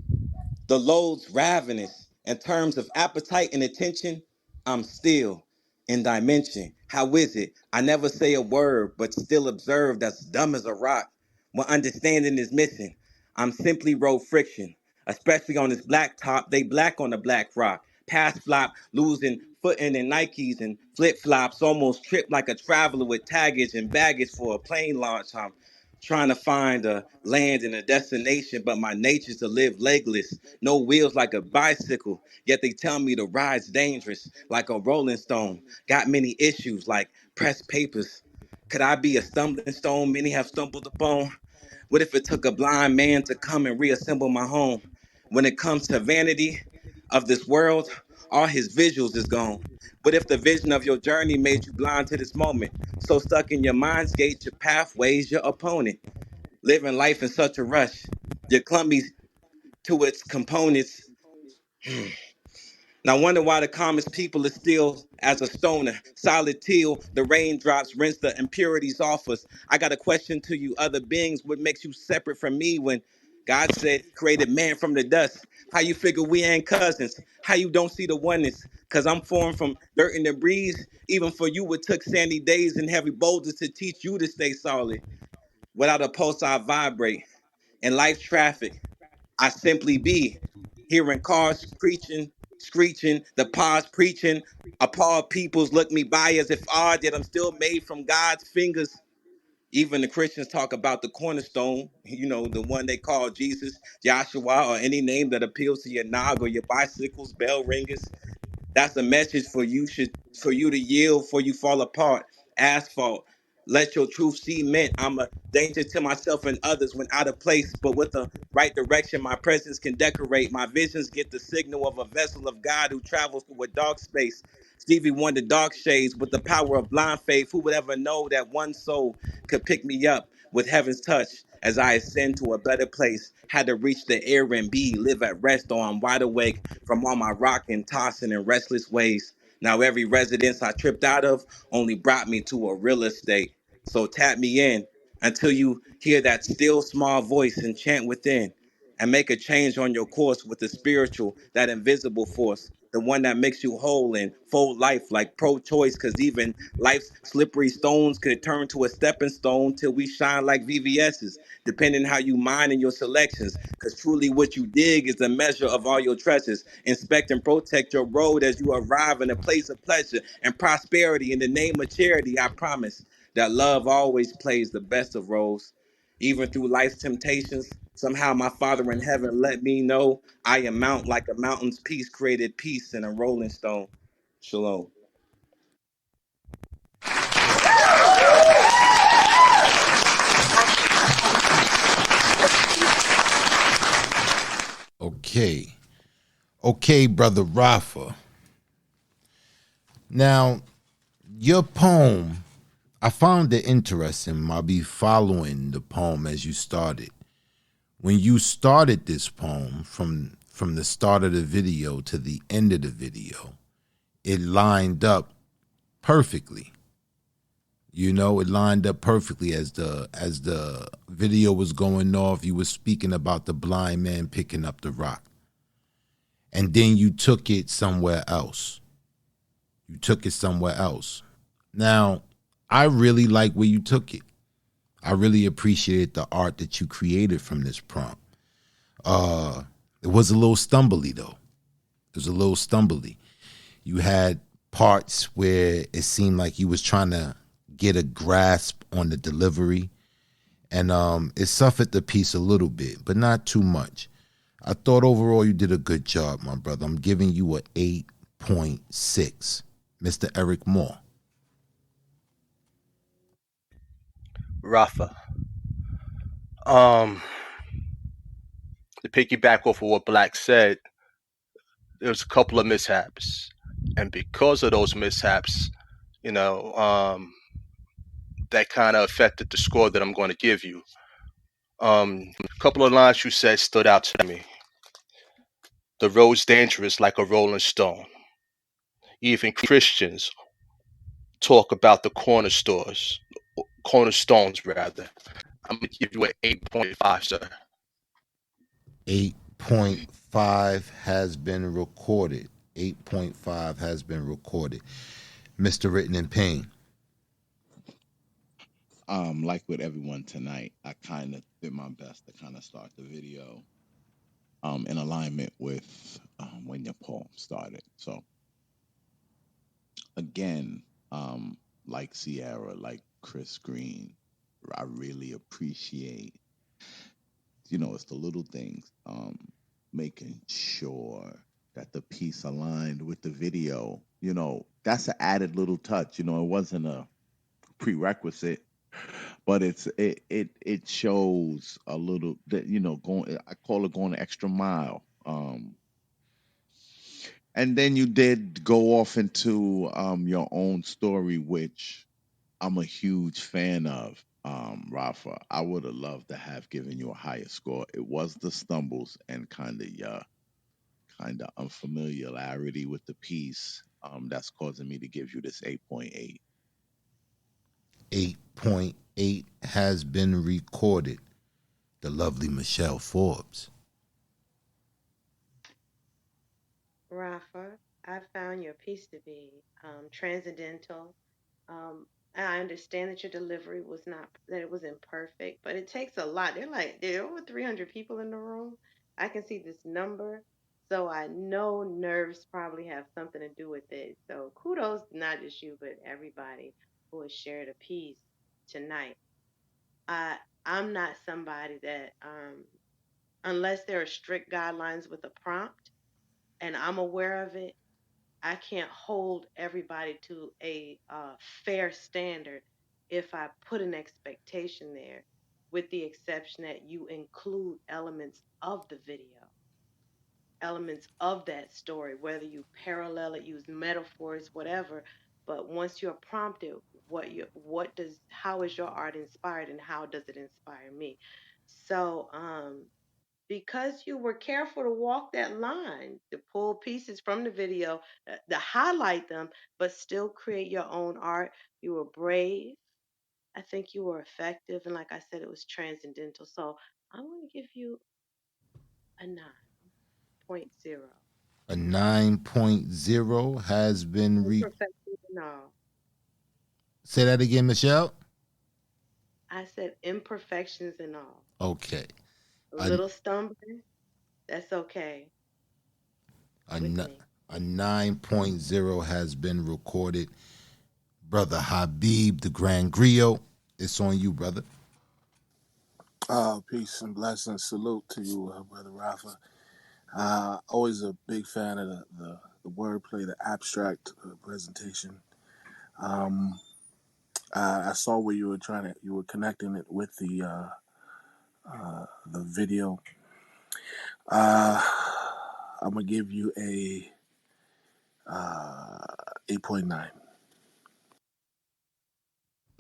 The load's ravenous. In terms of appetite and attention, I'm still in dimension. How is it? I never say a word, but still observe that's dumb as a rock. When understanding is missing, I'm simply road friction. Especially on this black top, they black on the black rock. Pass flop, losing footing in Nikes and flip flops, almost tripped like a traveler with taggage and baggage for a plane launch. I'm trying to find a land and a destination, but my nature's to live legless, no wheels like a bicycle. Yet they tell me the ride's dangerous, like a rolling stone. Got many issues like pressed papers. Could I be a stumbling stone many have stumbled upon? What if it took a blind man to come and reassemble my home? When it comes to vanity of this world, all his visuals is gone. What if the vision of your journey made you blind to this moment? So stuck in your mind's gate, your pathways, your opponent. Living life in such a rush. You're clumsy to its components. Now wonder why the calmest people is still as a stoner. Solid teal, the raindrops rinse the impurities off us. I got a question to you, other beings. What makes you separate from me when God said he created man from the dust? How you figure we ain't cousins? How you don't see the oneness? Cause I'm formed from dirt and debris. Even for you, it took sandy days and heavy boulders to teach you to stay solid. Without a pulse, I vibrate. In life traffic, I simply be hearing cars screeching, the pause preaching. Appalled peoples look me by as if odd, yet I'm still made from God's fingers. Even the Christians talk about the cornerstone, the one they call Jesus, Joshua, or any name that appeals to your nog or your bicycles, bell ringers. That's a message for you to yield for you fall apart. Asphalt. Let your truth cement. I'm a danger to myself and others when out of place, but with the right direction, my presence can decorate. My visions get the signal of a vessel of God who travels through a dark space. Stevie Wonder dark shades with the power of blind faith. Who would ever know that one soul could pick me up with heaven's touch as I ascend to a better place? Had to reach the air and be, live at rest, or I'm wide awake from all my rocking, tossing, and restless ways. Now every residence I tripped out of only brought me to a real estate. So tap me in until you hear that still small voice and chant within and make a change on your course with the spiritual, that invisible force, the one that makes you whole and full life like pro-choice, because even life's slippery stones could turn to a stepping stone till we shine like VVS's, depending how you mine in your selections, because truly what you dig is the measure of all your treasures. Inspect and protect your road as you arrive in a place of pleasure and prosperity in the name of charity. I promise that love always plays the best of roles, even through life's temptations. Somehow my Father in heaven let me know I am mount like a mountain's peace created peace in a rolling stone. Shalom. Okay. Okay, brother Rafa. Now, your poem, I found it interesting. I'll be following the poem as you started. When you started this poem from the start of the video to the end of the video, it lined up perfectly. You know, it lined up perfectly as the video was going off. You were speaking about the blind man picking up the rock. And then you took it somewhere else. You took it somewhere else. Now, I really like where you took it. I really appreciated the art that you created from this prompt. It was a little stumbly though. It was a little stumbly. You had parts where it seemed like you was trying to get a grasp on the delivery, and it suffered the piece a little bit, but not too much. I thought overall you did a good job, my brother. I'm giving you a 8.6. Mr. Eric Moore. Rafa. To piggyback off of what Black said, there was a couple of mishaps, and because of those mishaps, you know, that kind of affected the score that I'm going to give you. A couple of lines you said stood out to me. The road's dangerous like a rolling stone. Even Christians talk about the cornerstones rather. I'm gonna give you an 8.5, sir. 8.5 has been recorded. 8.5 has been recorded. Mr. Written in Pain. Like with everyone tonight, I kind of did my best to kind of start the video in alignment with when your poem started. So again, like Sierra, like Chris Green, I really appreciate, it's the little things, making sure that the piece aligned with the video. That's an added little touch. It wasn't a prerequisite, but it shows a little that going. I call it going the extra mile. And then you did go off into your own story, which I'm a huge fan of. Rafa, I would have loved to have given you a higher score. It was the stumbles and kind of unfamiliarity with the piece that's causing me to give you this 8.8. 8.8 has been recorded. The lovely Michelle Forbes. Rafa, I found your piece to be transcendental. I understand that your delivery was not, that it was imperfect, but it takes a lot. There are over 300 people in the room. I can see this number. So I know nerves probably have something to do with it. So kudos, not just you, but everybody who has shared a piece tonight. I, I'm not somebody that, unless there are strict guidelines with a prompt and I'm aware of it, I can't hold everybody to a fair standard if I put an expectation there, with the exception that you include elements of the video, elements of that story, whether you parallel it, use metaphors, whatever. But once you're prompted, how is your art inspired and how does it inspire me? So, because you were careful to walk that line, to pull pieces from the video, to highlight them, but still create your own art. You were brave. I think you were effective. And like I said, it was transcendental. So I'm going to give you a 9.0. A 9.0 has been Imperfections and all. Say that again, Michelle. I said imperfections and all. Okay. A A, little stumbling. That's okay a, with me. a 9.0 has been recorded. Brother Habib, the Grand Griot, it's on you, brother. Peace and blessings. Salute to you, Brother Rafa. Always a big fan of the wordplay, the abstract presentation. Um, I saw where you were connecting it with the video. I'm gonna give you a 8.9.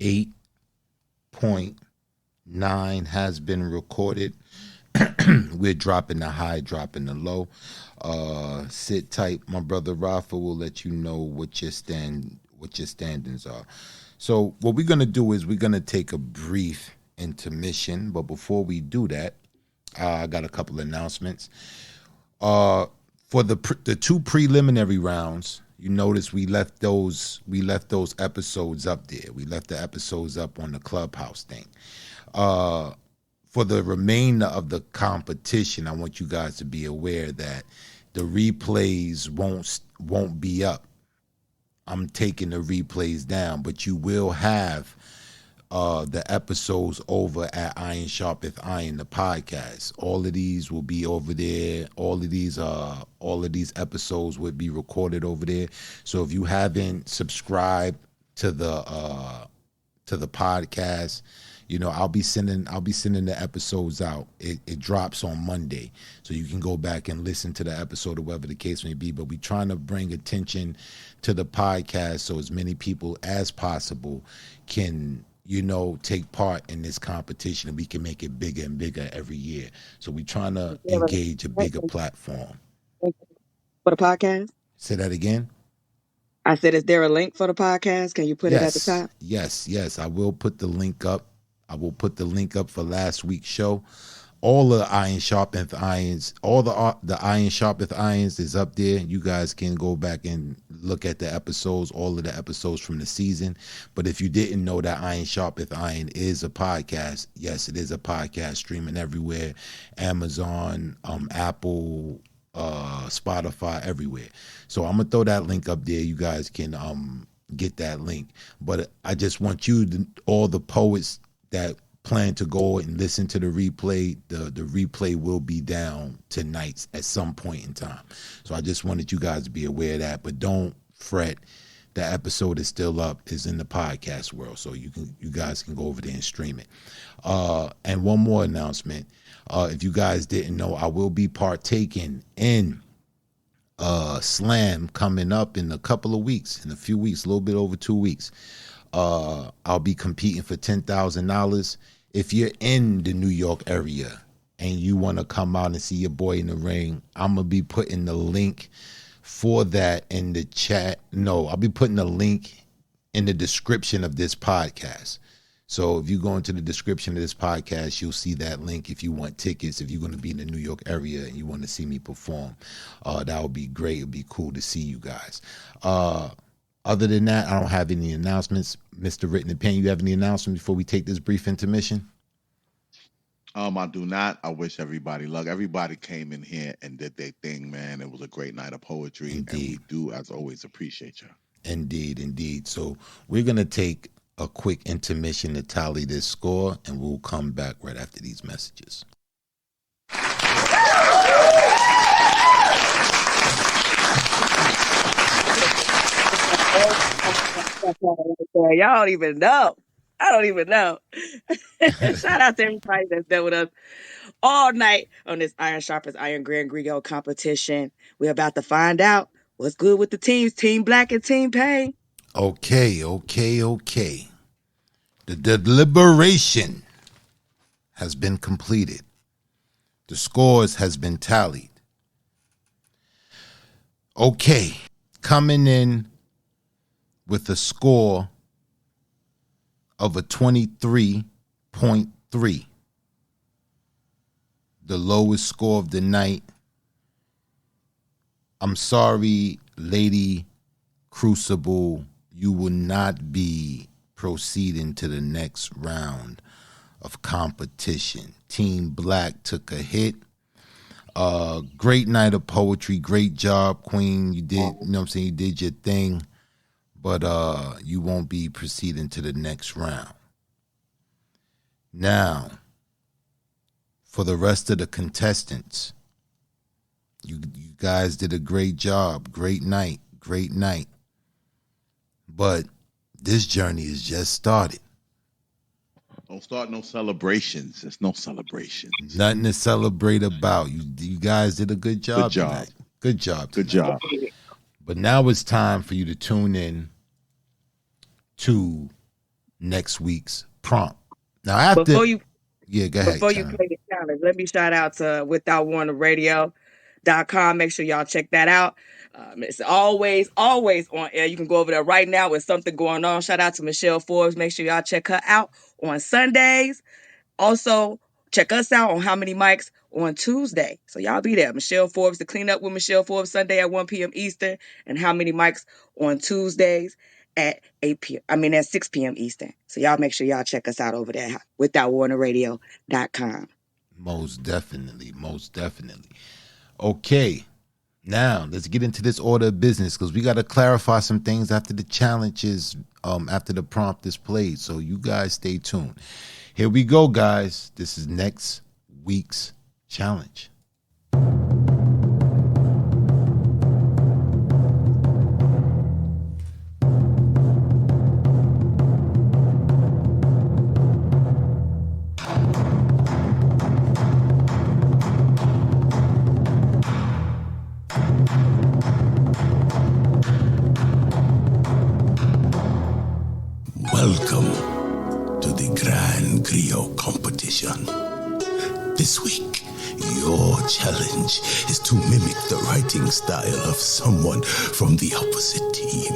8.9 has been recorded. We're dropping the high, dropping the low. Sit tight, my brother Rafa will let you know what your standings are. So what we're gonna do is we're gonna take a brief intermission, but before we do that, I got a couple of announcements. For the two preliminary rounds, you notice we left those episodes up there. We left the episodes up on the Clubhouse thing. For the remainder of the competition, I want you guys to be aware that the replays won't be up. I'm taking the replays down, but you will have the episodes over at Iron Sharpeth Iron, the podcast. All of these will be over there. All of these episodes would be recorded over there. So if you haven't subscribed to the podcast, I'll be sending the episodes out. It drops on Monday, so you can go back and listen to the episode or whatever the case may be. But we're trying to bring attention to the podcast so as many people as possible can take part in this competition, and we can make it bigger and bigger every year. So we're trying to engage a bigger platform. For the podcast? Say that again. I said, is there a link for the podcast? Can you put it at the top? Yes. I will put the link up. I will put the link up for last week's show. All the Iron Sharpeth Irons, all the Iron Sharpeth Irons is up there. You guys can go back and look at the episodes, all of the episodes from the season. But if you didn't know that Iron Sharpeth Iron is a podcast, yes, it is a podcast streaming everywhere. Amazon, Apple, Spotify, everywhere. So I'm gonna throw that link up there. You guys can get that link. But I just want all the poets that plan to go and listen to the replay, the replay will be down tonight at some point in time. So I just wanted you guys to be aware of that. But don't fret. The episode is still up, is in the podcast world. So you guys can go over there and stream it. And one more announcement. If you guys didn't know, I will be partaking in Slam coming up in a couple of weeks, in a few weeks, a little bit over 2 weeks. I'll be competing for $10,000. If you're in the New York area and you want to come out and see your boy in the ring, I'm going to be putting the link for that in the chat. No, I'll be putting the link in the description of this podcast. So if you go into the description of this podcast, you'll see that link if you want tickets, if you're going to be in the New York area and you want to see me perform. That would be great. It'd be cool to see you guys. Other than that, I don't have any announcements. Mr. Written in Pen, you have any announcements before we take this brief intermission? I do not. I wish everybody luck. Everybody came in here and did their thing, man. It was a great night of poetry. Indeed. And we do, as always, appreciate you. Indeed. So we're going to take a quick intermission to tally this score, and we'll come back right after these messages. Y'all don't even know. I don't even know. Shout out to everybody that's been with us all night on this Iron Sharpeth Iron Grand Griot competition. We're about to find out what's good with the teams, Team Black and Team Pain. Okay. The deliberation has been completed. The scores has been tallied. Okay, coming in with a score of a 23.3. The lowest score of the night. I'm sorry, Lady Crucible, you will not be proceeding to the next round of competition. Team Black took a hit. Great night of poetry. Great job, Queen. You did, you know what I'm saying? You did your thing. But you won't be proceeding to the next round. Now, for the rest of the contestants. You guys did a great job. Great night. Great night. But this journey has just started. Don't start no celebrations. There's no celebrations. Nothing to celebrate about. You guys did a good Good job job. tonight. Good job Good tonight. job. But now it's time for you to tune in to next week's prompt. Now after Before you yeah, go ahead, Before you Karen. play the challenge, let me shout out to withoutwarningradio.com. Make sure y'all check that out. It's always on air. You can go over there right now with something going on. Shout out to Michelle Forbes. Make sure y'all check her out on Sundays. Also, check us out on How Many Mics on Tuesday. So y'all be there. Michelle Forbes, the Clean Up with Michelle Forbes, Sunday at 1 p.m. Eastern, and How Many Mics on Tuesdays at 8 p.m. At 6 p.m. Eastern. So y'all make sure y'all check us out over there withoutwarnerradio.com. Most definitely. Most definitely. Okay. Now let's get into this order of business because we got to clarify some things after the challenges, after the prompt is played. So you guys stay tuned. Here we go, guys. This is next week's challenge. Welcome to the Grand Griot competition. This week, your challenge is to mimic the writing style of someone from the opposite team.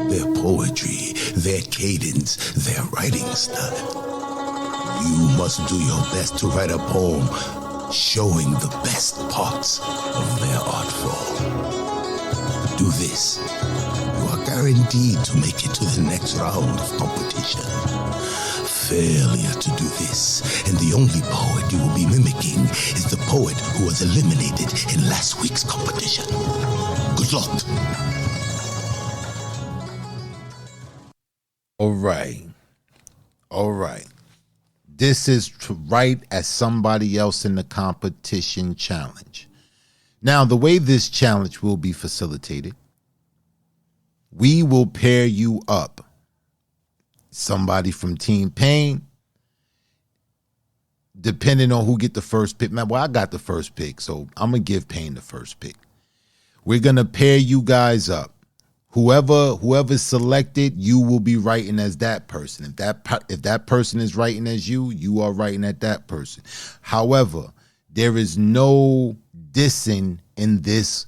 Their poetry, their cadence, their writing style. You must do your best to write a poem showing the best parts of their art form. Do this, you are guaranteed to make it to the next round of competition. Failure to do this, and the only poet you will be mimicking is the poet who was eliminated in last week's competition. Good luck. All right. All right. This is to write as somebody else in the competition challenge. Now, the way this challenge will be facilitated, we will pair you up. Somebody from Team Pain, depending on who get the first pick. Man, well, I got the first pick, so I'm going to give Pain the first pick. We're going to pair you guys up. Whoever's selected, you will be writing as that person. If that person is writing as you, you are writing at that person. However, there is no dissing in this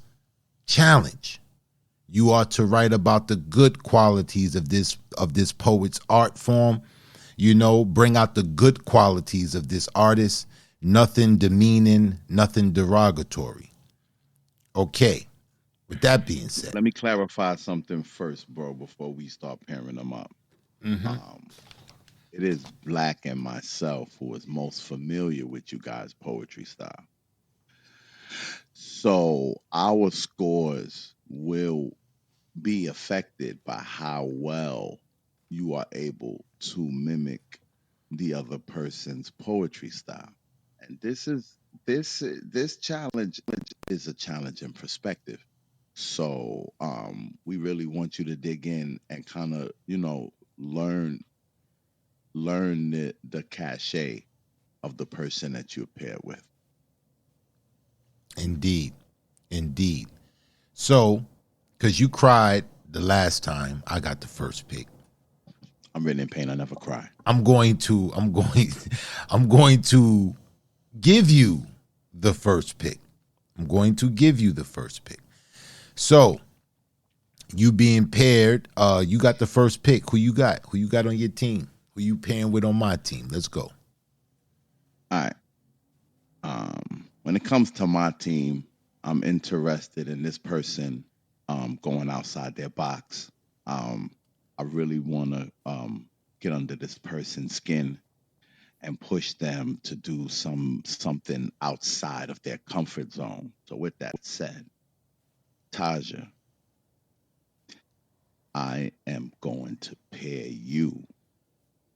challenge. You are to write about the good qualities of this poet's art form. You know, bring out the good qualities of this artist. Nothing demeaning, nothing derogatory. Okay. With that being said, Let me clarify something first, bro, before we start pairing them up. It is Black and myself who is most familiar with you guys' poetry style. So our scores will be affected by how well you are able to mimic the other person's poetry style. And this challenge is a challenge in perspective. So we really want you to dig in and kind of, learn the cachet of the person that you're paired with. indeed. Indeed. So, because you cried the last time, I got the first pick. I'm written in pain, I never cry. I'm going to give you the first pick. I'm going to give you the first pick. So, you being paired, you got the first pick. Who you got? Who you got on your team? Who you pairing with on my team? Let's go. All right. When it comes to my team, I'm interested in this person going outside their box. I really want to get under this person's skin and push them to do something outside of their comfort zone. So with that said, Taja, I am going to pair you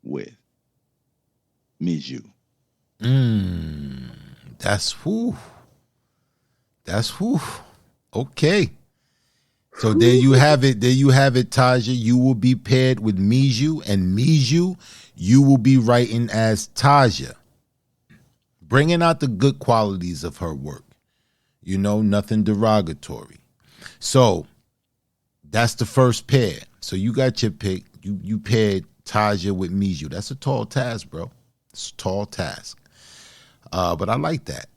with Miju. Mm, that's whoo. That's whoo. Okay. So there you have it. There you have it, Taja. You will be paired with Miju, and Miju, you will be writing as Taja, bringing out the good qualities of her work. You know, nothing derogatory. So that's the first pair. So you got your pick. You paired Taja with Miju. That's a tall task, bro. It's a tall task. But I like that.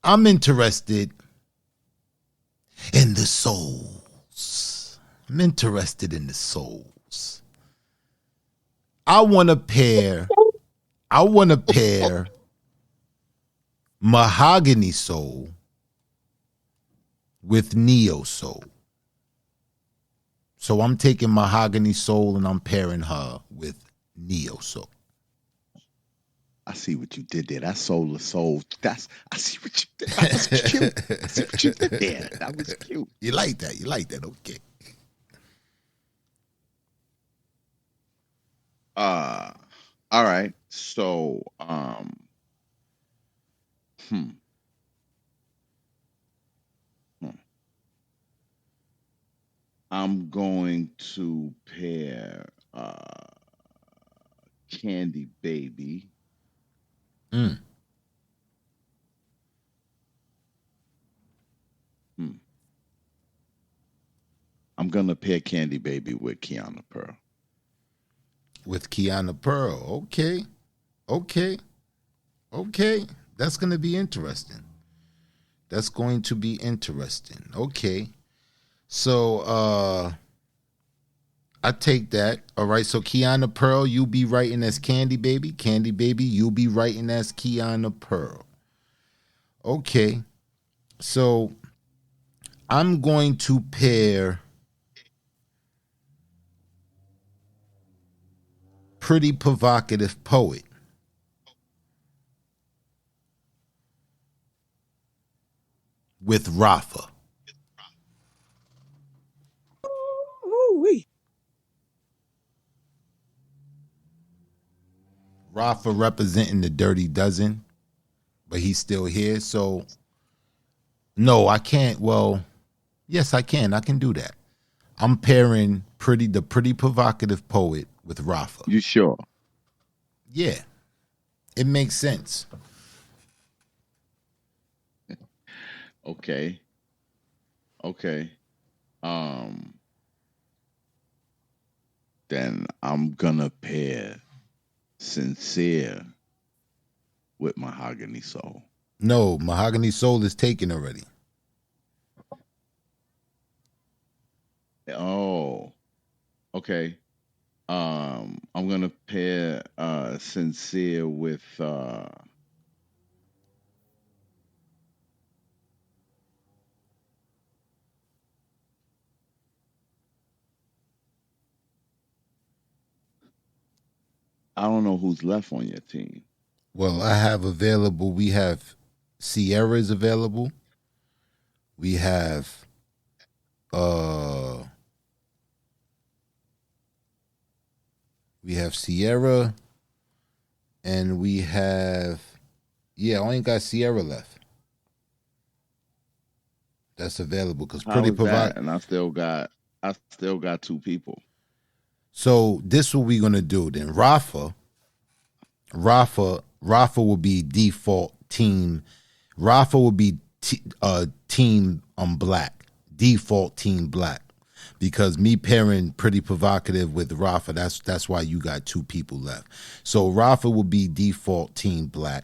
I'm interested in the souls. I'm interested in the souls. I want to pair Mahogany Soul with Neo Soul. So I'm taking Mahogany Soul and I'm pairing her with Neo Soul. I see what you did there. That soul of soul. I see what you did. That was cute. I see what you did there. That was cute. You like that? You like that? Okay. All right. So hmm. hmm. I'm going to pair Candy Baby. Mm. I'm gonna pair Candy Baby with Kiana Pearl. With Kiana Pearl. Okay. Okay. Okay. That's going to be interesting. That's going to be interesting. Okay. So I take that. All right. So Kiana Pearl, you'll be writing as Candy Baby. Candy Baby, you'll be writing as Kiana Pearl. Okay. So I'm going to pair Pretty Provocative Poet with Rafa. Ooh-wee. Rafa representing the Dirty Dozen, but he's still here. So no, I can't. Well, yes, I can. I can do that. I'm pairing the Pretty Provocative Poet with Rafa. You sure? Yeah, it makes sense. Okay. Okay. Then I'm gonna pair Sincere with Mahogany Soul. No, Mahogany Soul is taken already. Oh, okay. I'm gonna pair Sincere with I don't know who's left on your team. Well, I have available. We have Sierra is available. We have uh Sierra, and we have I only got Sierra left. That's available because How Pretty is that? Provocative. And I still got two people. So this what we're gonna do then. Rafa will be default team. Rafa will be team black, default team black, because me pairing Pretty Provocative with Rafa. That's why you got two people left. So Rafa will be default team black.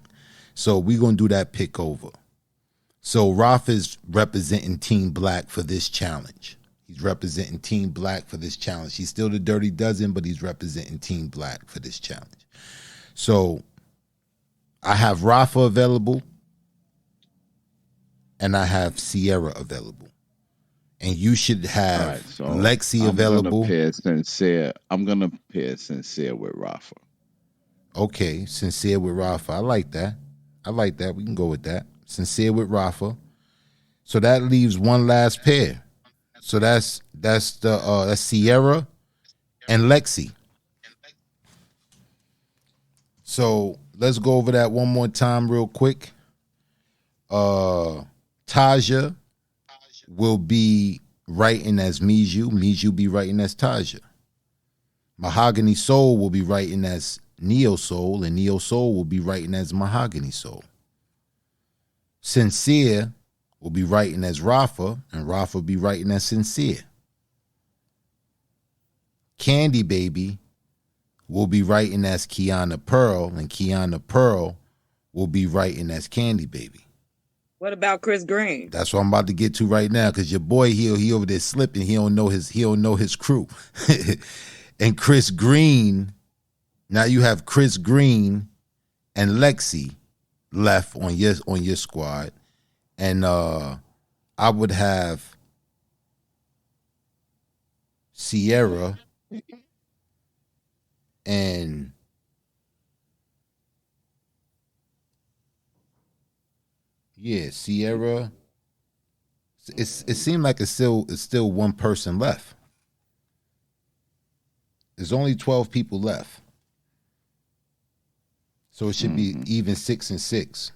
So we're gonna do that pick over. So Rafa's representing Team Black for this challenge. He's representing Team Black for this challenge. He's still the Dirty Dozen, but he's representing Team Black for this challenge. So I have Rafa available, and I have Sierra available. And you should have So Lexi available. I'm gonna pair Sincere with Rafa. Okay, Sincere with Rafa. I like that. We can go with that. Sincere with Rafa. So that leaves one last pair. So that's Sierra and Lexi. So let's go over that one more time real quick. Taja will be writing as Miju. Miju be writing as Taja. Mahogany Soul will be writing as Neo Soul, and Neo Soul will be writing as Mahogany Soul. Sincere will be writing as Rafa, and Rafa will be writing as Sincere. Candy Baby will be writing as Kiana Pearl, and Kiana Pearl will be writing as Candy Baby. What about Chris Green? That's what I'm about to get to right now, because your boy he over there slipping. He don't know his crew. And Chris Green, now you have Chris Green and Lexi left on your squad. And I would have Sierra and Sierra. It seemed like it's still one person left. There's only 12 people left. So it should be even 6 and 6.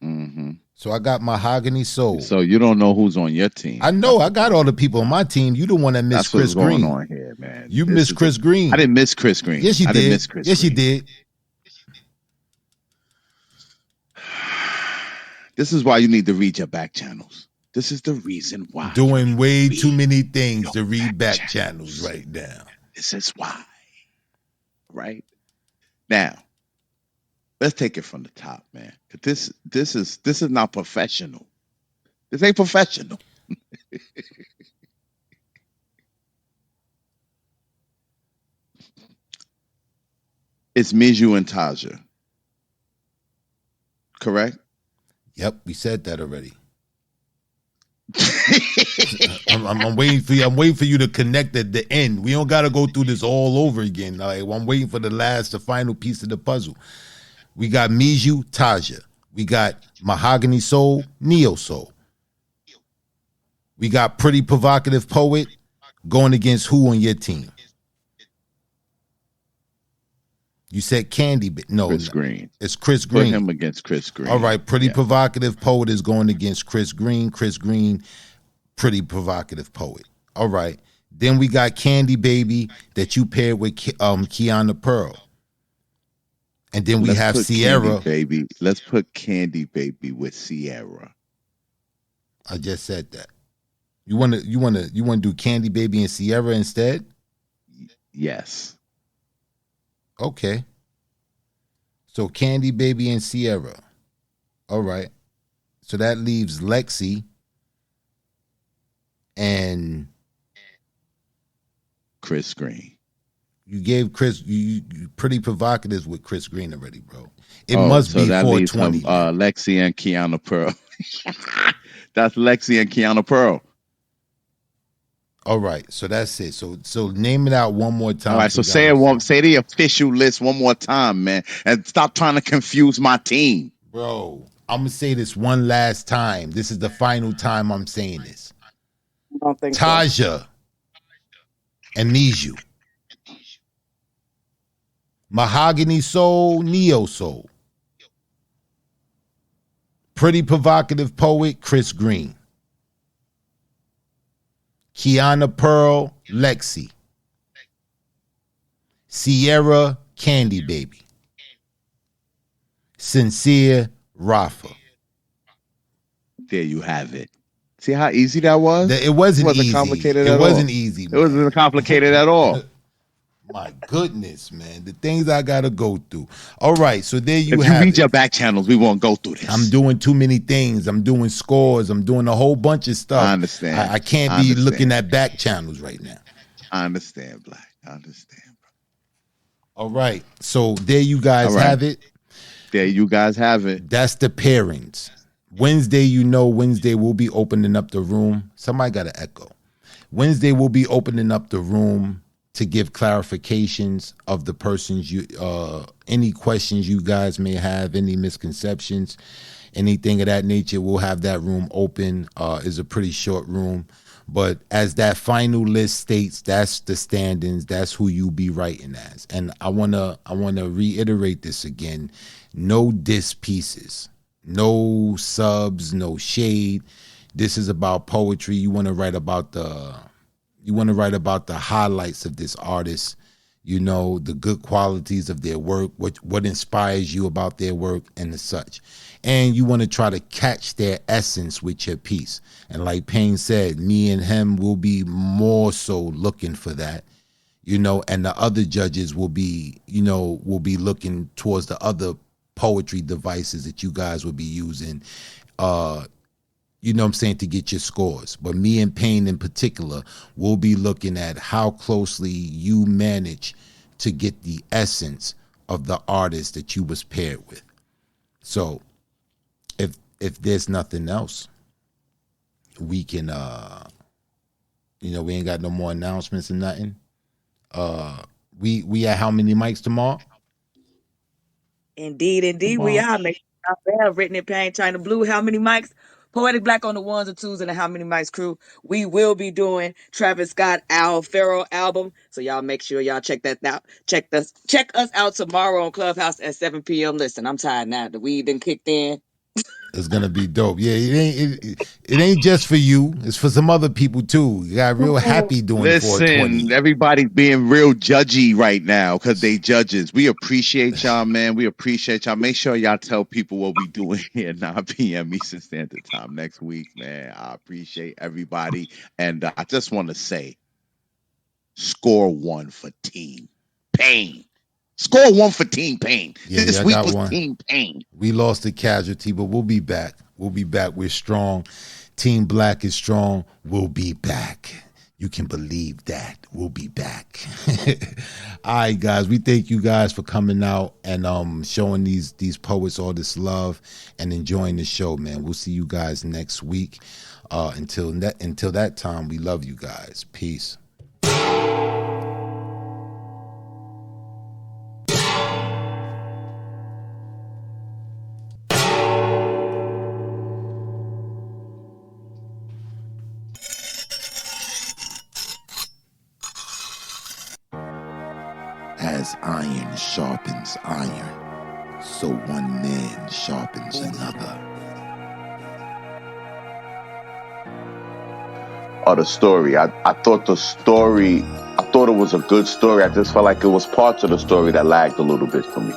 Mm-hmm. So I got Mahogany Soul. So you don't know who's on your team. I know. I got all the people on my team. You the one that missed Chris Green. That's what's going on here, man. You missed Chris Green. I didn't miss Chris Green. Yes, you did. Didn't miss Chris yes, Green. you did. This is why you need to read your back channels. This is the reason why. Doing way too many things to read back channels right now. This is why. Right? Now, let's take it from the top, man. This is not professional. This ain't professional. It's Miju and Taja. Correct? Yep, we said that already. I'm waiting for you. I'm waiting for you to connect at the end. We don't got to go through this all over again. Like, I'm waiting for the final piece of the puzzle. We got Miju, Taja. We got Mahogany Soul, Neo Soul. We got Pretty Provocative Poet going against who on your team? You said Candy, but no, Chris Green. It's Chris Green. Put him against Chris Green. All right, Pretty Provocative Poet is going against Chris Green. Chris Green, Pretty Provocative Poet. All right. Then we got Candy Baby that you paired with Kiana Pearl. And then we have Sierra. Baby. Let's put Candy Baby with Sierra. I just said that. You wanna do Candy Baby and Sierra instead? Yes. Okay. So Candy Baby and Sierra. All right. So that leaves Lexi and Chris Green. You gave Chris you Pretty Provocatives with Chris Green already, bro. It must be 420. Lexi and Kiana Pearl. That's Lexi and Kiana Pearl. All right, so that's it. So name it out one more time. All right, so say the official list one more time, man, and stop trying to confuse my team, bro. I'm gonna say this one last time. This is the final time I'm saying this. I don't think Taja and Miju. Mahogany Soul, Neo Soul. Pretty Provocative Poet, Chris Green. Kiana Pearl, Lexi. Sierra, Candy Baby. Sincere, Rafa. There you have it. See how easy that was? It wasn't easy. Complicated it at wasn't all. easy. Man. It wasn't complicated at all. My goodness, man. The things I got to go through. All right, so there you have it. If you read your back channels, we won't go through this. I'm doing too many things. I'm doing scores. I'm doing a whole bunch of stuff. I understand. I can't be looking at back channels right now. I understand, Black. I understand, bro. All right, so there you guys have it. There you guys have it. That's the pairings. Wednesday we'll be opening up the room. Somebody got an echo. Wednesday we'll be opening up the room to give clarifications of the persons any questions you guys may have, any misconceptions, anything of that nature. We'll have that room open. It's a pretty short room, But as that final list states, that's the standings. That's who you be writing as. And I wanna reiterate this again. No diss pieces, no subs, no shade. This is about poetry. You want to write about the highlights of this artist, you know, the good qualities of their work, what inspires you about their work and the such. And you want to try to catch their essence with your piece. And like Payne said, me and him will be more so looking for that, you know, and the other judges will be looking towards the other poetry devices that you guys will be using, you know what I'm saying, to get your scores. But me and Payne in particular will be looking at how closely you manage to get the essence of the artist that you was paired with. So if there's nothing else, we can we ain't got no more announcements or nothing. We at how many mics tomorrow? Indeed, we Tomorrow. are. Make sure y'all have written in pain, China Blue. How many mics? Poetic Black on the ones and twos and the How Many Mics crew. We will be doing Travis Scott Al Farrow album. So y'all make sure y'all check that out. Check us out tomorrow on Clubhouse at 7 p.m. Listen, I'm tired now. The weed done kicked in. It's gonna be dope. Yeah, it ain't just for you. It's for some other people too. You got real happy doing 420. Listen, everybody's being real judgy right now because they judges. We appreciate y'all, man. We appreciate y'all. Make sure y'all tell people what we doing here at 9 p.m. Eastern Standard Time next week, man. I appreciate everybody. And I just want to say, score one for Team Pain. Score one for Team Pain. Yeah, This y'all week got was one. Team Pain. We lost a casualty, but we'll be back. We'll be back. We're strong. Team Black is strong. We'll be back. You can believe that. We'll be back. All right, guys. We thank you guys for coming out and showing these poets all this love and enjoying the show, man. We'll see you guys next week. Until that time, we love you guys. Peace. As iron sharpens iron, so one man sharpens another. Or the story. I thought it was a good story. I just felt like it was parts of the story that lagged a little bit for me.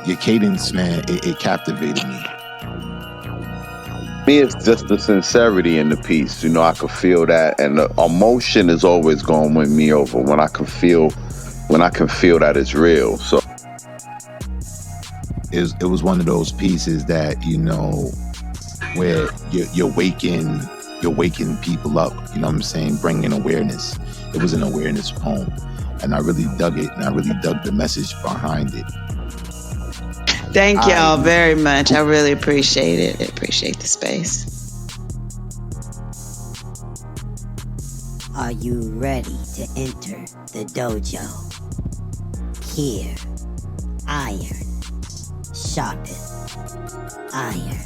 Your cadence, man, it captivated me. Me, it's just the sincerity in the piece. You know, I could feel that, and the emotion is always going to win me over when I can feel that it's real. So it was one of those pieces that, you know, where you're waking people up. You know what I'm saying? Bringing awareness. It was an awareness poem, and I really dug it, and I really dug the message behind it. Thank y'all very much. I really appreciate it. I appreciate the space. Are you ready to enter the dojo? Here, iron, sharpen, iron.